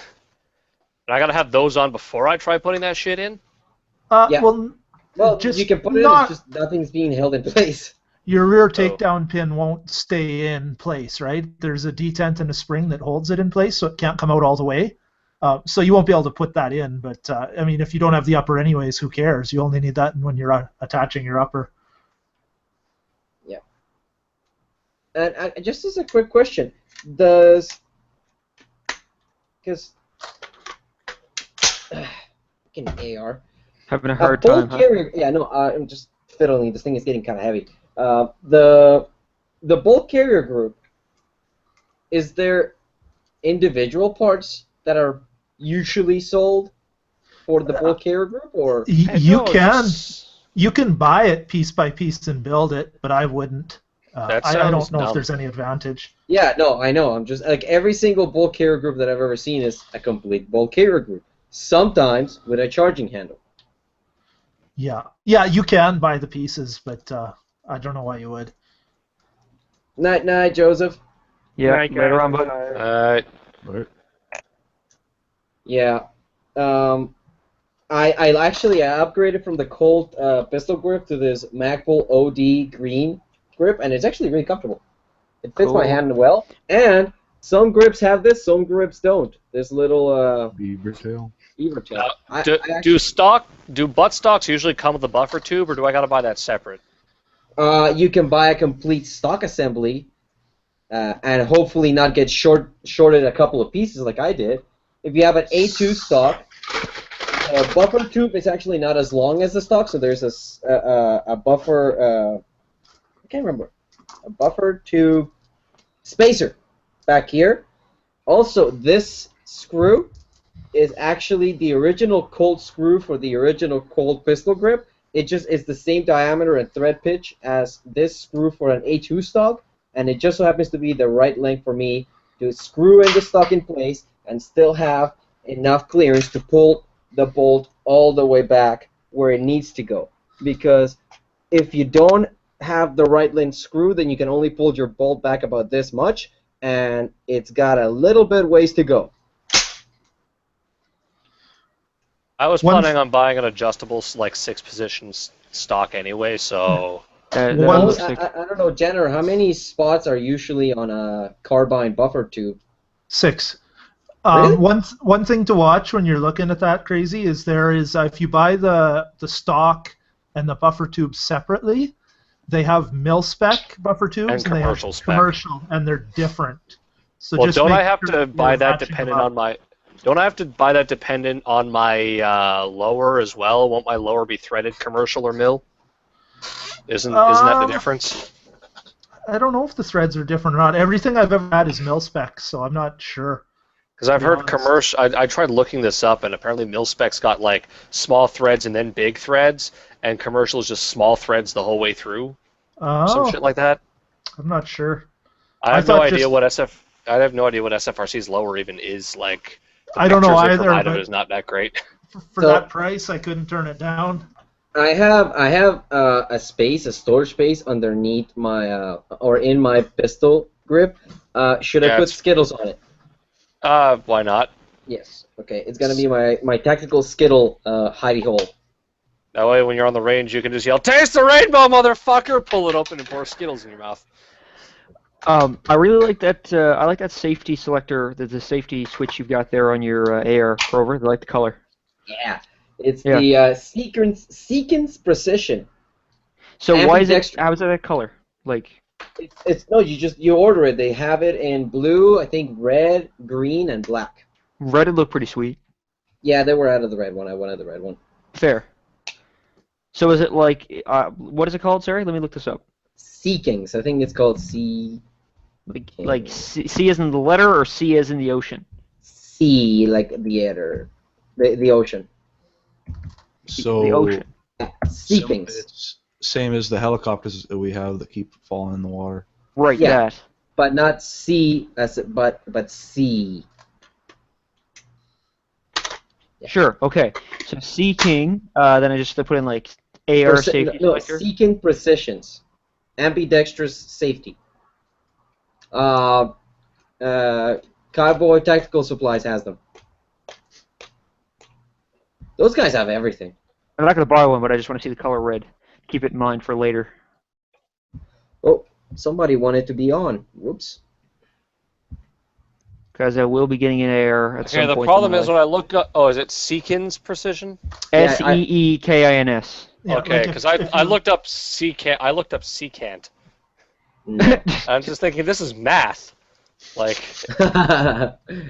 Speaker 6: I gotta have those on before I try putting that shit in?
Speaker 2: Yeah.
Speaker 1: Well, just
Speaker 2: you can put it in, it's just nothing's being held in place.
Speaker 1: Your rear takedown pin won't stay in place, right? There's a detent and a spring that holds it in place, so it can't come out all the way. So you won't be able to put that in, but I mean, if you don't have the upper anyways, who cares? You only need that when you're attaching your upper.
Speaker 2: Yeah. And just as a quick question, because fucking AR.
Speaker 7: Having a hard time.
Speaker 2: Carrier, yeah, no, I'm just fiddling. This thing is getting kind of heavy. The bolt carrier group, is there individual parts that are usually sold for the bolt carrier group, or
Speaker 1: you can buy it piece by piece and build it, but I wouldn't. I don't know if there's any advantage.
Speaker 2: Yeah, no, I know. I'm just like every single bolt carrier group that I've ever seen is a complete bolt carrier group. Sometimes with a charging handle.
Speaker 1: Yeah, you can buy the pieces, but I don't know why you would.
Speaker 2: Night, Joseph.
Speaker 7: Yeah,
Speaker 4: Night,
Speaker 7: right around,
Speaker 4: guys.
Speaker 7: bud.
Speaker 5: Right.
Speaker 2: Yeah. I actually upgraded from the Colt pistol grip to this Magpul OD green grip, and it's actually really comfortable. It fits my hand well, and some grips have this, some grips don't. This little
Speaker 5: Beaver tail.
Speaker 2: beaver tail.
Speaker 6: Do butt stocks usually come with a buffer tube, or do I gotta buy that separate?
Speaker 2: You can buy a complete stock assembly, and hopefully not get shorted a couple of pieces like I did. If you have an A2 stock, a buffer tube is actually not as long as the stock, so there's a buffer. I can't remember. A buffer tube spacer back here. Also, this screw is actually the original Colt screw for the original Colt pistol grip. It just is the same diameter and thread pitch as this screw for an A2 stock, and it just so happens to be the right length for me to screw in the stock in place and still have enough clearance to pull the bolt all the way back where it needs to go. Because if you don't have the right length screw, then you can only pull your bolt back about this much, and it's got a little bit ways to go.
Speaker 6: I was planning on buying an adjustable, like 6-position stock anyway, so.
Speaker 2: I don't know, Jenner, how many spots are usually on a carbine buffer tube?
Speaker 1: 6.
Speaker 2: Really?
Speaker 1: One thing to watch when you're looking at that crazy is if you buy the stock and the buffer tube separately, they have mil-spec buffer tubes
Speaker 6: And
Speaker 1: they have
Speaker 6: commercial spec.
Speaker 1: commercial, and they're different. So
Speaker 6: Well,
Speaker 1: just
Speaker 6: don't
Speaker 1: make
Speaker 6: I have
Speaker 1: sure
Speaker 6: to buy
Speaker 1: you're
Speaker 6: that
Speaker 1: matching
Speaker 6: dependent
Speaker 1: them up.
Speaker 6: on my? Don't I have to buy that dependent on my lower as well? Won't my lower be threaded commercial or mill? Isn't that the difference?
Speaker 1: I don't know if the threads are different or not. Everything I've ever had is mil-spec, so I'm not sure.
Speaker 6: Because I've
Speaker 1: be
Speaker 6: heard
Speaker 1: honest.
Speaker 6: commercial. I tried looking this up, and apparently mil-spec's got like small threads and then big threads, and commercial is just small threads the whole way through. Some
Speaker 1: Oh,
Speaker 6: shit like that.
Speaker 1: I'm not sure.
Speaker 6: I
Speaker 1: I
Speaker 6: have no
Speaker 1: thought
Speaker 6: idea
Speaker 1: just-
Speaker 6: what SF. I have no idea what SFRC's lower even is like. The
Speaker 1: I don't know
Speaker 6: pictures they
Speaker 1: either,
Speaker 6: provided
Speaker 1: but-
Speaker 6: is not that great.
Speaker 1: For
Speaker 2: So-
Speaker 1: that price, I couldn't turn it down.
Speaker 2: I have a storage space underneath my or in my pistol grip. Should I
Speaker 6: Yeah,
Speaker 2: put
Speaker 6: it's-
Speaker 2: Skittles on it?
Speaker 6: Why not?
Speaker 2: Yes. Okay. It's gonna be my tactical Skittle hidey hole.
Speaker 6: That way, when you're on the range, you can just yell, "Taste the rainbow, motherfucker!" Pull it open and pour Skittles in your mouth.
Speaker 7: I really like that. I like that safety selector, the safety switch you've got there on your AR, Grover. I like the color.
Speaker 2: Yeah. It's
Speaker 7: Yeah.
Speaker 2: the Sequence Precision.
Speaker 7: So why is it?
Speaker 2: Ambidextrous.
Speaker 7: How is that color? Like,
Speaker 2: It's no, you order it. They have it in blue, I think red, green, and black.
Speaker 7: red would look pretty sweet.
Speaker 2: Yeah, they were out of the red one. I wanted the red one.
Speaker 7: Fair. So is it like, what is it called? Sorry, let me look this up.
Speaker 2: Sea Kings. I think it's called Sea.
Speaker 7: Like C as in the letter, or C as in the ocean?
Speaker 2: Sea, like the other, the ocean.
Speaker 5: So
Speaker 7: The ocean.
Speaker 2: Sea Kings.
Speaker 5: It's same as the helicopters that we have that keep falling in the water.
Speaker 7: Right.
Speaker 2: Yeah.
Speaker 7: That.
Speaker 2: But not sea, but sea. Yeah.
Speaker 7: Sure. Okay. So C King. Then I just put in like AR safety
Speaker 2: No,
Speaker 7: selector.
Speaker 2: Sea King Precisions. Ambidextrous safety. Cowboy Tactical Supplies has them. Those guys have everything.
Speaker 7: I'm not gonna buy one, but I just want to see the color red. Keep it in mind for later.
Speaker 2: Oh, somebody wanted to be on. Whoops.
Speaker 7: Because I will be getting an AR at some
Speaker 6: Okay, the
Speaker 7: point.
Speaker 6: problem is when I look up. Oh, is it Seekins Precision?
Speaker 7: SEEKINS.
Speaker 1: Yeah,
Speaker 6: Okay,
Speaker 1: like
Speaker 6: because
Speaker 1: if
Speaker 6: I
Speaker 1: you-
Speaker 6: looked up Secant. I looked up Secant.
Speaker 2: No.
Speaker 6: I'm just thinking this is math. Like,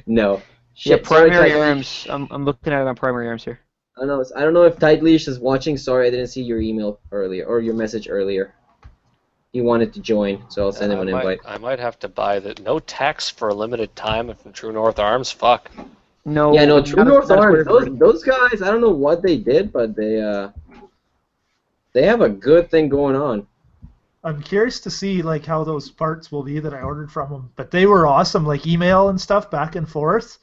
Speaker 2: No.
Speaker 7: Yeah,
Speaker 2: Shit, sorry,
Speaker 7: primary
Speaker 2: Tight Leash.
Speaker 7: arms. I'm looking at it on primary arms here.
Speaker 2: I don't know if Tight Leash is watching. Sorry, I didn't see your email earlier or your message earlier. He wanted to join, so I'll send him an invite.
Speaker 6: I might have to buy the no tax for a limited time from True North Arms. Fuck.
Speaker 7: No.
Speaker 2: Yeah, no, True
Speaker 7: not a-
Speaker 2: North
Speaker 7: not a
Speaker 2: Arms.
Speaker 7: square version.
Speaker 2: Those guys, I don't know what they did, but they have a good thing going on.
Speaker 1: I'm curious to see like how those parts will be that I ordered from them. But they were awesome, like email and stuff back and forth.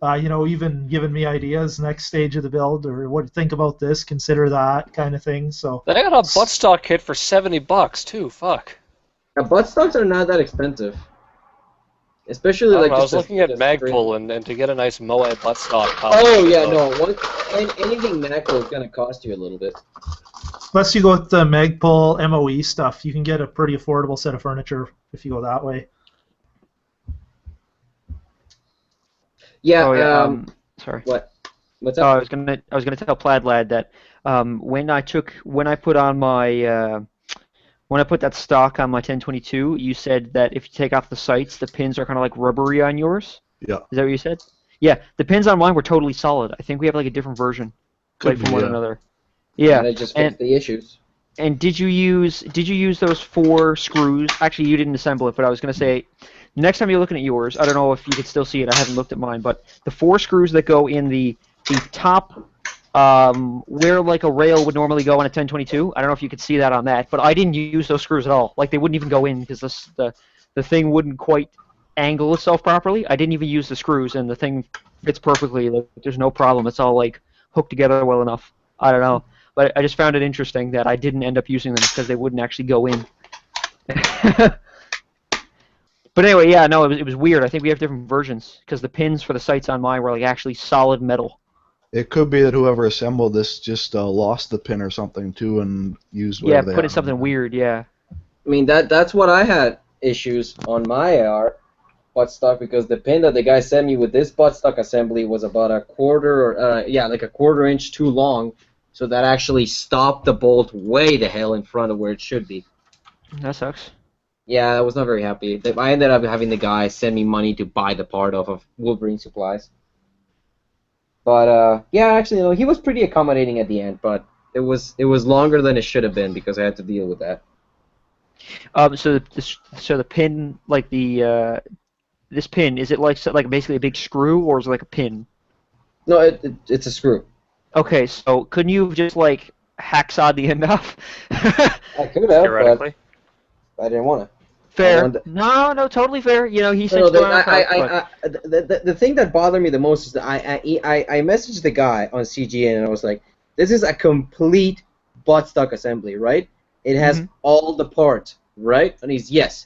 Speaker 1: Even giving me ideas, next stage of the build, or what think about this, consider that kind of thing. So
Speaker 6: They got a buttstock kit for $70 too. Fuck.
Speaker 2: Buttstocks are not that expensive, especially
Speaker 6: I,
Speaker 2: like.
Speaker 6: was
Speaker 2: just a-
Speaker 6: looking at
Speaker 2: just
Speaker 6: Magpul and to get a nice Moe buttstock.
Speaker 2: Oh yeah, no. Anything Magpul is gonna cost you a little bit.
Speaker 1: unless you go with the Magpul MOE stuff, you can get a pretty affordable set of furniture if you go that way.
Speaker 2: Yeah.
Speaker 7: Oh yeah. Sorry.
Speaker 2: What? What's
Speaker 7: Oh,
Speaker 2: up?
Speaker 7: I was gonna tell Plaid Lad that when I put on my when I put that stock on my 1022, you said that if you take off the sights, the pins are kind of like rubbery on yours.
Speaker 5: Yeah.
Speaker 7: Is that what you said? Yeah, the pins on mine were totally solid. I think we have like a different version,
Speaker 5: Could
Speaker 7: like from
Speaker 5: be,
Speaker 7: one
Speaker 5: yeah.
Speaker 7: another. Yeah.
Speaker 2: And I just fixed the issues.
Speaker 7: And did you use those 4 screws? Actually, you didn't assemble it, but I was gonna say, next time you're looking at yours, I don't know if you can still see it. I haven't looked at mine, but the 4 screws that go in the top, where like a rail would normally go on a 1022. I don't know if you could see that on that, but I didn't use those screws at all. Like they wouldn't even go in because the thing wouldn't quite angle itself properly. I didn't even use the screws, and the thing fits perfectly. Like, there's no problem. It's all like hooked together well enough. I don't know. But I just found it interesting that I didn't end up using them because they wouldn't actually go in. But anyway, yeah, no, it was weird. I think we have different versions because the pins for the sights on mine were like actually solid metal.
Speaker 5: It could be that whoever assembled this just lost the pin or something too and used
Speaker 7: Yeah,
Speaker 5: whatever they
Speaker 7: put in
Speaker 5: had.
Speaker 7: something weird. Yeah.
Speaker 2: I mean that's what I had issues on my AR buttstock because the pin that the guy sent me with this buttstock assembly was about a quarter inch too long, so that actually stopped the bolt way the hell in front of where it should be.
Speaker 7: That sucks.
Speaker 2: Yeah, I was not very happy. I ended up having the guy send me money to buy the part off of Wolverine Supplies. But yeah, actually, no, he was pretty accommodating at the end, but it was longer than it should have been because I had to deal with that.
Speaker 7: So the pin, like the this pin, is it like basically a big screw, or is it like a pin?
Speaker 2: No, it's a screw.
Speaker 7: Okay, so couldn't you have just like hacksawed the end off?
Speaker 2: I could have,
Speaker 6: Theoretically.
Speaker 2: but I didn't want to.
Speaker 7: Fair. No, totally fair. You know, he said.
Speaker 2: No, the thing that bothered me the most is that I messaged the guy on CGN and I was like, this is a complete buttstock assembly, right? It has all the parts, right? And he's yes.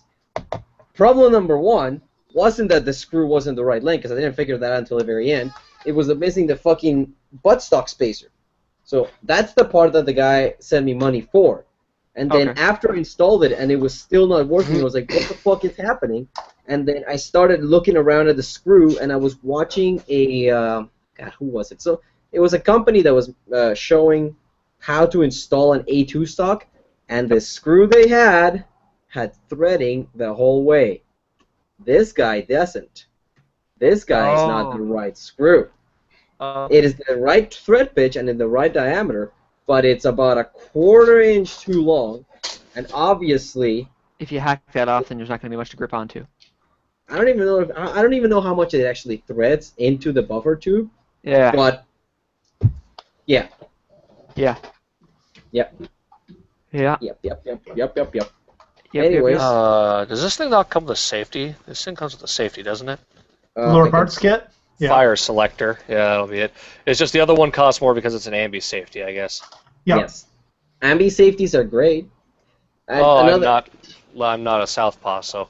Speaker 2: Problem number one wasn't that the screw wasn't the right length, because I didn't figure that out until the very end. It was missing the fucking buttstock spacer. So that's the part that the guy sent me money for. And then after I installed it and it was still not working, I was like, what the fuck is happening? And then I started looking around at the screw, and I was watching a, God, who was it? So it was a company that was showing how to install an A2 stock, and the screw they had threading the whole way. This guy doesn't. This guy is not the right screw. It is the right thread pitch and in the right diameter, but it's about a 1/4 inch too long, and obviously,
Speaker 7: if you hack that off, then there's not going to be much to grip onto.
Speaker 2: I don't even know how much it actually threads into the buffer tube.
Speaker 7: Yeah.
Speaker 2: But yeah.
Speaker 7: Yeah.
Speaker 2: Yep.
Speaker 7: Yeah.
Speaker 2: Yep.
Speaker 7: Yep,
Speaker 2: Anyways,
Speaker 6: Does this thing not come with a safety? This thing comes with a safety, doesn't it?
Speaker 1: Lower parts kit? Yeah.
Speaker 6: Fire selector. Yeah, that'll be it. It's just the other one costs more because it's an ambi safety, I guess.
Speaker 1: Yep.
Speaker 2: Yes. Ambi safeties are great. And
Speaker 6: I'm not a southpaw, so.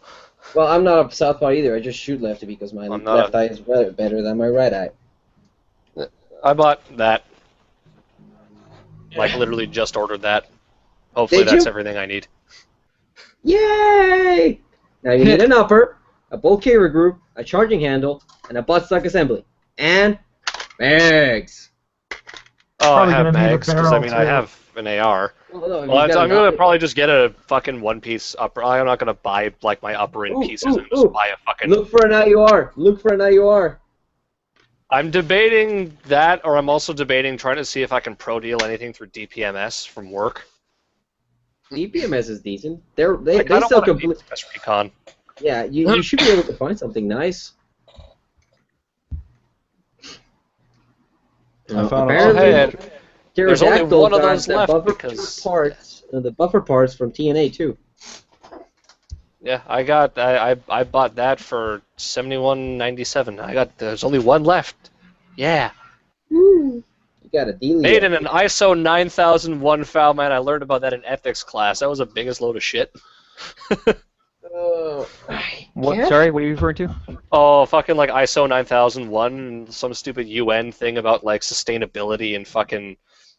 Speaker 2: Well, I'm not a southpaw either. I just shoot lefty because my left eye is better than my right eye.
Speaker 6: I bought that. Like, literally just ordered that. Hopefully that's everything I need.
Speaker 2: Yay! Now you need an upper, a bolt carrier group, a charging handle, and a buttstock assembly. And bags.
Speaker 6: Oh,
Speaker 1: Probably
Speaker 6: I have
Speaker 1: gonna need a
Speaker 6: bags, because,
Speaker 1: barrel,
Speaker 6: I
Speaker 1: too.
Speaker 6: have an AR.
Speaker 2: Well,
Speaker 6: Well, I'm going to probably just get a fucking one-piece upper. I'm not going to buy, like, my upper in pieces and just buy a fucking...
Speaker 2: Look for an IUR. Look for an IUR.
Speaker 6: I'm debating that, or I'm also debating trying to see if I can pro deal anything through DPMS from work.
Speaker 2: DPMS is decent. They
Speaker 6: I don't
Speaker 2: still
Speaker 6: want to
Speaker 2: complete.
Speaker 6: Best recon.
Speaker 2: Yeah, you should be able to find something nice.
Speaker 5: I found
Speaker 2: Apparently,
Speaker 6: there's only
Speaker 2: Pterodactyl
Speaker 6: one of
Speaker 2: got
Speaker 6: those
Speaker 2: the
Speaker 6: left
Speaker 2: buffer
Speaker 6: because
Speaker 2: parts, the buffer parts from TNA too.
Speaker 6: yeah, I bought that for $71.97. There's only one left. Yeah.
Speaker 2: You got a deal.
Speaker 6: Made in an ISO 9001 file, man. I learned about that in ethics class. That was the biggest load of shit.
Speaker 7: What? Sorry, what are you referring to?
Speaker 6: Oh, fucking like ISO 9001 and some stupid UN thing about like sustainability and fucking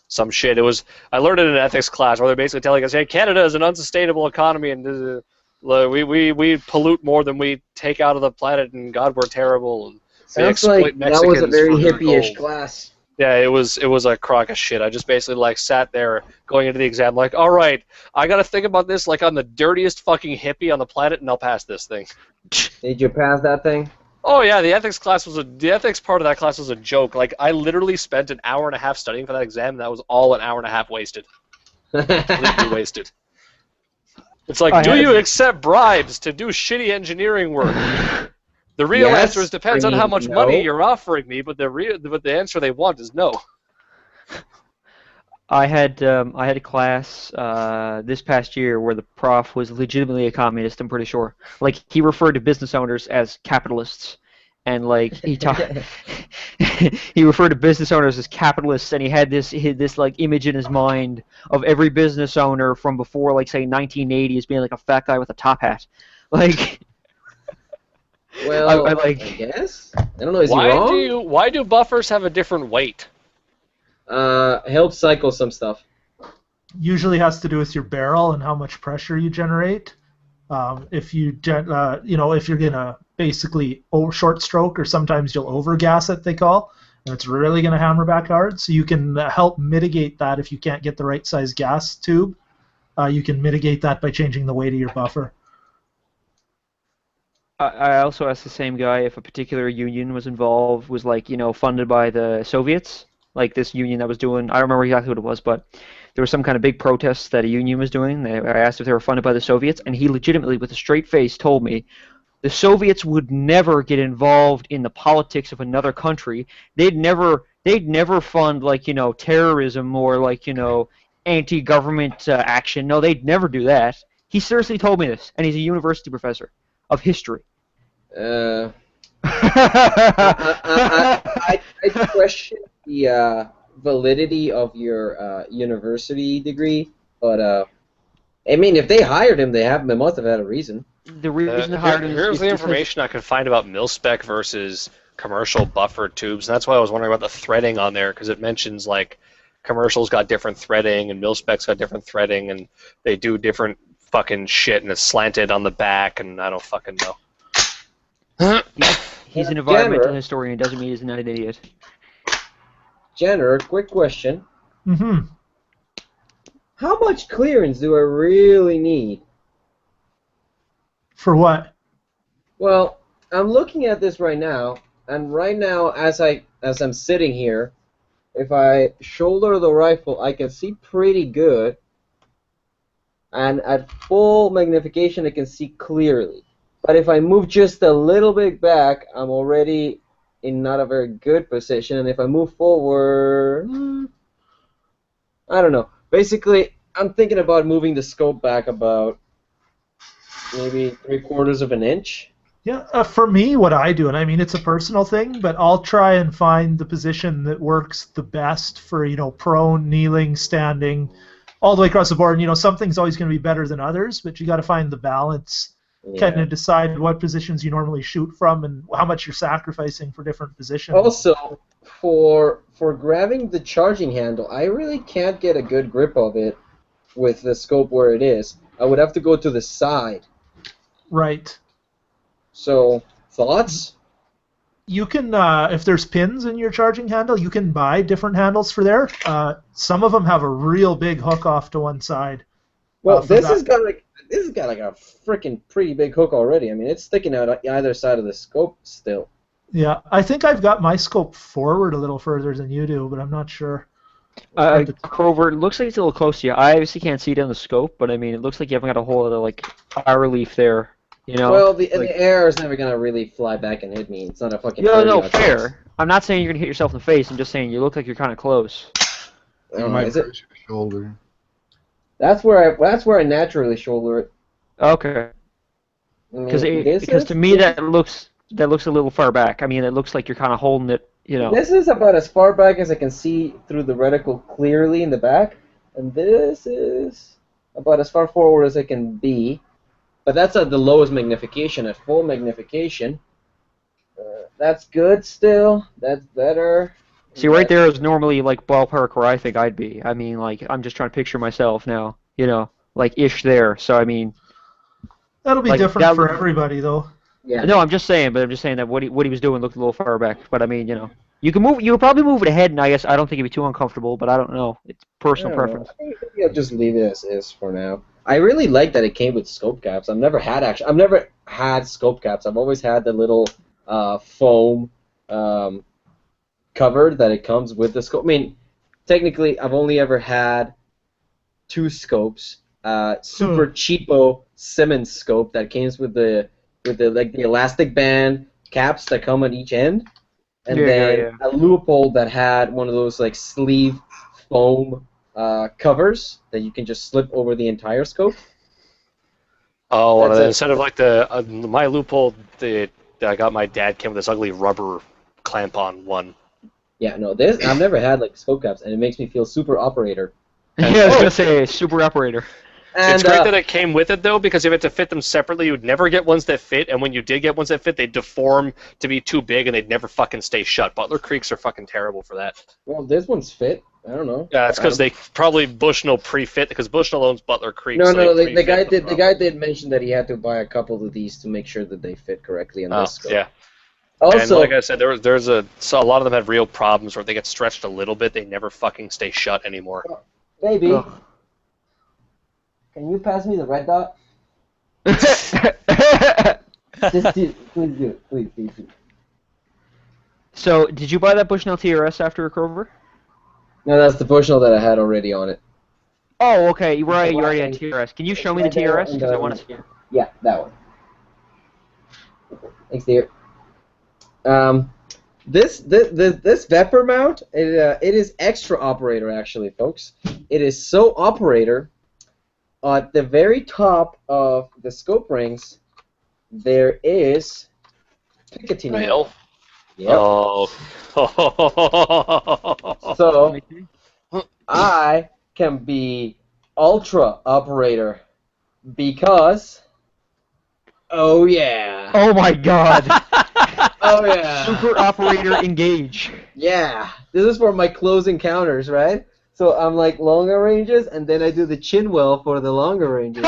Speaker 6: some shit. I learned it in an ethics class where they're basically telling us, hey, Canada is an unsustainable economy and we pollute more than we take out of the planet, and God, we're terrible. And
Speaker 2: Sounds like that was a very hippie-ish class.
Speaker 6: Yeah, it was a crock of shit. I just basically like sat there going into the exam like, all right, I got to think about this like I'm the dirtiest fucking hippie on the planet, and I'll pass this thing.
Speaker 2: Did you pass that thing?
Speaker 6: Oh yeah, the ethics part of that class was a joke. Like I literally spent an hour and a half studying for that exam, and that was all an hour and a half wasted. Completely wasted. It's like, do you accept bribes to do shitty engineering work? The real answer is depends on how much money you're offering me, but the answer they want is no.
Speaker 7: I had a class this past year where the prof was legitimately a communist. I'm pretty sure. Like he referred to business owners as capitalists, and like he referred to business owners as capitalists, and he had this like image in his mind of every business owner from before, like say 1980, as being like a fat guy with a top hat, like.
Speaker 2: Well, I guess. I don't know. Is he wrong?
Speaker 6: Why do buffers have a different weight?
Speaker 2: Help cycle some stuff.
Speaker 1: Usually has to do with your barrel and how much pressure you generate. If you're gonna basically short stroke, or sometimes you'll overgas it, they call, and it's really gonna hammer back hard. So you can help mitigate that if you can't get the right size gas tube. you can mitigate that by changing the weight of your buffer.
Speaker 7: I also asked the same guy if a particular union was involved, was like, funded by the Soviets, like this union that was doing, I don't remember exactly what it was, but there was some kind of big protest that a union was doing. I asked if they were funded by the Soviets, and he legitimately, with a straight face, told me the Soviets would never get involved in the politics of another country. They'd never fund like, terrorism or like, anti-government action. No, they'd never do that. He seriously told me this, and he's a university professor of history.
Speaker 2: I question the validity of your university degree, but I mean, if they hired him, they must have had a reason.
Speaker 7: The reason they hired him
Speaker 6: here's
Speaker 7: is
Speaker 6: the
Speaker 7: because-
Speaker 6: information I could find about mil-spec versus commercial buffered tubes, and that's why I was wondering about the threading on there, because it mentions like commercial's got different threading and mil-spec's got different threading, and they do different fucking shit, and it's slanted on the back, and I don't fucking know.
Speaker 7: He's an environmental historian. Doesn't mean he's not an idiot.
Speaker 2: Jenner, quick question.
Speaker 1: Mm-hmm.
Speaker 2: How much clearance do I really need?
Speaker 1: For what?
Speaker 2: Well, I'm looking at this right now, and right now, as I'm sitting here, if I shoulder the rifle, I can see pretty good, and at full magnification, I can see clearly. But if I move just a little bit back, I'm already in not a very good position, and if I move forward, I don't know. Basically, I'm thinking about moving the scope back about maybe 3/4 of an inch.
Speaker 1: Yeah, for me, what I do, and I mean it's a personal thing, but I'll try and find the position that works the best for, prone, kneeling, standing, all the way across the board. And, something's always going to be better than others, but you got to find the balance. Kind of decide what positions you normally shoot from and how much you're sacrificing for different positions.
Speaker 2: Also, for grabbing the charging handle, I really can't get a good grip of it with the scope where it is. I would have to go to the side.
Speaker 1: Right.
Speaker 2: So, thoughts?
Speaker 1: You can, if there's pins in your charging handle, you can buy different handles for there. Some of them have a real big hook off to one side.
Speaker 2: Well, this has got like a freaking pretty big hook already. I mean, it's sticking out either side of the scope still.
Speaker 1: Yeah, I think I've got my scope forward a little further than you do, but I'm not sure.
Speaker 7: Crover, it looks like it's a little close to you. I obviously can't see it on the scope, but I mean, it looks like you haven't got a whole other eye relief there.
Speaker 2: Well, the air is never gonna really fly back and hit me. It's not a fucking.
Speaker 7: No, fair. I'm not saying you're gonna hit yourself in the face. I'm just saying you look like you're kind of close.
Speaker 5: Is it your shoulder?
Speaker 2: That's where I naturally shoulder it.
Speaker 7: Okay. Because to me that looks a little far back. I mean, it looks like you're kind of holding it.
Speaker 2: This is about as far back as I can see through the reticle clearly in the back, and this is about as far forward as I can be. But that's at the lowest magnification. At full magnification, that's good still. That's better.
Speaker 7: See, right there is normally like ballpark where I think I'd be. I mean, like I'm just trying to picture myself now. Like ish there. So I mean,
Speaker 1: that'll be different for everybody, though.
Speaker 7: Yeah. No, I'm just saying that what he was doing looked a little far back. But I mean, you could probably move it ahead, and I guess I don't think it'd be too uncomfortable. But I don't know. It's personal preference.
Speaker 2: I think I'll just leave it as is for now. I really like that it came with scope caps. I've never had scope caps. I've always had the little foam cover that it comes with the scope. I mean, technically, I've only ever had 2 scopes. Super cheapo Simmons scope that comes with the elastic band caps that come on each end, and then a Leupold that had one of those like sleeve foam covers that you can just slip over the entire scope.
Speaker 6: Oh, instead of like my Leupold, I got my dad came with this ugly rubber clamp-on one.
Speaker 2: Yeah, no, I've never had like scope caps, and it makes me feel super operator.
Speaker 7: Yeah, I was gonna say super operator.
Speaker 2: And,
Speaker 6: it's great that it came with it, though, because if you had to fit them separately, you'd never get ones that fit, and when you did get ones that fit, they'd deform to be too big, and they'd never fucking stay shut. Butler Creeks are fucking terrible for that.
Speaker 2: Well, this one's fit. I don't know.
Speaker 6: Yeah, it's because they probably Bushnell pre-fit, because Bushnell owns Butler Creek.
Speaker 2: No,
Speaker 6: so
Speaker 2: the guy did mention that he had to buy a couple of these to make sure that they fit correctly in this scope.
Speaker 6: Yeah.
Speaker 2: Also,
Speaker 6: and like I said, there's a lot of them have real problems where if they get stretched a little bit, they never fucking stay shut anymore.
Speaker 2: Maybe. Can you pass me the red dot? Just do, please do it. Please do it.
Speaker 7: So, did you buy that Bushnell TRS after Krover?
Speaker 2: No, that's the Bushnell that I had already on it.
Speaker 7: Oh, okay. You already had TRS. Can you show me the TRS? Because I want to see it.
Speaker 2: Yeah, that one. Thanks, dear. This Vepr mount, it is extra operator actually, folks. It is so operator. At the very top of the scope rings, there is Picatinny rail. Yep.
Speaker 6: Oh.
Speaker 2: So I can be ultra operator because. Oh yeah.
Speaker 7: Oh my god.
Speaker 2: Oh yeah.
Speaker 7: Super operator engage.
Speaker 2: Yeah. This is for my close encounters, right? So I'm like longer ranges, and then I do the chin well for the longer ranges.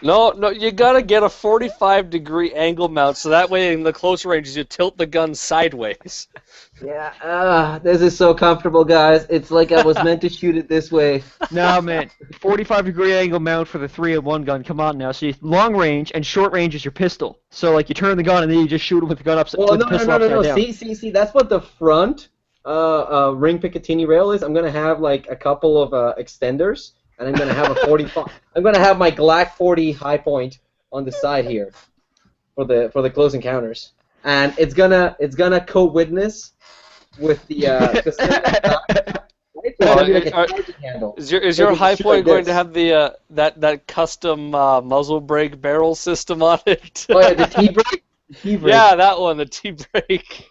Speaker 6: No, you gotta get a 45-degree angle mount, so that way in the close ranges you tilt the gun sideways.
Speaker 2: Yeah, this is so comfortable, guys. It's like I was meant to shoot it this way.
Speaker 7: No, man. 45-degree angle mount for the 3-in-1 gun. Come on now. See, long range and short range is your pistol. So, like, you turn the gun and then you just shoot it with the gun upside down.
Speaker 2: No. See. That's what the front ring Picatinny rail is. I'm gonna have like a couple of extenders, and I'm gonna have a 45. I'm gonna have my Glock 40 high point on the side here for the close encounters, and it's gonna co-witness with the
Speaker 6: Is your high point going to have the that custom muzzle brake barrel system on it?
Speaker 2: Oh yeah, the T-brake.
Speaker 6: Yeah, that one, the T-brake.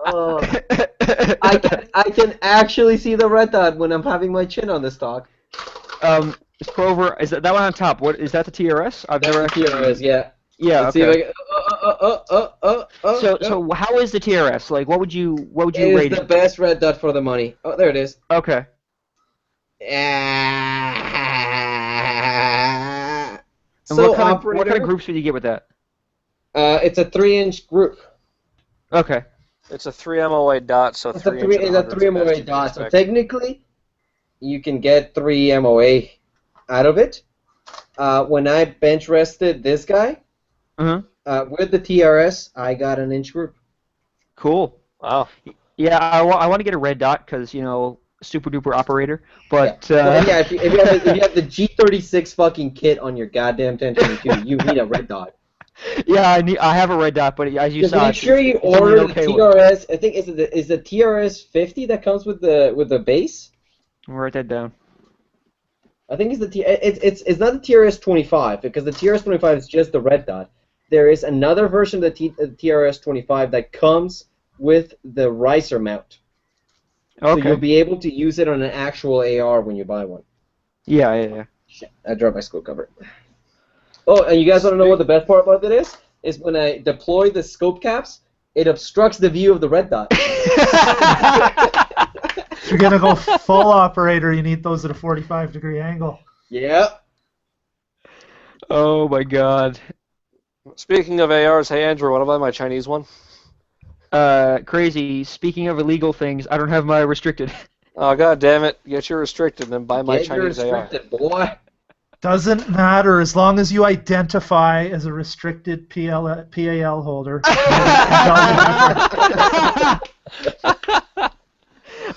Speaker 2: I can actually see the red dot when I'm having my chin on the stock.
Speaker 7: Krover, is that one on top? What is that? The TRS? I've never actually.
Speaker 2: TRS, yeah.
Speaker 7: Yeah.
Speaker 2: Let's
Speaker 7: Okay.
Speaker 2: see if I can,
Speaker 7: So how is the TRS? Like, what would you rate
Speaker 2: it? It's the
Speaker 7: it?
Speaker 2: best red dot for the money. Oh, there it is.
Speaker 7: Okay. And
Speaker 2: So
Speaker 7: what kind
Speaker 2: operator,
Speaker 7: of groups would you get with that?
Speaker 2: it's a 3-inch group.
Speaker 7: Okay.
Speaker 6: It's a 3 MOA dot, so
Speaker 2: It's
Speaker 6: 3
Speaker 2: a 3 MOA dot. So technically, you can get 3 MOA out of it. When I bench rested this guy, with the TRS, I got an inch group.
Speaker 7: Cool.
Speaker 6: Wow.
Speaker 7: Yeah, I want to get a red dot because, you know, super duper operator. But
Speaker 2: yeah, if you have the G36 fucking kit on your goddamn 1022, you need a red dot.
Speaker 7: Yeah, I have a red dot, but as you saw,
Speaker 2: make sure you order the TRS. I think is the TRS 50 that comes with the base.
Speaker 7: I'll write that down.
Speaker 2: I think it's it's not the TRS 25 because the TRS 25 is just the red dot. There is another version of the TRS 25 that comes with the riser mount.
Speaker 7: Okay.
Speaker 2: So you'll be able to use it on an actual AR when you buy one.
Speaker 7: Yeah.
Speaker 2: Shit, I dropped my scope cover. Oh, and you guys want to know what the best part about it is? Is when I deploy the scope caps, it obstructs the view of the red dot.
Speaker 1: If you're gonna go full operator, you need those at a 45-degree angle.
Speaker 2: Yep.
Speaker 7: Oh my god.
Speaker 6: Speaking of ARs, hey Andrew, want to buy my Chinese one?
Speaker 7: Crazy. Speaking of illegal things, I don't have my restricted.
Speaker 6: Oh god damn it! Get your restricted, then buy my Chinese AR.
Speaker 2: Boy.
Speaker 1: Doesn't matter as long as you identify as a restricted PAL holder.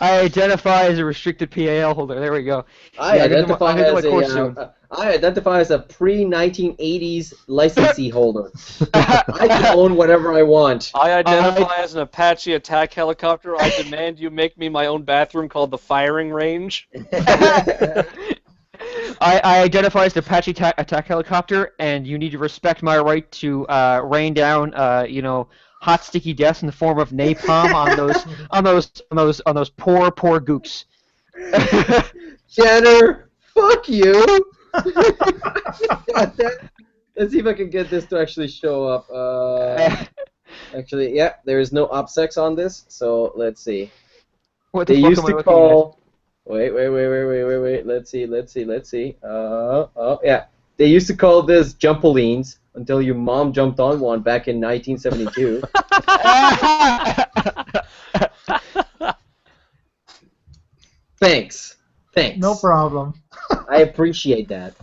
Speaker 7: I identify as a restricted PAL holder. There we go.
Speaker 2: I identify as a pre-1980s licensee holder. I can own whatever I want.
Speaker 6: I identify as an Apache attack helicopter. I demand you make me my own bathroom called the firing range.
Speaker 7: I identify as the Apache attack helicopter, and you need to respect my right to rain down, hot sticky deaths in the form of napalm on those poor gooks.
Speaker 2: Jenner, fuck you. Let's see if I can get this to actually show up. Actually, yeah, there is no OPSEC on this, so let's see.
Speaker 7: What the
Speaker 2: they
Speaker 7: fuck
Speaker 2: used
Speaker 7: am I
Speaker 2: to
Speaker 7: looking
Speaker 2: call. Wait. Let's see. Yeah. They used to call this jumpolines until your mom jumped on one back in 1972. Thanks.
Speaker 1: No problem.
Speaker 2: I appreciate that.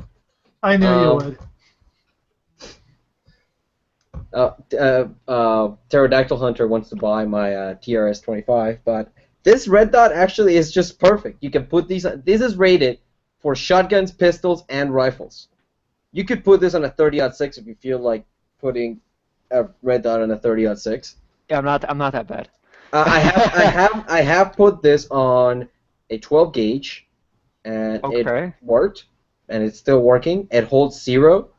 Speaker 1: I knew you would.
Speaker 2: Pterodactyl Hunter wants to buy my TRS-25, but this red dot actually is just perfect. You can put these. This is rated for shotguns, pistols, and rifles. You could put this on a 30-06 if you feel like putting a red dot on a 30-06.
Speaker 7: Yeah, I'm not that bad.
Speaker 2: I have put this on a 12 gauge, and
Speaker 7: Okay.
Speaker 2: it worked, and it's still working. It holds 0.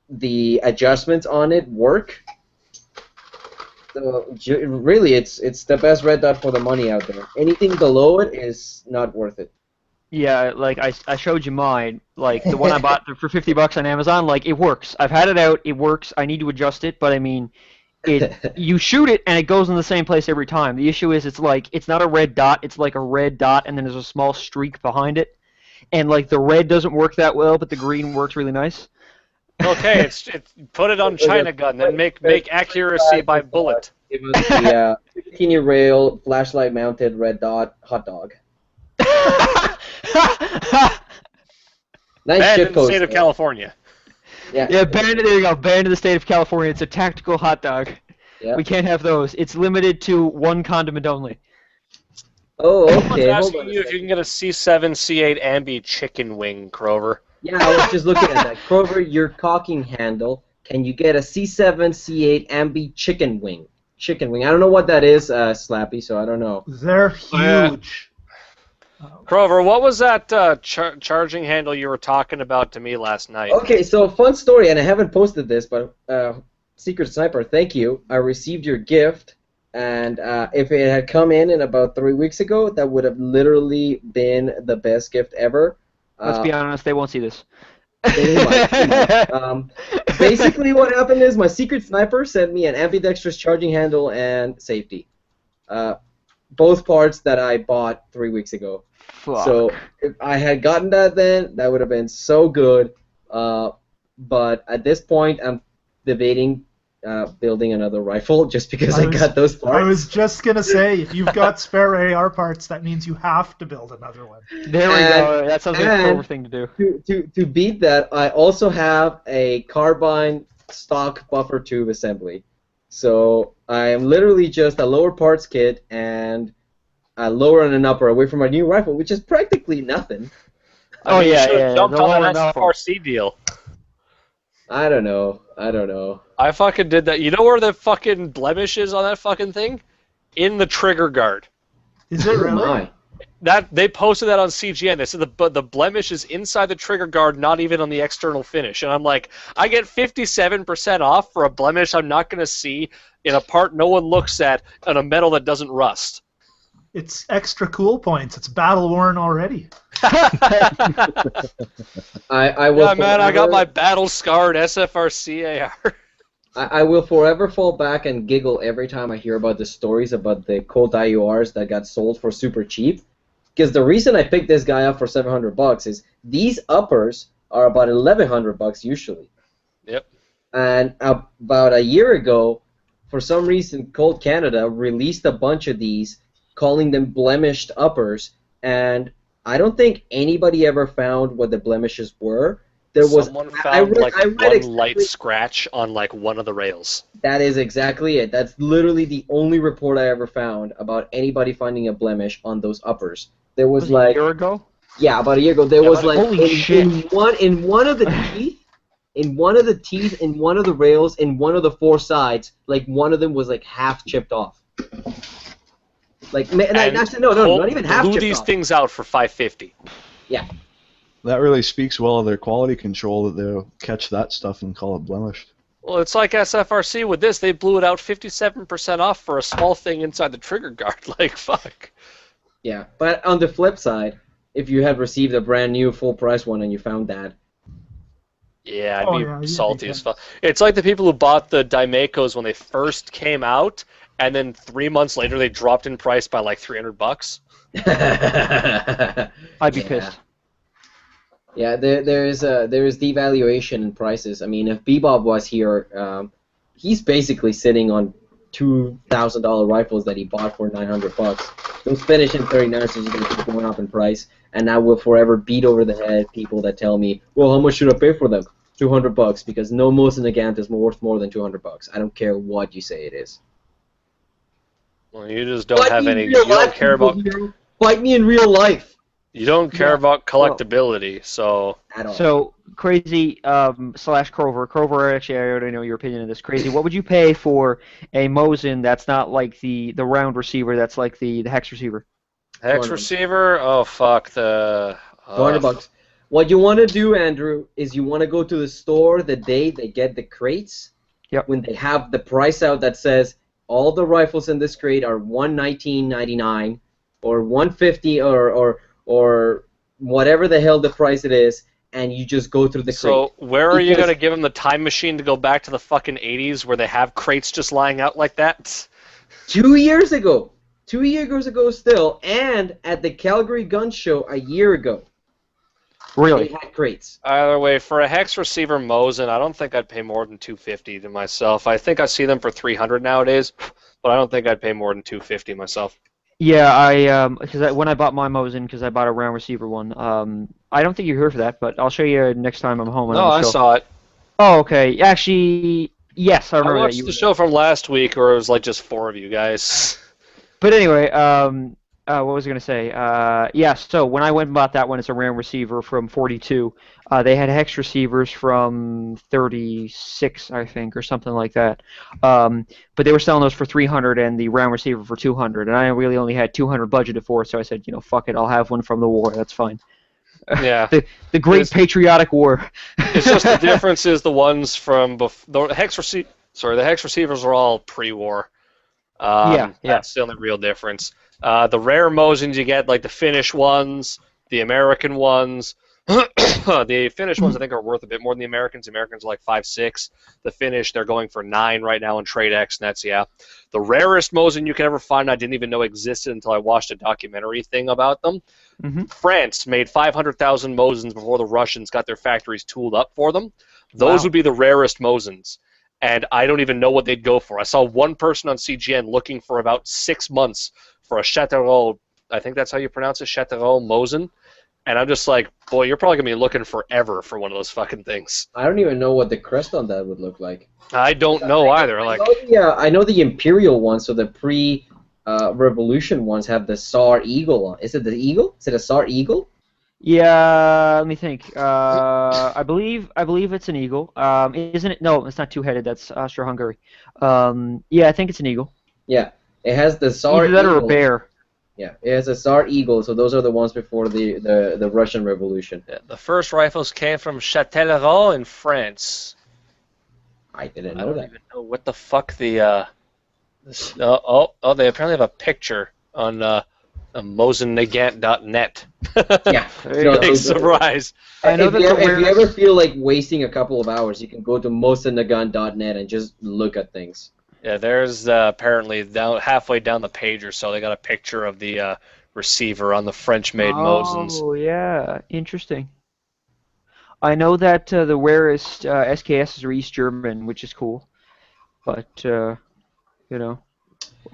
Speaker 2: The adjustments on it work. So really, it's the best red dot for the money out there. Anything below it is not worth it.
Speaker 7: Yeah, like I showed you mine, like the one I bought for $50 on Amazon. Like it works. I've had it out. It works. I need to adjust it, but I mean, you shoot it and it goes in the same place every time. The issue is it's not a red dot. It's like a red dot and then there's a small streak behind it, and like the red doesn't work that well, but the green works really nice.
Speaker 6: Okay, it's put it on China gun, then make accuracy by bullet.
Speaker 2: It was the bikini rail flashlight mounted red dot hot dog. Nice
Speaker 6: Banned in the
Speaker 2: shitpost.
Speaker 6: state of California.
Speaker 2: Yeah.
Speaker 7: Banned. There you go. Banned in the state of California. It's a tactical hot dog.
Speaker 2: Yeah.
Speaker 7: We can't have those. It's limited to one condiment only.
Speaker 2: Oh,
Speaker 6: Someone's
Speaker 2: okay. Hold
Speaker 6: asking
Speaker 2: on a
Speaker 6: you if you
Speaker 2: second.
Speaker 6: can get a C7, C8 ambi chicken wing, Crover.
Speaker 2: Yeah, I was just looking at that. Crover, your cocking handle. Can you get a C7, C8 ambi chicken wing? Chicken wing. I don't know what that is, Slappy. So I don't know.
Speaker 1: They're huge.
Speaker 6: Crover, what was that charging handle you were talking about to me last night?
Speaker 2: Okay, so fun story, and I haven't posted this, but Secret Sniper, thank you. I received your gift, and if it had come in about 3 weeks ago, that would have literally been the best gift ever.
Speaker 7: Let's be honest, they won't see this.
Speaker 2: Basically, what happened is my Secret Sniper sent me an ambidextrous charging handle and safety. Both parts that I bought 3 weeks ago.
Speaker 7: Fuck.
Speaker 2: So if I had gotten that then, that would have been so good. But at this point, I'm debating building another rifle just because I got those parts.
Speaker 1: I was just gonna say, if you've got spare AR parts, that means you have to build another one.
Speaker 7: There we go. That sounds like a Crover thing to do.
Speaker 2: To beat that, I also have a carbine stock buffer tube assembly. So I am literally just a lower parts kit and a lower and an upper away from my new rifle, which is practically nothing.
Speaker 7: Oh,
Speaker 6: you
Speaker 7: yeah,
Speaker 6: should've
Speaker 7: yeah.
Speaker 6: jumped
Speaker 7: The
Speaker 6: on
Speaker 7: lower
Speaker 6: that
Speaker 7: and
Speaker 6: SFRC deal.
Speaker 2: I don't know.
Speaker 6: I fucking did that. You know where the fucking blemish is on that fucking thing? In the trigger guard.
Speaker 1: Is it really?
Speaker 2: My.
Speaker 6: That they posted that on CGN. They said the blemish is inside the trigger guard, not even on the external finish. And I'm like, I get 57% off for a blemish I'm not going to see in a part no one looks at on a metal that doesn't rust.
Speaker 1: It's extra cool points. It's battle worn already.
Speaker 2: I will.
Speaker 6: Yeah, man, I got
Speaker 2: forever-
Speaker 6: my battle scarred SFRC AR.
Speaker 2: I will forever fall back and giggle every time I hear about the stories about the Colt IURs that got sold for super cheap. Because the reason I picked this guy up for $700 is these uppers are about $1,100 usually.
Speaker 6: Yep.
Speaker 2: And about a year ago, for some reason, Colt Canada released a bunch of these, calling them blemished uppers, and I don't think anybody ever found what the blemishes were. There was
Speaker 6: Someone
Speaker 2: I
Speaker 6: found
Speaker 2: read
Speaker 6: one
Speaker 2: exactly-
Speaker 6: light scratch on like one of the rails.
Speaker 2: That is exactly it. That's literally the only report I ever found about anybody finding a blemish on those uppers. There was
Speaker 7: Was it a
Speaker 2: like
Speaker 7: year ago?
Speaker 2: yeah, about a year ago. There was
Speaker 6: but
Speaker 2: like
Speaker 7: holy shit.
Speaker 2: in one of the teeth, in one of the rails, in one of the four sides, like one of them was like half chipped off. Like actually no, not even half
Speaker 6: blew
Speaker 2: chipped
Speaker 6: these
Speaker 2: off.
Speaker 6: things out for $550.
Speaker 2: Yeah.
Speaker 5: That really speaks well of their quality control that they'll catch that stuff and call it blemished.
Speaker 6: Well, it's like SFRC with this. They blew it out 57% off for a small thing inside the trigger guard. Like, fuck.
Speaker 2: Yeah, but on the flip side, if you had received a brand new full price one and you found that,
Speaker 6: Yeah, I'd
Speaker 1: Oh,
Speaker 6: be
Speaker 1: yeah, you'd
Speaker 6: salty
Speaker 1: be
Speaker 6: as fuck. It's like the people who bought the Daimakos when they first came out, and then 3 months later they dropped in price by like $300.
Speaker 7: I'd be pissed.
Speaker 2: Yeah, there is devaluation in prices. I mean, if Bebop was here, he's basically sitting on $2,000 rifles that he bought for $900. Those finish in 39, so he's going to keep going up in price. and I will forever beat over the head people that tell me, well, how much should I pay for them? $200, because no Mosin Nagant is worth more than $200. I don't care what you say it is.
Speaker 6: Well, you just don't have any. You don't care about.
Speaker 2: Fight me in real life.
Speaker 6: You don't care about collectability, so.
Speaker 2: At all.
Speaker 7: So Crazy slash Crover. Crover, actually, I already know your opinion on this. Crazy, what would you pay for a Mosin that's not like the round receiver, that's like the hex receiver?
Speaker 6: Hex receiver? Oh, fuck.
Speaker 2: $200. What you want to do, Andrew, is you want to go to the store the day they get the crates.
Speaker 7: Yep.
Speaker 2: When they have the price out that says all the rifles in this crate are $119.99 or $150 or whatever the hell the price it is, and you just go through the crate.
Speaker 6: So where are you going to give them the time machine to go back to the fucking 80s where they have crates just lying out like that?
Speaker 2: 2 years ago. 2 years ago still, and at the Calgary Gun Show a year ago.
Speaker 7: Really?
Speaker 2: They had crates.
Speaker 6: Either way, for a hex receiver Mosin, I don't think I'd pay more than $250 to myself. I think I see them for $300 nowadays, but I don't think I'd pay more than $250 myself.
Speaker 7: Yeah, because when I bought my Mosin, because I bought a round receiver one, I don't think you're here for that, but I'll show you next time I'm home.
Speaker 6: No, I saw it.
Speaker 7: Oh, okay. Actually, yes, I remember
Speaker 6: I watched
Speaker 7: that.
Speaker 6: the show from last week where it was like just 4 of you guys.
Speaker 7: But anyway, what was I going to say? Yeah, so when I went and bought that one, it's a round receiver from 42. They had hex receivers from 36, I think, or something like that. But they were selling those for 300 and the round receiver for 200. And I really only had 200 budgeted for it, so I said, fuck it, I'll have one from the war. That's fine.
Speaker 6: Yeah.
Speaker 7: the great patriotic war.
Speaker 6: It's just the difference is the ones from the hex receivers are all pre-war.
Speaker 7: Yeah.
Speaker 6: That's the only real difference. The rare Mosins you get, like the Finnish ones, the American ones. The Finnish ones I think are worth a bit more than the Americans. The Americans are like 5-6. The Finnish, they're going for 9 right now in TradeX, and that's, yeah. The rarest Mosin you can ever find, I didn't even know existed until I watched a documentary thing about them.
Speaker 7: Mm-hmm.
Speaker 6: France made 500,000 Mosins before the Russians got their factories tooled up for them. Those would be the rarest Mosins. And I don't even know what they'd go for. I saw one person on CGN looking for about 6 months for a Châteauroux, I think that's how you pronounce it, Châteauroux Mosin. And I'm just like, boy, you're probably going to be looking forever for one of those fucking things.
Speaker 2: I don't even know what the crest on that would look like.
Speaker 6: I don't know either.
Speaker 2: I know the Imperial ones, so the pre-Revolution ones have the Tsar Eagle on. Is it the Eagle? Is it a Tsar Eagle?
Speaker 7: Yeah, let me think. I believe it's an eagle. Isn't it? No, it's not two-headed. That's Austro-Hungary. Yeah, I think it's an eagle.
Speaker 2: Yeah, it has the Tsar
Speaker 7: Either that
Speaker 2: Eagle.
Speaker 7: or a bear.
Speaker 2: Yeah, it has a Tsar Eagle, so those are the ones before the Russian Revolution.
Speaker 6: Yeah, the first rifles came from Châteauroux in France.
Speaker 2: I didn't know
Speaker 6: I don't
Speaker 2: that.
Speaker 6: even know what the fuck the... they apparently have a picture on mosennagant.net.
Speaker 2: Yeah.
Speaker 6: Big surprise.
Speaker 7: I know
Speaker 2: if you ever feel like wasting a couple of hours, you can go to mosennagant.net and just look at things.
Speaker 6: Yeah, there's apparently halfway down the page or so, they got a picture of the receiver on the French-made Mosins.
Speaker 7: Oh, yeah. Interesting. I know that the rarest SKSs are East German, which is cool. But, I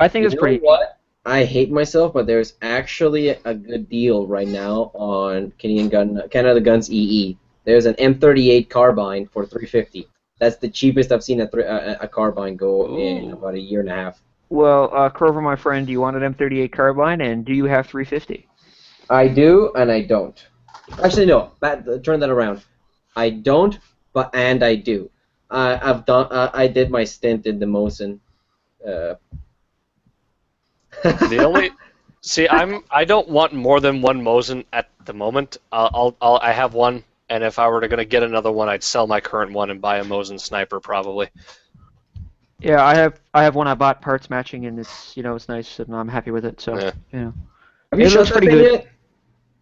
Speaker 7: think it's pretty...
Speaker 2: What? I hate myself, but there's actually a good deal right now on CanadaGuns EE. There's an M38 carbine for $350. That's the cheapest I've seen a carbine go in about a year and a half.
Speaker 7: Well, Crover, my friend, do you want an M38 carbine, and do you have 350?
Speaker 2: I do, and I don't. Actually, no. Turn that around. I don't, and I do. I did my stint in the Mosin.
Speaker 6: I don't want more than one Mosin at the moment. I have one, and if I were to get another one, I'd sell my current one and buy a Mosin sniper probably.
Speaker 7: Yeah, I have one I bought parts matching, and it's it's nice, and I'm happy with it. So
Speaker 2: Have you shot that thing yet?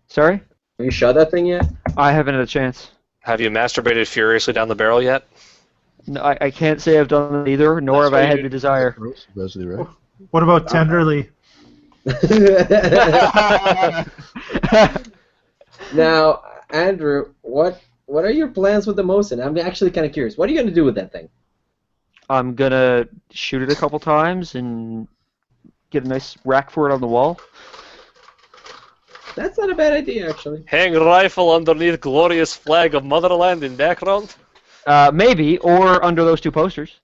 Speaker 7: Sorry?
Speaker 2: Have you shot that thing yet?
Speaker 7: I haven't had a chance.
Speaker 6: Have you masturbated furiously down the barrel yet?
Speaker 7: No, I can't say I've done it either, nor have I had the desire.
Speaker 1: What about tenderly?
Speaker 2: Now, Andrew, what are your plans with the Mosin? I'm actually kind of curious. What are you going to do with that thing?
Speaker 7: I'm going to shoot it a couple times and get a nice rack for it on the wall.
Speaker 2: That's not a bad idea, actually.
Speaker 6: Hang rifle underneath glorious flag of motherland in background.
Speaker 7: Maybe, or under those two posters.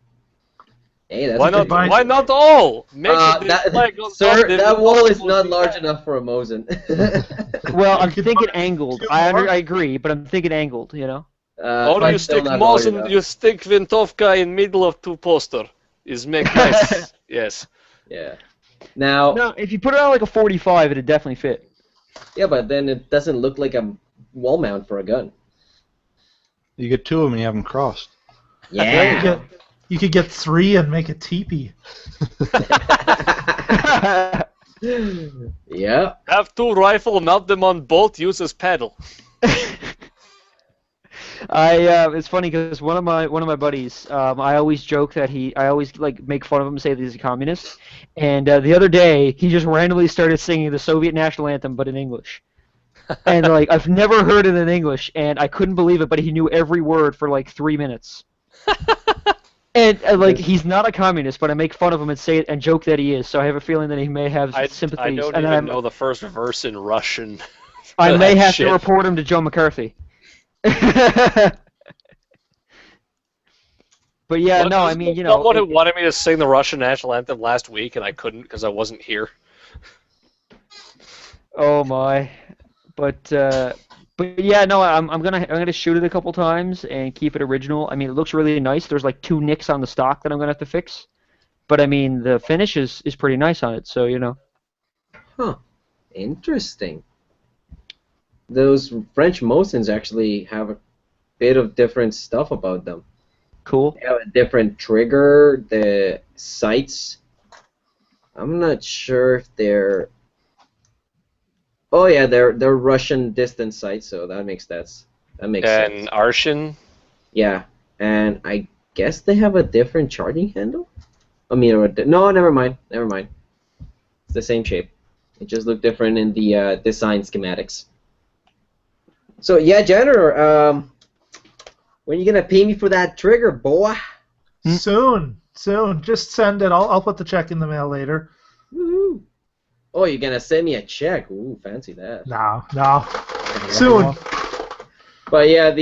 Speaker 2: Hey, that's
Speaker 6: Why
Speaker 2: a
Speaker 6: not?
Speaker 2: good idea.
Speaker 6: Why not all? Make it the flag on
Speaker 2: Sir,
Speaker 6: top,
Speaker 2: that
Speaker 6: the
Speaker 2: wall is
Speaker 6: will
Speaker 2: not
Speaker 6: be
Speaker 2: large
Speaker 6: there.
Speaker 2: enough for a Mosin.
Speaker 7: Well, I'm
Speaker 1: could
Speaker 7: thinking
Speaker 1: put
Speaker 7: angled.
Speaker 1: two
Speaker 7: I
Speaker 1: more.
Speaker 7: agree, but I'm thinking angled. You know.
Speaker 6: Or
Speaker 2: mine's
Speaker 6: you
Speaker 2: still
Speaker 6: stick
Speaker 2: not large
Speaker 6: Mosin,
Speaker 2: enough.
Speaker 6: you stick Vintovka in middle of two poster. Is make nice. Yes.
Speaker 2: Yeah. Now,
Speaker 7: No, if you put it on like a 45, it'd definitely fit.
Speaker 2: yeah, but then it doesn't look like a wall mount for a gun.
Speaker 5: You get two of them and you have them crossed.
Speaker 2: Yeah.
Speaker 1: You could get 3 and make a teepee.
Speaker 2: Yeah.
Speaker 6: Have 2 rifle, mount them on both, use as paddle.
Speaker 7: It's funny because one of my buddies, I always joke that I always like make fun of him and say that he's a communist, and the other day he just randomly started singing the Soviet national anthem but in English, and like I've never heard it in English, and I couldn't believe it, but he knew every word for like 3 minutes. And like he's not a communist, but I make fun of him and say it and joke that he is. So I have a feeling that he may have sympathies.
Speaker 6: I don't
Speaker 7: and
Speaker 6: even know the first verse in Russian.
Speaker 7: I may
Speaker 6: that
Speaker 7: have
Speaker 6: shit.
Speaker 7: to report him to Joe McCarthy. But yeah,
Speaker 6: What-
Speaker 7: no, I mean, you know,
Speaker 6: Someone who wanted me to sing the Russian national anthem last week, and I couldn't because I wasn't here.
Speaker 7: oh my, but yeah, no, I'm gonna shoot it a couple times and keep it original. I mean, it looks really nice. There's like 2 nicks on the stock that I'm gonna have to fix, but I mean, the finish is pretty nice on it. So you know.
Speaker 2: Huh. Interesting. Those French Mosins actually have a bit of different stuff about them.
Speaker 7: Cool.
Speaker 2: They have a different trigger, the sights. I'm not sure if they're... Oh yeah, they're Russian distance sights, so that makes sense.
Speaker 6: And
Speaker 2: sense.
Speaker 6: Arshin,
Speaker 2: Yeah, and I guess they have a different charging handle? I mean, no, never mind. It's the same shape. It just looked different in the design schematics. So yeah, Janitor, when are you gonna pay me for that trigger, boy?
Speaker 1: Soon. Just send it. I'll put the check in the mail later.
Speaker 2: Woohoo! Oh, you're gonna send me a check? Ooh, fancy that.
Speaker 1: No. Soon.
Speaker 2: But yeah,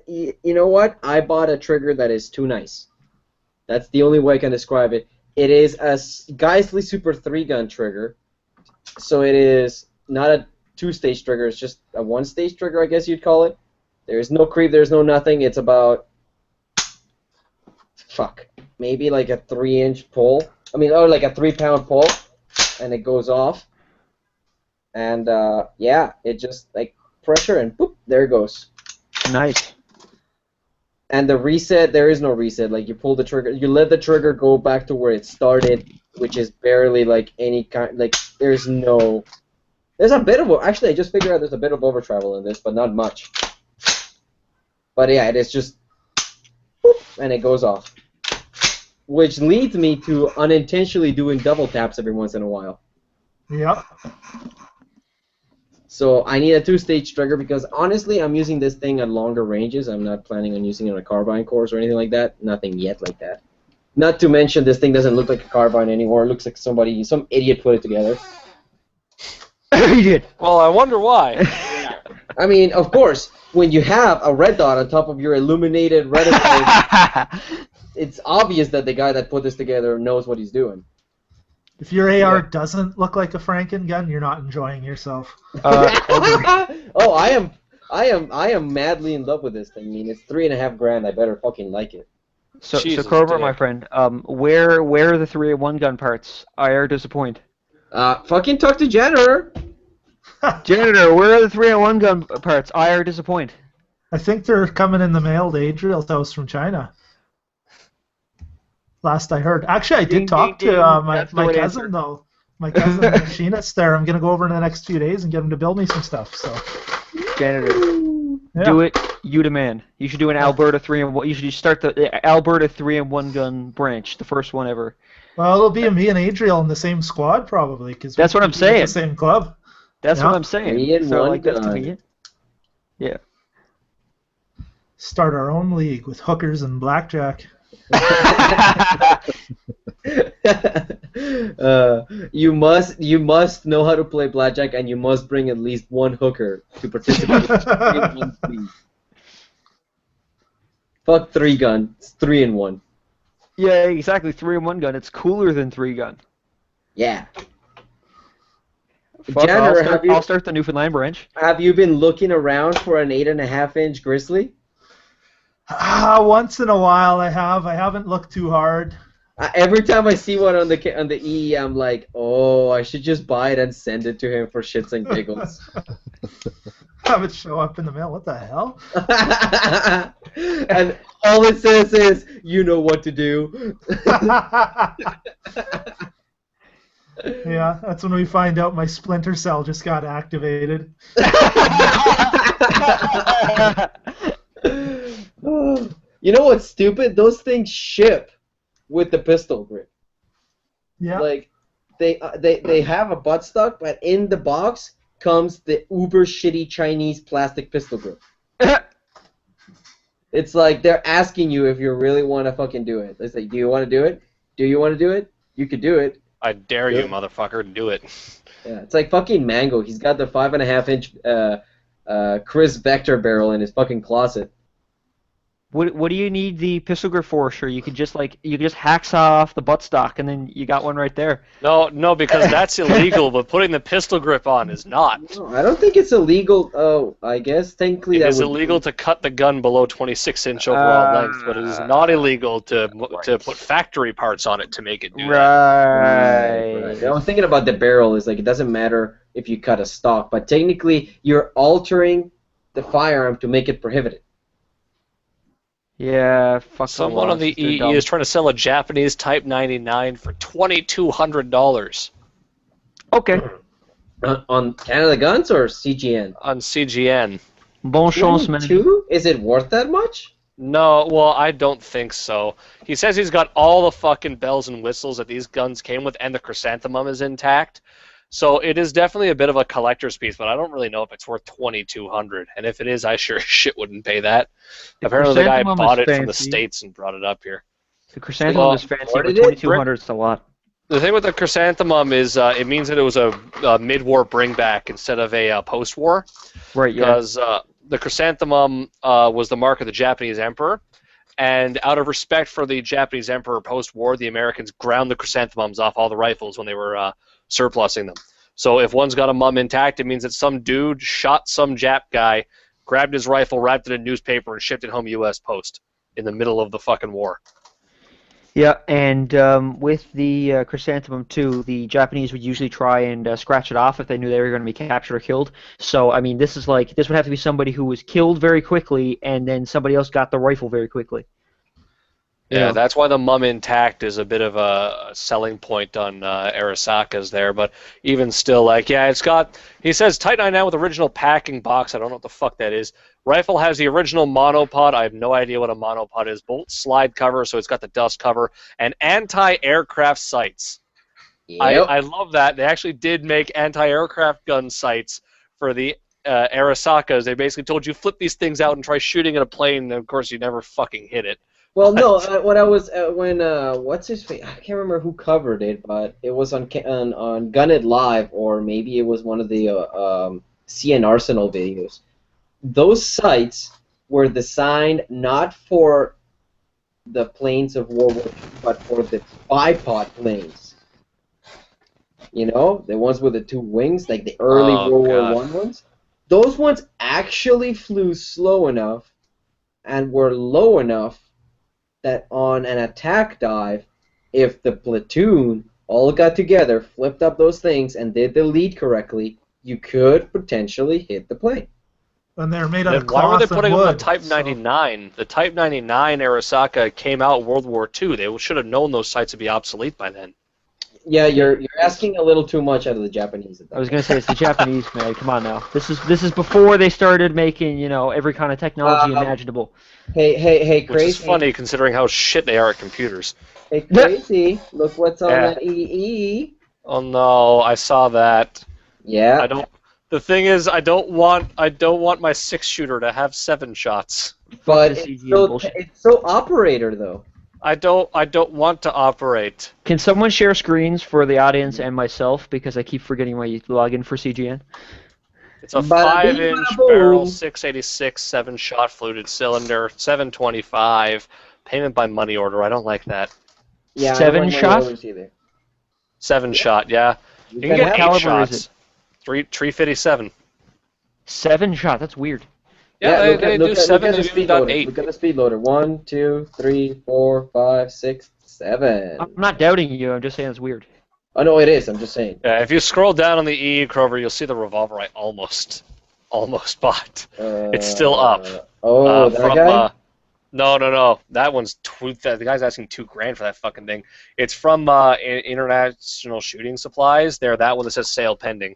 Speaker 2: you know what? I bought a trigger that is too nice. That's the only way I can describe it. It is a Geissele Super 3-gun trigger, so it is not a 2-stage trigger. It's just a 1-stage trigger, I guess you'd call it. There's no creep. There's no nothing. It's about maybe like a 3-inch pull. I mean, or like a 3-pound pull, and it goes off. And yeah, it just like pressure and boop, there it goes.
Speaker 7: Nice.
Speaker 2: And the reset, there is no reset. Like you pull the trigger, you let the trigger go back to where it started, which is barely like any kind. Like there's a bit of actually I just figured out there's a bit of over travel in this, but not much. But yeah, it is just boop, and it goes off, which leads me to unintentionally doing double taps every once in a while.
Speaker 1: Yep.
Speaker 2: So I need a 2-stage trigger because honestly, I'm using this thing at longer ranges. I'm not planning on using it on a carbine course or anything like that. Nothing yet like that. Not to mention, this thing doesn't look like a carbine anymore. It looks like some idiot put it together.
Speaker 7: You did.
Speaker 6: well, I wonder why.
Speaker 2: I mean, of course, when you have a red dot on top of your illuminated reticule, it's obvious that the guy that put this together knows what he's doing.
Speaker 1: If your AR doesn't look like a Franken gun, you're not enjoying yourself.
Speaker 2: Oh, I am madly in love with this thing. I mean, it's $3,500. I better fucking like it.
Speaker 7: So
Speaker 6: Jesus,
Speaker 7: Cobra,
Speaker 6: dick.
Speaker 7: my friend, where are the 301 gun parts? IR disappoint.
Speaker 2: Fucking talk to Janitor.
Speaker 7: Janitor, where are the 301 gun parts? IR disappoint.
Speaker 1: I think they're coming in the mail to Adriel's house from China. Last I heard. Actually, I
Speaker 7: Ding,
Speaker 1: did talk
Speaker 7: ding, ding.
Speaker 1: to my
Speaker 7: That's the right
Speaker 1: cousin,
Speaker 7: answer.
Speaker 1: though. My cousin, the machinist there. I'm going to go over in the next few days and get him to build me some stuff. So,
Speaker 7: Janitor,
Speaker 1: yeah.
Speaker 7: do it. You demand. You should do an Alberta 3-in-1. You should start the Alberta 3-in-1 gun branch, the first one ever.
Speaker 1: Well, it'll be me and Adriel in the same squad, probably. Cause
Speaker 7: That's what I'm saying.
Speaker 1: The same club.
Speaker 7: That's
Speaker 1: Yeah.
Speaker 7: what I'm saying.
Speaker 2: 3-in-1
Speaker 7: So like that's
Speaker 2: gun.
Speaker 7: convenient. Yeah.
Speaker 1: Start our own league with hookers and blackjack.
Speaker 2: You must know how to play blackjack, and you must bring at least one hooker to participate in one league. Fuck 3-gun. It's 3-in-1.
Speaker 7: Yeah, exactly. 3-in-1 gun. It's cooler than 3-gun.
Speaker 2: Yeah.
Speaker 7: Fuck,
Speaker 2: Janner,
Speaker 7: I'll start the Newfoundland branch.
Speaker 2: have you been looking around for an 8.5-inch grizzly?
Speaker 1: Once in a while I have. I haven't looked too hard.
Speaker 2: Every time I see one on the EE, I'm like, oh, I should just buy it and send it to him for shits and giggles.
Speaker 1: Have it show up in the mail. What the hell?
Speaker 2: And all it says is, you know what to do.
Speaker 1: Yeah, that's when we find out my Splinter Cell just got activated.
Speaker 2: You know what's stupid? Those things ship with the pistol grip.
Speaker 1: Yeah.
Speaker 2: Like, they have a buttstock, but in the box comes the uber shitty Chinese plastic pistol grip. It's like they're asking you if you really want to fucking do it. It's like, do you want to do it? Do you want to do it? You could do it.
Speaker 6: I dare you, motherfucker, to do it.
Speaker 2: Yeah, it's like fucking Mango. He's got the 5.5-inch Chris Vector barrel in his fucking closet.
Speaker 7: What do you need the pistol grip for? Sure, you could just hacksaw off the buttstock and then you got one right there.
Speaker 6: No, because that's illegal. But putting the pistol grip on is not.
Speaker 2: No, I don't think it's illegal. Oh, I guess technically
Speaker 6: It
Speaker 2: that
Speaker 6: is
Speaker 2: would
Speaker 6: illegal to cut the gun below 26-inch overall length, but it is not illegal to put factory parts on it to make it do that.
Speaker 7: Right.
Speaker 2: I was thinking about the barrel. Is like it doesn't matter if you cut a stock, but technically you're altering the firearm to make it prohibited.
Speaker 7: Yeah, fuck.
Speaker 6: Someone on the EE is trying to sell a Japanese Type 99 for $2,200
Speaker 7: Okay.
Speaker 2: On Canada Guns or CGN?
Speaker 6: on CGN.
Speaker 7: Bon chance, man.
Speaker 2: 22? Is it worth that much?
Speaker 6: No, well, I don't think so. He says he's got all the fucking bells and whistles that these guns came with, and the chrysanthemum is intact. So it is definitely a bit of a collector's piece, but I don't really know if it's worth $2,200. And if it is, I sure as shit wouldn't pay that. Apparently, the guy
Speaker 7: chrysanthemum
Speaker 6: bought
Speaker 7: is
Speaker 6: it from the
Speaker 7: fancy.
Speaker 6: States and brought it up here.
Speaker 7: The chrysanthemum is fancy,
Speaker 2: what
Speaker 7: but
Speaker 2: did it-
Speaker 7: 2,200 is a lot.
Speaker 6: The thing with the chrysanthemum is it means that it was a mid-war bringback instead of a post-war.
Speaker 7: Right, yeah.
Speaker 6: Because the chrysanthemum was the mark of the Japanese emperor, and out of respect for the Japanese emperor post-war, the Americans ground the chrysanthemums off all the rifles when they were surplusing them. So if one's got a mum intact, it means that some dude shot some Jap guy, grabbed his rifle, wrapped it in newspaper, and shipped it home U.S. Post in the middle of the fucking war.
Speaker 7: Yeah, and with the chrysanthemum too, the Japanese would usually try and scratch it off if they knew they were going to be captured or killed. So I mean, this would have to be somebody who was killed very quickly, and then somebody else got the rifle very quickly.
Speaker 6: Yeah, that's why the mum intact is a bit of a selling point on Arasaka's there. But even still, like, yeah, it's got, he says, Type 99 with original packing box. I don't know what the fuck that is. Rifle has the original monopod. I have no idea what a monopod is. Bolt slide cover, so it's got the dust cover. And anti-aircraft sights.
Speaker 2: Yep.
Speaker 6: I love that. They actually did make anti-aircraft gun sights for the Arasakas. They basically told you flip these things out and try shooting at a plane, and of course you never fucking hit it.
Speaker 2: Well, no. When I was what's his face? I can't remember who covered it, but it was on Gun It Live, or maybe it was one of the CN Arsenal videos. Those sights were designed not for the planes of World War II, but for the bipod planes. You know, the ones with the two wings, like the early World War I ones. Those ones actually flew slow enough and were low enough that on an attack dive, if the platoon all got together, flipped up those things, and did the lead correctly, you could potentially hit the plane.
Speaker 1: And they're made out of
Speaker 6: Then
Speaker 1: cloth
Speaker 6: why were they
Speaker 1: and
Speaker 6: putting
Speaker 1: wood,
Speaker 6: on the Type 99? The Type 99 Arasaka came out World War II. They should have known those sights would be obsolete by then.
Speaker 2: Yeah, you're asking a little too much out of the Japanese. At that
Speaker 7: I was gonna say it's the Japanese, man. Come on now. This is before they started making every kind of technology imaginable.
Speaker 2: Hey,
Speaker 6: Which
Speaker 2: crazy.
Speaker 6: is funny considering how shit they are at computers.
Speaker 2: Hey, crazy. Look what's on
Speaker 6: Yeah.
Speaker 2: that EE.
Speaker 6: Oh no, I saw that.
Speaker 2: Yeah.
Speaker 6: I don't. The thing is, I don't want my 6-shooter to have 7 shots.
Speaker 2: But
Speaker 7: This
Speaker 2: it's
Speaker 7: CG
Speaker 2: so,
Speaker 7: bullshit.
Speaker 2: it's so operator though.
Speaker 6: I don't want to operate.
Speaker 7: Can someone share screens for the audience and myself because I keep forgetting my login for CGN?
Speaker 6: It's a
Speaker 2: Bada bing,
Speaker 6: 5-inch
Speaker 2: bada boom.
Speaker 6: barrel, 686, 7-shot fluted cylinder, 725. Payment by money order. I don't like that.
Speaker 2: Yeah, I don't
Speaker 7: Seven
Speaker 2: like money
Speaker 7: shot?
Speaker 2: orders either.
Speaker 6: 7-shot, yeah. You can
Speaker 2: can
Speaker 6: get
Speaker 2: have
Speaker 6: 8
Speaker 7: caliber
Speaker 6: shots.
Speaker 7: is it?
Speaker 6: 357.
Speaker 7: 7-shot. That's weird.
Speaker 6: Yeah, they do 7.
Speaker 2: Look at the
Speaker 6: They've even
Speaker 2: speed
Speaker 6: done
Speaker 2: loader.
Speaker 6: 8.
Speaker 2: Look at the speed loader. 1, 2, 3, 4, 5, 6, 7.
Speaker 7: I'm not doubting you. I'm just saying it's weird.
Speaker 2: Oh no, it is. I'm just saying.
Speaker 6: Yeah, if you scroll down on the EE Crover, you'll see the revolver I almost bought. It's still up.
Speaker 2: Oh, that
Speaker 6: from,
Speaker 2: guy.
Speaker 6: No. That one's the guy's asking $2,000 for that fucking thing. It's from International Shooting Supplies. There, that one that says sale pending.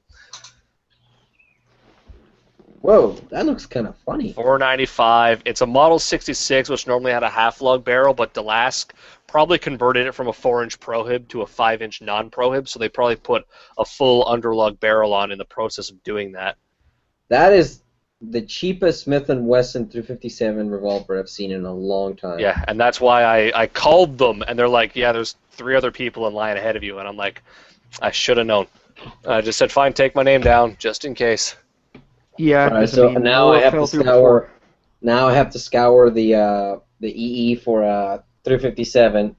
Speaker 2: Whoa, that looks kind of funny.
Speaker 6: $495. It's a Model 66, which normally had a half-lug barrel, but Delask probably converted it from a 4-inch prohib to a 5-inch non-prohib, so they probably put a full underlug barrel on in the process of doing that.
Speaker 2: That is the cheapest Smith & Wesson 357 revolver I've seen in a long time.
Speaker 6: Yeah, and that's why I called them, and they're like, yeah, there's 3 other people in line ahead of you, and I'm like, I should have known. I just said, fine, take my name down, just in case.
Speaker 7: Yeah.
Speaker 2: Alright,
Speaker 7: 'cause,
Speaker 2: so
Speaker 7: I mean,
Speaker 2: now
Speaker 7: war
Speaker 2: I have
Speaker 7: fell
Speaker 2: to
Speaker 7: through
Speaker 2: scour.
Speaker 7: before.
Speaker 2: Now I have to scour the EE for 357,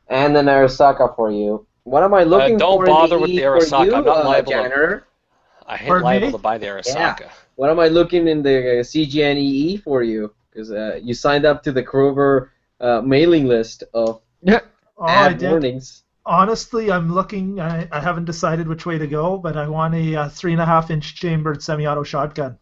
Speaker 2: and the Narasaka for you. What am I looking
Speaker 6: don't
Speaker 2: for
Speaker 6: bother
Speaker 2: in
Speaker 6: with
Speaker 2: the
Speaker 6: the
Speaker 2: EE for
Speaker 6: Arasaka.
Speaker 2: you,
Speaker 6: I'm not liable to-
Speaker 2: janitor?
Speaker 6: I ain't
Speaker 1: Pardon
Speaker 6: liable
Speaker 1: me?
Speaker 6: to buy the Arasaka.
Speaker 2: Yeah. What am I looking in the CGN EE for you? Because you signed up to the Crover mailing list of
Speaker 7: Yeah.
Speaker 1: Oh, I
Speaker 2: ad
Speaker 1: did.
Speaker 2: warnings.
Speaker 1: Honestly, I'm looking. I haven't decided which way to go, but I want a 3.5-inch chambered semi-auto shotgun,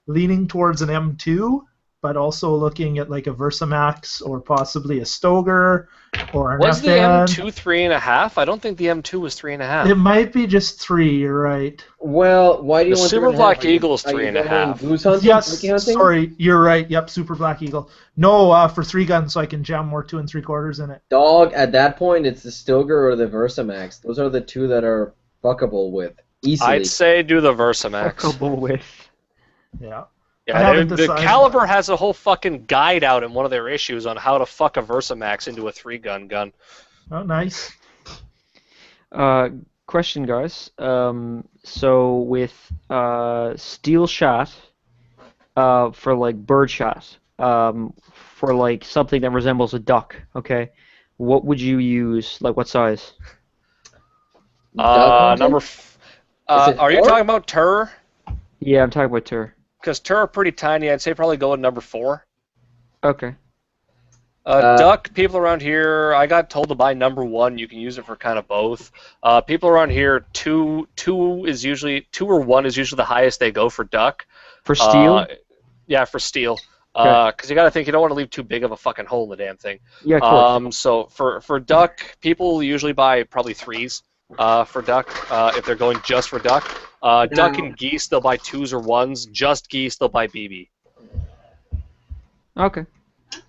Speaker 1: leaning towards an M2, but also looking at like a Versamax or possibly a Stoger or an
Speaker 6: Was the
Speaker 1: FN.
Speaker 6: M2 3.5? I don't think the M2 was 3.5.
Speaker 1: It might be just 3. You're right.
Speaker 2: Well, why do you
Speaker 6: The
Speaker 2: want
Speaker 6: Super
Speaker 2: 3.5?
Speaker 6: Black
Speaker 2: Are you-
Speaker 6: Eagle is
Speaker 2: are you
Speaker 6: 3.5.
Speaker 2: going Goose hunting?
Speaker 1: Yes,
Speaker 2: Turkey hunting?
Speaker 1: sorry, you're right. Yep, Super Black Eagle. No, for 3 guns, so I can jam more 2 3/4 in it.
Speaker 2: Dog, at that point, it's the Stoger or the Versamax. Those are the two that are fuckable with easily.
Speaker 6: I'd say do the Versamax.
Speaker 7: Fuckable with.
Speaker 1: Yeah. I
Speaker 6: Yeah,
Speaker 1: haven't
Speaker 6: the
Speaker 1: decided.
Speaker 6: Caliber has a whole fucking guide out in one of their issues on how to fuck a Versamax into a 3-gun gun.
Speaker 1: Oh, nice.
Speaker 7: Question, guys. So with steel shot, for like bird shot, for like something that resembles a duck, okay, what would you use? Like what size?
Speaker 2: Duck hunting?
Speaker 6: Are you
Speaker 2: 4?
Speaker 6: talking about Tur?
Speaker 7: Yeah, I'm talking about Tur.
Speaker 6: Because Tur are pretty tiny. I'd say probably go with number 4.
Speaker 7: Okay.
Speaker 6: Duck, people around here, I got told to buy number 1. You can use it for kind of both. People around here, 2 or 1 is usually the highest they go for duck.
Speaker 7: For steel?
Speaker 6: Yeah, for steel.
Speaker 7: Okay.
Speaker 6: Because you got to think you don't want to leave too big of a fucking hole in the damn thing.
Speaker 7: Yeah, of course.
Speaker 6: So for duck, people usually buy probably 3s for duck if they're going just for duck. Duck and geese, they'll buy 2s or 1s. Just geese, they'll buy BB.
Speaker 7: Okay.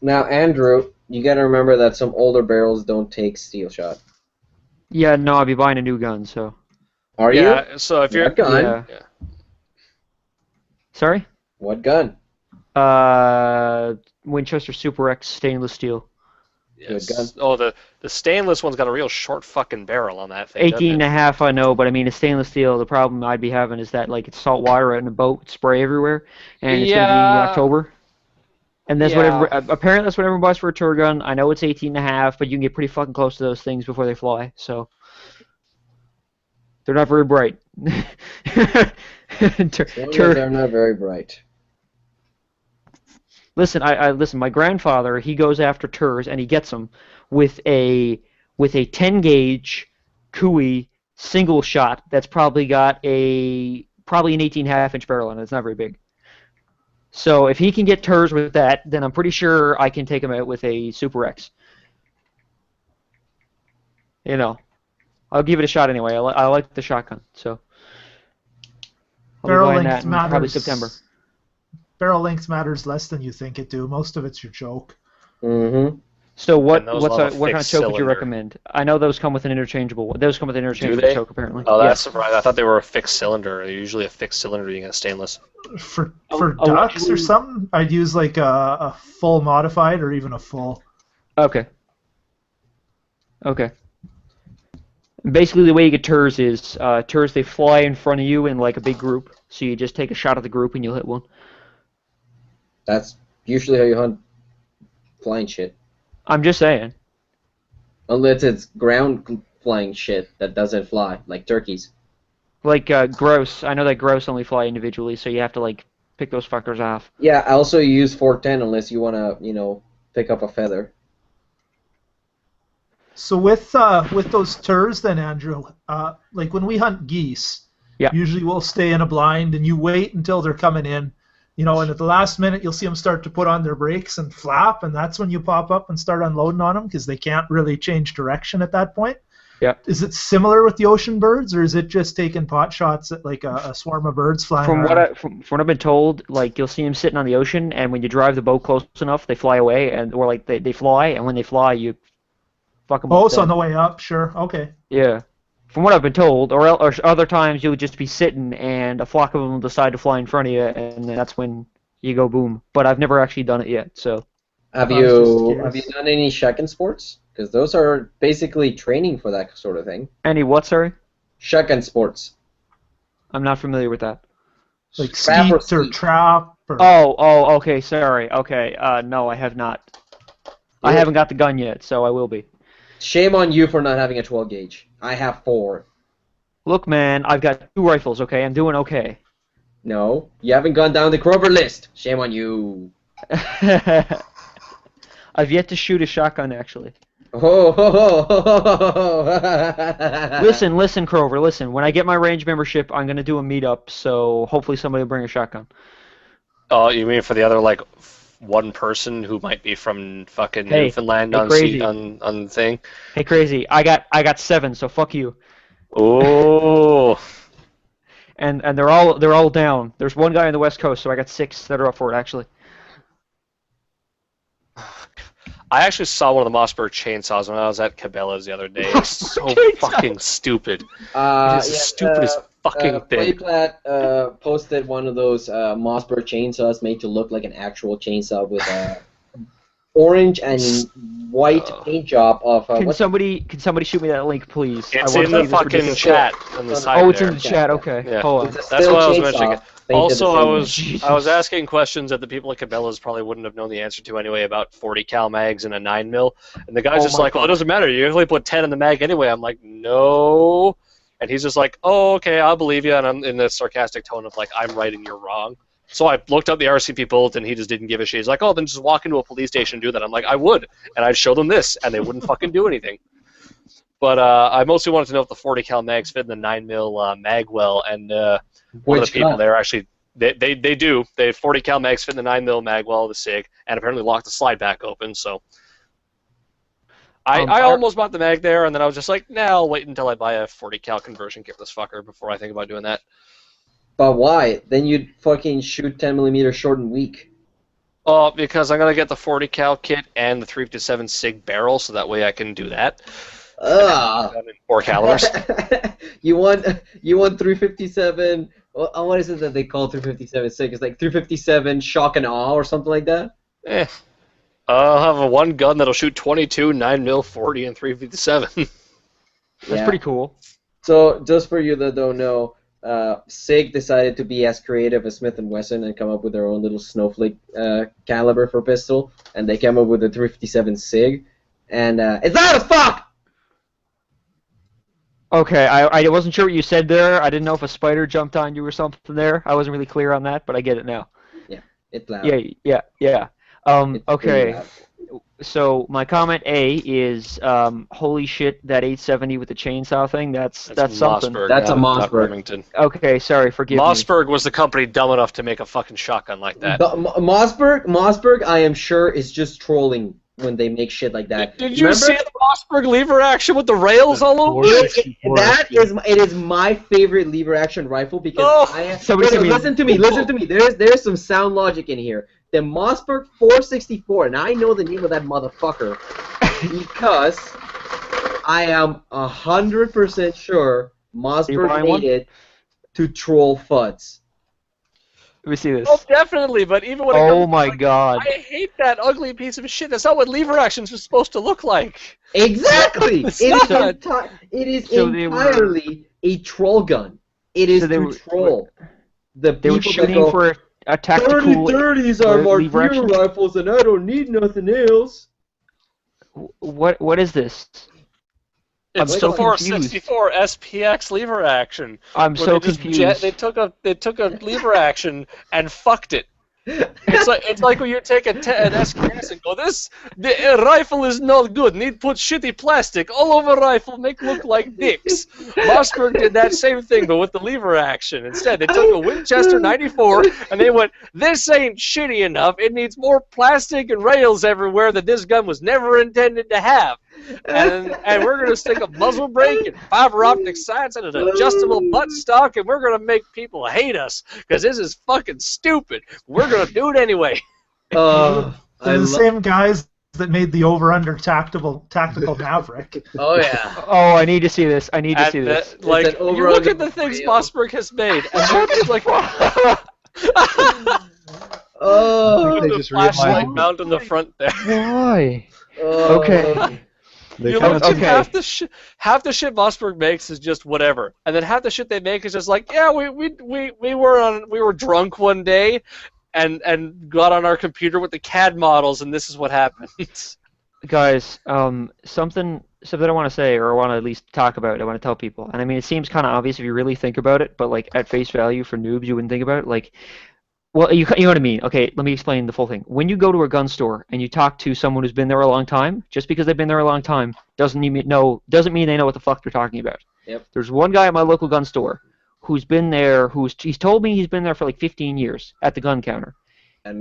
Speaker 2: Now, Andrew, you gotta remember that some older barrels don't take steel shot.
Speaker 7: Yeah, no, I'll be buying a new gun, so.
Speaker 2: Are you?
Speaker 6: Yeah, so if you're...
Speaker 2: What gun?
Speaker 7: Yeah. Sorry?
Speaker 2: What gun?
Speaker 7: Winchester Super X stainless steel.
Speaker 6: Yes.
Speaker 2: Good gun.
Speaker 6: Oh, the stainless one's got a real short fucking barrel on that thing.
Speaker 7: 18 and a half, I know, but I mean, it's stainless steel. The problem I'd be having is that, like, it's salt water out in a boat, spray everywhere, and it's going to be October. And that's apparently that's what everyone buys for a tour gun. I know it's 18 and a half, but you can get pretty fucking close to those things before they fly, so. They're not very bright.
Speaker 2: They're not very bright.
Speaker 7: Listen, I listen. My grandfather, he goes after tours and he gets them with a 10 gauge Cooey single shot that's probably got an 18.5 inch barrel on it. It's not very big. So if he can get tours with that, then I'm pretty sure I can take him out with a Super X. You know, I'll give it a shot anyway. I like the shotgun, so I'll
Speaker 1: Barrel
Speaker 7: be buying
Speaker 1: length
Speaker 7: that in
Speaker 1: matters.
Speaker 7: probably September.
Speaker 1: Barrel length matters less than you think it do. Most of it's your choke.
Speaker 2: Mm-hmm.
Speaker 7: So what
Speaker 6: And those will have a
Speaker 7: kind of
Speaker 6: fixed
Speaker 7: choke would you
Speaker 6: cylinder.
Speaker 7: recommend? I know those come with an interchangeable. Those come with an interchangeable
Speaker 6: they?
Speaker 7: choke apparently.
Speaker 6: Oh,
Speaker 7: Yeah.
Speaker 6: that's surprising. I thought they were a fixed cylinder. They're usually a fixed cylinder being a stainless.
Speaker 1: For
Speaker 7: Oh,
Speaker 1: ducks or something, I'd use like a full modified or even a full.
Speaker 7: Okay. Okay. Basically, the way you get turs is turs they fly in front of you in like a big group. So you just take a shot at the group and you'll hit one.
Speaker 2: That's usually how you hunt flying shit.
Speaker 7: I'm just saying.
Speaker 2: Unless it's ground flying shit that doesn't fly, like turkeys.
Speaker 7: Like grouse. I know that grouse only fly individually, so you have to like pick those fuckers off.
Speaker 2: Yeah, I also use 410 unless you want to, pick up a feather.
Speaker 1: So with those turs, then Andrew, like when we hunt geese,
Speaker 7: Yeah.
Speaker 1: usually we'll stay in a blind and you wait until they're coming in, and at the last minute you'll see them start to put on their brakes and flap, and that's when you pop up and start unloading on them because they can't really change direction at that point.
Speaker 7: Yeah.
Speaker 1: Is it similar with the ocean birds, or is it just taking pot shots at like a swarm of birds flying
Speaker 7: From
Speaker 1: around?
Speaker 7: from what I've been told, like you'll see them sitting on the ocean, and when you drive the boat close enough, they fly away, or like they fly, and when they fly, you fuck them
Speaker 1: Oh,
Speaker 7: up.
Speaker 1: so on the way up, sure, okay.
Speaker 7: Yeah. From what I've been told, or other times you'll just be sitting, and a flock of them will decide to fly in front of you, and that's when you go boom. But I've never actually done it yet, so.
Speaker 2: Have
Speaker 1: I was just
Speaker 2: you
Speaker 1: curious.
Speaker 2: done any shotgun sports? Because those are basically training for that sort of thing.
Speaker 7: Any what, sorry?
Speaker 2: Shotgun sports.
Speaker 7: I'm not familiar with that.
Speaker 1: Like
Speaker 2: Trap or
Speaker 1: skeet or
Speaker 2: skeet?
Speaker 1: trap or
Speaker 7: Okay, sorry. Okay, no, I have not. I
Speaker 2: Yeah.
Speaker 7: haven't got the gun yet, so I will be.
Speaker 2: Shame on you for not having a 12 gauge. I have 4.
Speaker 7: Look, man, I've got 2 rifles, okay? I'm doing okay.
Speaker 2: No, you haven't gone down the Kroger list. Shame on you.
Speaker 7: I've yet to shoot a shotgun, actually.
Speaker 2: Oh, ho, ho, ho, ho, ho.
Speaker 7: Listen, Crover, listen. When I get my range membership, I'm going to do a meetup, so hopefully somebody will bring a shotgun.
Speaker 6: Oh, you mean for the other like one person who might be from fucking
Speaker 7: Hey,
Speaker 6: Newfoundland
Speaker 7: hey,
Speaker 6: on
Speaker 7: crazy.
Speaker 6: on the thing?
Speaker 7: Hey, crazy, I got 7, so fuck you.
Speaker 6: Oh,
Speaker 7: And they're all down. There's one guy on the West Coast, so I got 6 that are up for it, actually.
Speaker 6: I actually saw one of the Mossberg chainsaws when I was at Cabela's the other day. It's so
Speaker 7: Chainsaws.
Speaker 6: fucking stupid. It is the stupidest fucking thing.
Speaker 2: Playplat posted one of those Mossberg chainsaws made to look like an actual chainsaw with a orange and white paint job of
Speaker 7: Can somebody shoot me that link, please?
Speaker 6: It's
Speaker 7: I
Speaker 6: in
Speaker 7: wanna
Speaker 6: the
Speaker 7: see this
Speaker 6: fucking
Speaker 7: ridiculous-
Speaker 6: chat on the side
Speaker 7: Oh, it's
Speaker 6: there.
Speaker 7: in the chat. Okay,
Speaker 6: Yeah.
Speaker 7: hold on.
Speaker 2: It's a
Speaker 6: That's
Speaker 2: still
Speaker 6: what I was
Speaker 2: chainsaw
Speaker 6: mentioning.
Speaker 2: painted
Speaker 6: Also,
Speaker 2: the
Speaker 6: I
Speaker 2: same way.
Speaker 6: was
Speaker 7: Jesus.
Speaker 6: asking questions that the people at Cabela's probably wouldn't have known the answer to anyway about 40 cal mags and a 9mm, and the guy's
Speaker 7: Oh
Speaker 6: just
Speaker 7: my
Speaker 6: like, "Well, it
Speaker 7: God.
Speaker 6: doesn't matter. You usually put 10 in the mag anyway." I'm like, "No," and he's just like, "Oh, okay, I'll believe you," and I'm in the sarcastic tone of like, "I'm right and you're wrong." So I looked up the RCP bulletin. He just didn't give a shit. He's like, "Oh, then just walk into a police station and do that." I'm like, "I would," and I'd show them this, and they wouldn't fucking do anything. But I mostly wanted to know if the 40 cal mags fit in the 9mm mag well, and one of
Speaker 2: Which
Speaker 6: the people
Speaker 2: gun?
Speaker 6: there actually they do. They 40 cal mags fit in the 9mm mag well of the SIG, and apparently locked the slide back open. So I almost bought the mag there, and then I was just like, nah, I'll wait until I buy a 40 cal conversion kit for this fucker before I think about doing that.
Speaker 2: But why? Then you'd fucking shoot 10mm short and weak.
Speaker 6: Oh, because I'm gonna get the 40 cal kit and the 357 SIG barrel, so that way I can do that.
Speaker 2: Ugh.
Speaker 6: Done in 4 calibers.
Speaker 2: you want 357. What is it that they call 357 SIG? It's like 357 shock and awe or something like that.
Speaker 6: I'll have a one gun that'll shoot 22, 9mm, 40, and 357.
Speaker 7: That's
Speaker 2: Yeah.
Speaker 7: pretty cool.
Speaker 2: So just for you that don't know, SIG decided to be as creative as Smith & Wesson and come up with their own little snowflake caliber for pistol, and they came up with the 357 SIG, and it's loud as fuck!
Speaker 7: Okay, I wasn't sure what you said there. I didn't know if a spider jumped on you or something there. I wasn't really clear on that, but I get it now.
Speaker 2: It's loud.
Speaker 7: Yeah.
Speaker 2: It's really
Speaker 7: Okay.
Speaker 2: loud.
Speaker 7: So my comment A is, holy shit, that 870 with the chainsaw thing. That's something.
Speaker 6: Mossberg.
Speaker 2: That's a
Speaker 6: not
Speaker 2: Mossberg.
Speaker 6: Remington.
Speaker 7: Okay, sorry, forgive me.
Speaker 6: Mossberg was the company dumb enough to make a fucking shotgun like that.
Speaker 2: Mossberg, I am sure, is just trolling when they make shit like that.
Speaker 6: Did you
Speaker 2: Remember?
Speaker 6: see the Mossberg lever action with the rails all over it?
Speaker 2: It is my favorite lever action rifle because
Speaker 6: Oh.
Speaker 2: listen to me. There's some sound logic in here. The Mossberg 464, and I know the name of that motherfucker because I am 100% sure
Speaker 7: You
Speaker 2: Mossberg
Speaker 7: buying
Speaker 2: made
Speaker 7: one?
Speaker 2: it to troll FUDs.
Speaker 7: Let me see this.
Speaker 6: Oh, definitely. But even when it
Speaker 7: Oh
Speaker 6: comes,
Speaker 7: my god.
Speaker 6: I hate that ugly piece of shit. That's not what lever actions are supposed to look like.
Speaker 2: Exactly.
Speaker 6: It's
Speaker 2: It is,
Speaker 6: not.
Speaker 2: it is
Speaker 7: So they were-
Speaker 2: entirely a troll gun. It is
Speaker 7: So they
Speaker 2: to
Speaker 7: were-
Speaker 2: troll the
Speaker 7: They were
Speaker 2: people that
Speaker 7: shooting
Speaker 2: go,
Speaker 7: for a tactical
Speaker 2: 30-30s are
Speaker 7: lever
Speaker 2: Martino
Speaker 7: action?
Speaker 2: rifles and I don't need nothing else.
Speaker 7: What is this?
Speaker 6: It's
Speaker 7: I'm so
Speaker 6: the
Speaker 7: confused.
Speaker 6: 464 SPX lever action.
Speaker 7: I'm
Speaker 6: where
Speaker 7: so
Speaker 6: they just
Speaker 7: confused.
Speaker 6: They took a lever action and fucked it. It's like when you take an SKS and go, the rifle is not good. Need put shitty plastic all over rifle, make look like dicks. Mossberg did that same thing, but with the lever action. Instead, they took a Winchester 94 and they went, this ain't shitty enough. It needs more plastic and rails everywhere that this gun was never intended to have. And we're gonna stick a muzzle brake and fiber optic sights and an adjustable buttstock, and we're gonna make people hate us because this is fucking stupid. We're gonna do it anyway.
Speaker 1: They're the same guys that made the over-under tactical Maverick.
Speaker 2: Oh yeah.
Speaker 7: Oh, I need to see this. I need to see this.
Speaker 6: Like,
Speaker 2: an
Speaker 6: you look
Speaker 2: over-under
Speaker 6: at the things
Speaker 2: rail.
Speaker 6: Mossberg has made, and they're just like
Speaker 2: Oh.
Speaker 5: They
Speaker 6: the
Speaker 5: just
Speaker 6: flashlight
Speaker 5: realized-
Speaker 6: mount in the front there.
Speaker 7: Why?
Speaker 2: Oh.
Speaker 7: Okay.
Speaker 5: They
Speaker 6: You
Speaker 5: kind
Speaker 6: look
Speaker 5: of
Speaker 6: at half the shit Mossberg makes is just whatever, and then half the shit they make is just like, yeah, we were drunk one day, and got on our computer with the CAD models, and this is what happened.
Speaker 7: Guys, something I want to say, or I want to at least talk about. I want to tell people, and I mean, it seems kind of obvious if you really think about it, but like at face value for noobs, you wouldn't think about it. Like, well, you know what I mean. Okay, let me explain the full thing. When you go to a gun store and you talk to someone who's been there a long time, just because they've been there a long time doesn't mean they know what the fuck they're talking about.
Speaker 2: Yep.
Speaker 7: There's one guy at my local gun store who's been there, he's told me he's been there for like 15 years at the gun counter.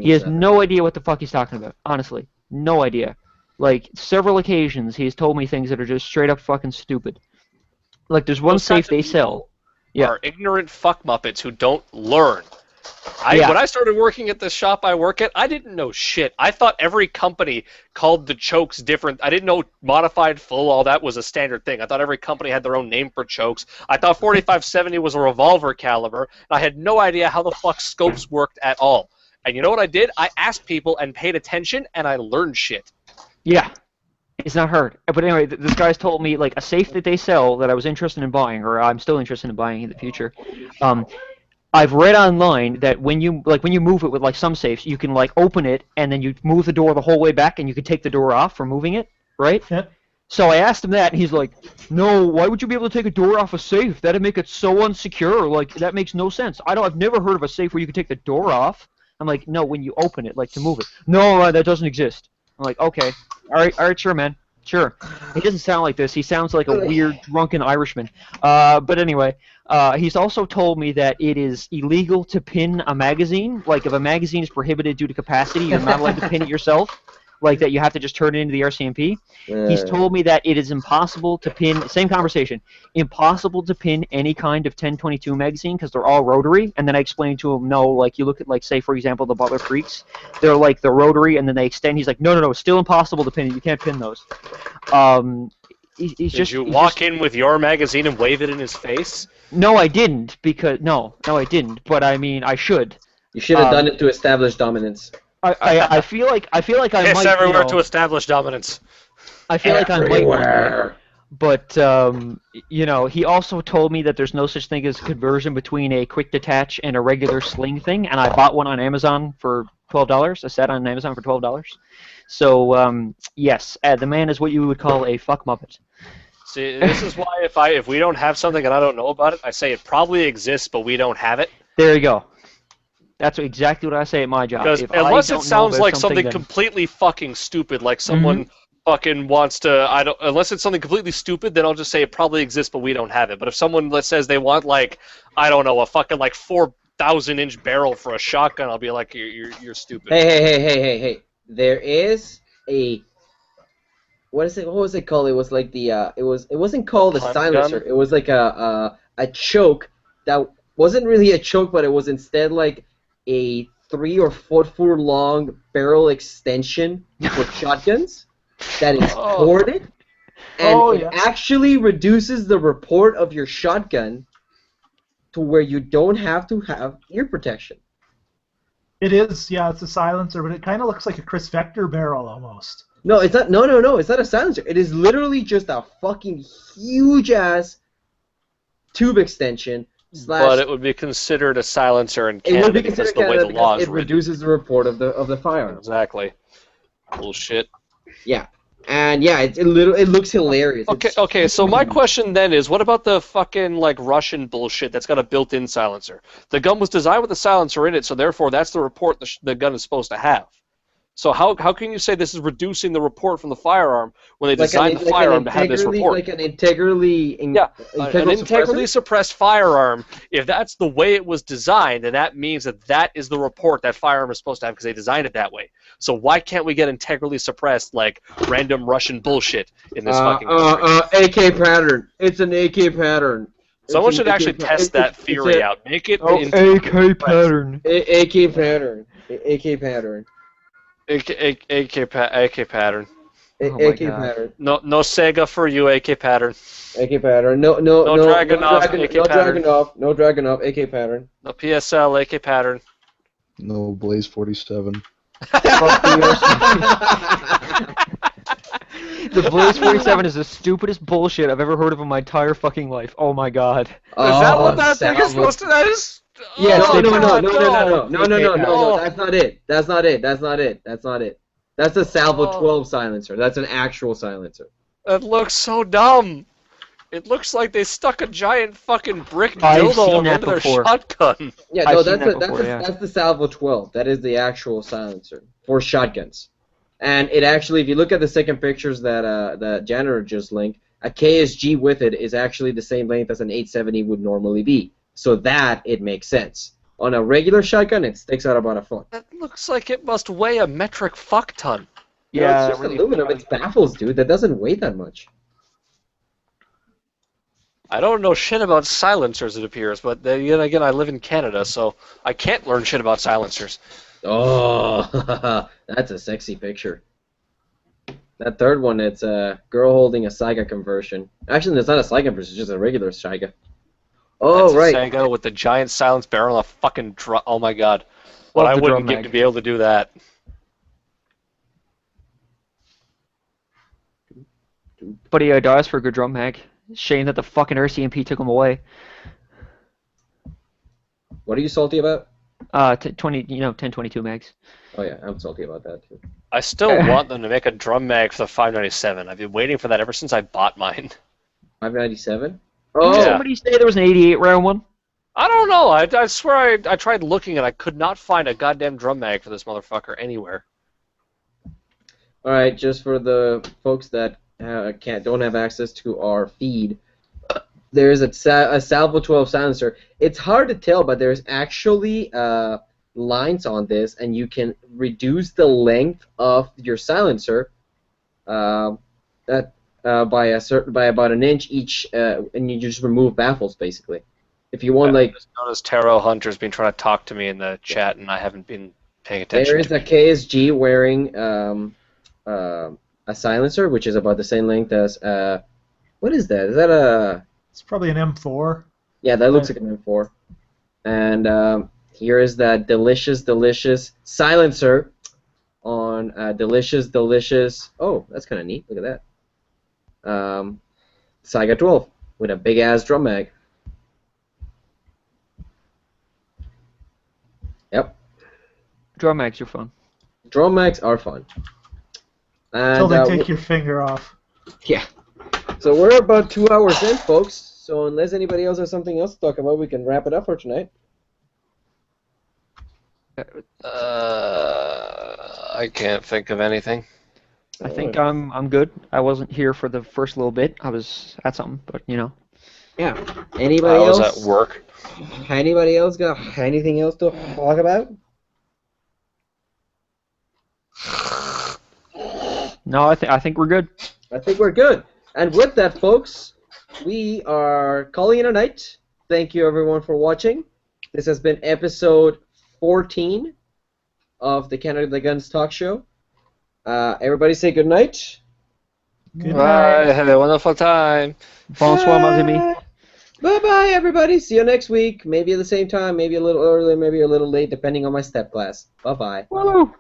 Speaker 7: He has no idea what the fuck he's talking about. Honestly, no idea. Like, several occasions he's told me things that are just straight up fucking stupid. Like, there's one
Speaker 6: Those
Speaker 7: safe
Speaker 6: kinds of
Speaker 7: they
Speaker 6: people
Speaker 7: sell. Yeah.
Speaker 6: Are ignorant fuck muppets who don't learn.
Speaker 7: Yeah.
Speaker 6: When I started working at the shop I work at, I didn't know shit. I thought every company called the chokes different. I didn't know modified full, all that was a standard thing. I thought every company had their own name for chokes. I thought 4570 was a revolver caliber, and I had no idea how the fuck scopes worked at all. And you know what I did? I asked people and paid attention, and I learned shit.
Speaker 7: Yeah. It's not hard. But anyway, this guy's told me, like, a safe that they sell that I was interested in buying, or I'm still interested in buying in the future. I've read online that when you move it with like some safes, you can like open it and then you move the door the whole way back and you can take the door off for moving it, right?
Speaker 1: Yeah.
Speaker 7: So I asked him that and he's like, "No, why would you be able to take a door off a safe? That'd make it so unsecure. Like that makes no sense. I've never heard of a safe where you can take the door off." I'm like, "No, when you open it, like to move it." "No, that doesn't exist." I'm like, "Okay, all right, sure, man." Sure. He doesn't sound like this. He sounds like a weird, drunken Irishman. But anyway, he's also told me that it is illegal to pin a magazine. Like, if a magazine is prohibited due to capacity, you're not allowed to pin it yourself. Like, that you have to just turn it into the RCMP. He's told me that it is impossible to pin, same conversation, impossible to pin any kind of 1022 magazine because they're all rotary. And then I explained to him, no, like, you look at, like, say, for example, the Butler Freaks. They're, like, the rotary, and then they extend. He's like, no, it's still impossible to pin it. You can't pin those.
Speaker 6: Did you walk in with your magazine and wave it in his face?
Speaker 7: No, I didn't, because, no, I didn't. But, I mean, I should.
Speaker 2: You should have done it to establish dominance.
Speaker 7: I feel like I
Speaker 6: Piss
Speaker 7: might
Speaker 6: everywhere
Speaker 7: to
Speaker 6: establish dominance.
Speaker 7: I feel like I might one day. But he also told me that there's no such thing as conversion between a quick detach and a regular sling thing, and I bought one on Amazon for $12. A set on Amazon for $12. So yes, the man is what you would call a fuck muppet.
Speaker 6: See, this is why if we don't have something and I don't know about it, I say it probably exists, but we don't have it.
Speaker 7: There you go. That's exactly what I say at my job.
Speaker 6: Because unless it sounds like something completely fucking stupid, like someone fucking wants to, unless it's something completely stupid, then I'll just say it probably exists, but we don't have it. But if someone that says they want like, I don't know, a fucking like 4,000-inch barrel for a shotgun, I'll be like, you're stupid.
Speaker 2: Hey! There is a what was it called? It was like the it wasn't called a silencer. It was like a choke that wasn't really a choke, but it was instead like a 3 or 4 foot long barrel extension for shotguns that is corded, and it actually reduces the report of your shotgun to where you don't have to have ear protection.
Speaker 1: It is, yeah, it's a silencer, but it kind of looks like a Chris Vector barrel almost.
Speaker 2: No, it's not. No. It's not a silencer. It is literally just a fucking huge ass tube extension.
Speaker 6: But it would be considered a silencer in
Speaker 2: It
Speaker 6: Canada
Speaker 2: would be
Speaker 6: because
Speaker 2: considered
Speaker 6: the way
Speaker 2: Canada
Speaker 6: the
Speaker 2: because
Speaker 6: law is
Speaker 2: it
Speaker 6: written.
Speaker 2: reduces the report of the firearm.
Speaker 6: Exactly. Bullshit.
Speaker 2: Yeah, and yeah, it looks hilarious.
Speaker 6: Okay. So my question then is, what about the fucking like Russian bullshit that's got a built-in silencer? The gun was designed with a silencer in it, so therefore that's the report the gun is supposed to have. So how can you say this is reducing the report from the firearm when they designed the firearm to have this report?
Speaker 2: Like an integrally
Speaker 6: an integrally suppressed firearm, if that's the way it was designed, then that means that is the report that firearm is supposed to have because they designed it that way. So why can't we get integrally suppressed, like, random Russian bullshit in this fucking country?
Speaker 2: AK pattern. It's an AK pattern.
Speaker 6: Someone should actually test that theory out. Make it
Speaker 7: AK pattern.
Speaker 2: AK pattern. AK pattern.
Speaker 6: AK pattern.
Speaker 2: AK pattern.
Speaker 6: No Sega for you, AK pattern.
Speaker 2: AK pattern. No
Speaker 6: Dragunov, AK pattern.
Speaker 2: No Dragunov, AK pattern.
Speaker 6: No PSL, AK pattern.
Speaker 5: No Blaze 47.
Speaker 7: The Blaze 47 is the stupidest bullshit I've ever heard of in my entire fucking life. Oh my god.
Speaker 6: Is that what that thing is supposed to? That is.
Speaker 7: Yes,
Speaker 2: No,
Speaker 7: they-
Speaker 2: no, that's not it. That's the Salvo 12 silencer. That's an actual silencer.
Speaker 6: That looks so dumb. It looks like they stuck a giant fucking brick
Speaker 7: I've seen
Speaker 6: dildo
Speaker 7: that
Speaker 6: into their
Speaker 7: before.
Speaker 6: shotgun.
Speaker 2: Yeah,
Speaker 7: I've
Speaker 2: no,
Speaker 7: seen that before, yeah.
Speaker 2: that's the Salvo 12. That is the actual silencer for shotguns. And it actually, if you look at the second pictures that Janitor just linked, a KSG with it is actually the same length as an 870 would normally be. So that it makes sense. On a regular shotgun, it sticks out about a foot.
Speaker 6: That looks like it must weigh a metric fuck ton.
Speaker 7: Yeah,
Speaker 2: it's just
Speaker 7: really
Speaker 2: aluminum. It's baffles, dude. That doesn't weigh that much.
Speaker 6: I don't know shit about silencers, it appears, but then again, I live in Canada, so I can't learn shit about silencers.
Speaker 2: Oh, that's a sexy picture. That third one, it's a girl holding a Saiga conversion. Actually, it's not a Saiga conversion, it's just a regular Saiga. Oh,
Speaker 6: That's
Speaker 2: right.
Speaker 6: a Saiga with the giant silence barrel and a fucking drum. Oh my god. What
Speaker 7: Love
Speaker 6: I
Speaker 7: the
Speaker 6: wouldn't
Speaker 7: drum
Speaker 6: give
Speaker 7: mag.
Speaker 6: to be able to do that.
Speaker 7: But he dies for a good drum mag. Shame that the fucking RCMP took him away.
Speaker 2: What are you salty about?
Speaker 7: 1022 mags.
Speaker 2: Oh, yeah, I'm salty about that, too.
Speaker 6: I still want them to make a drum mag for the 597. I've been waiting for that ever since I bought mine.
Speaker 2: 597?
Speaker 7: Didn't
Speaker 2: Oh,
Speaker 7: somebody say there was an 88 round one?
Speaker 6: I don't know. I swear I tried looking and I could not find a goddamn drum mag for this motherfucker anywhere.
Speaker 2: alright, just for the folks that don't have access to our feed, there's a Salvo 12 silencer. It's hard to tell, but there's actually lines on this, and you can reduce the length of your silencer by about an inch each, and you just remove baffles basically. If you want, like,
Speaker 6: Just noticed Tarot Hunter's been trying to talk to me in the chat, and I haven't been paying attention.
Speaker 2: there is a KSG wearing a silencer, which is about the same length as what is that? Is that a?
Speaker 1: It's probably an M4.
Speaker 2: Yeah, that looks like an M4. And here is that delicious silencer on delicious. Oh, that's kind of neat. Look at that. Saiga 12 with a big ass drum mag. Yep,
Speaker 7: Drum mags are fun.
Speaker 2: drum mags are fun.
Speaker 1: Until
Speaker 2: And
Speaker 1: they take your finger off.
Speaker 2: yeah. So we're about 2 hours in, folks. So unless anybody else has something else to talk about, we can wrap it up for tonight.
Speaker 6: I can't think of anything.
Speaker 7: I think I'm good. I wasn't here for the first little bit. I was at something, but you know.
Speaker 2: Yeah.
Speaker 6: I
Speaker 2: Anybody
Speaker 6: was
Speaker 2: else?
Speaker 6: at work.
Speaker 2: Anybody else got anything else to talk about?
Speaker 7: No, I think we're good.
Speaker 2: I think we're good. And with that, folks, we are calling it a night. Thank you, everyone, for watching. This has been episode 14 of the Canada Guns Talk Show. Everybody say good night.
Speaker 1: Good
Speaker 6: Bye.
Speaker 1: night.
Speaker 6: Have a wonderful time.
Speaker 7: Bonsoir, mes amis.
Speaker 2: Bye-bye, everybody. See you next week. Maybe at the same time, maybe a little early, maybe a little late, depending on my step class. Bye-bye.
Speaker 7: Woo!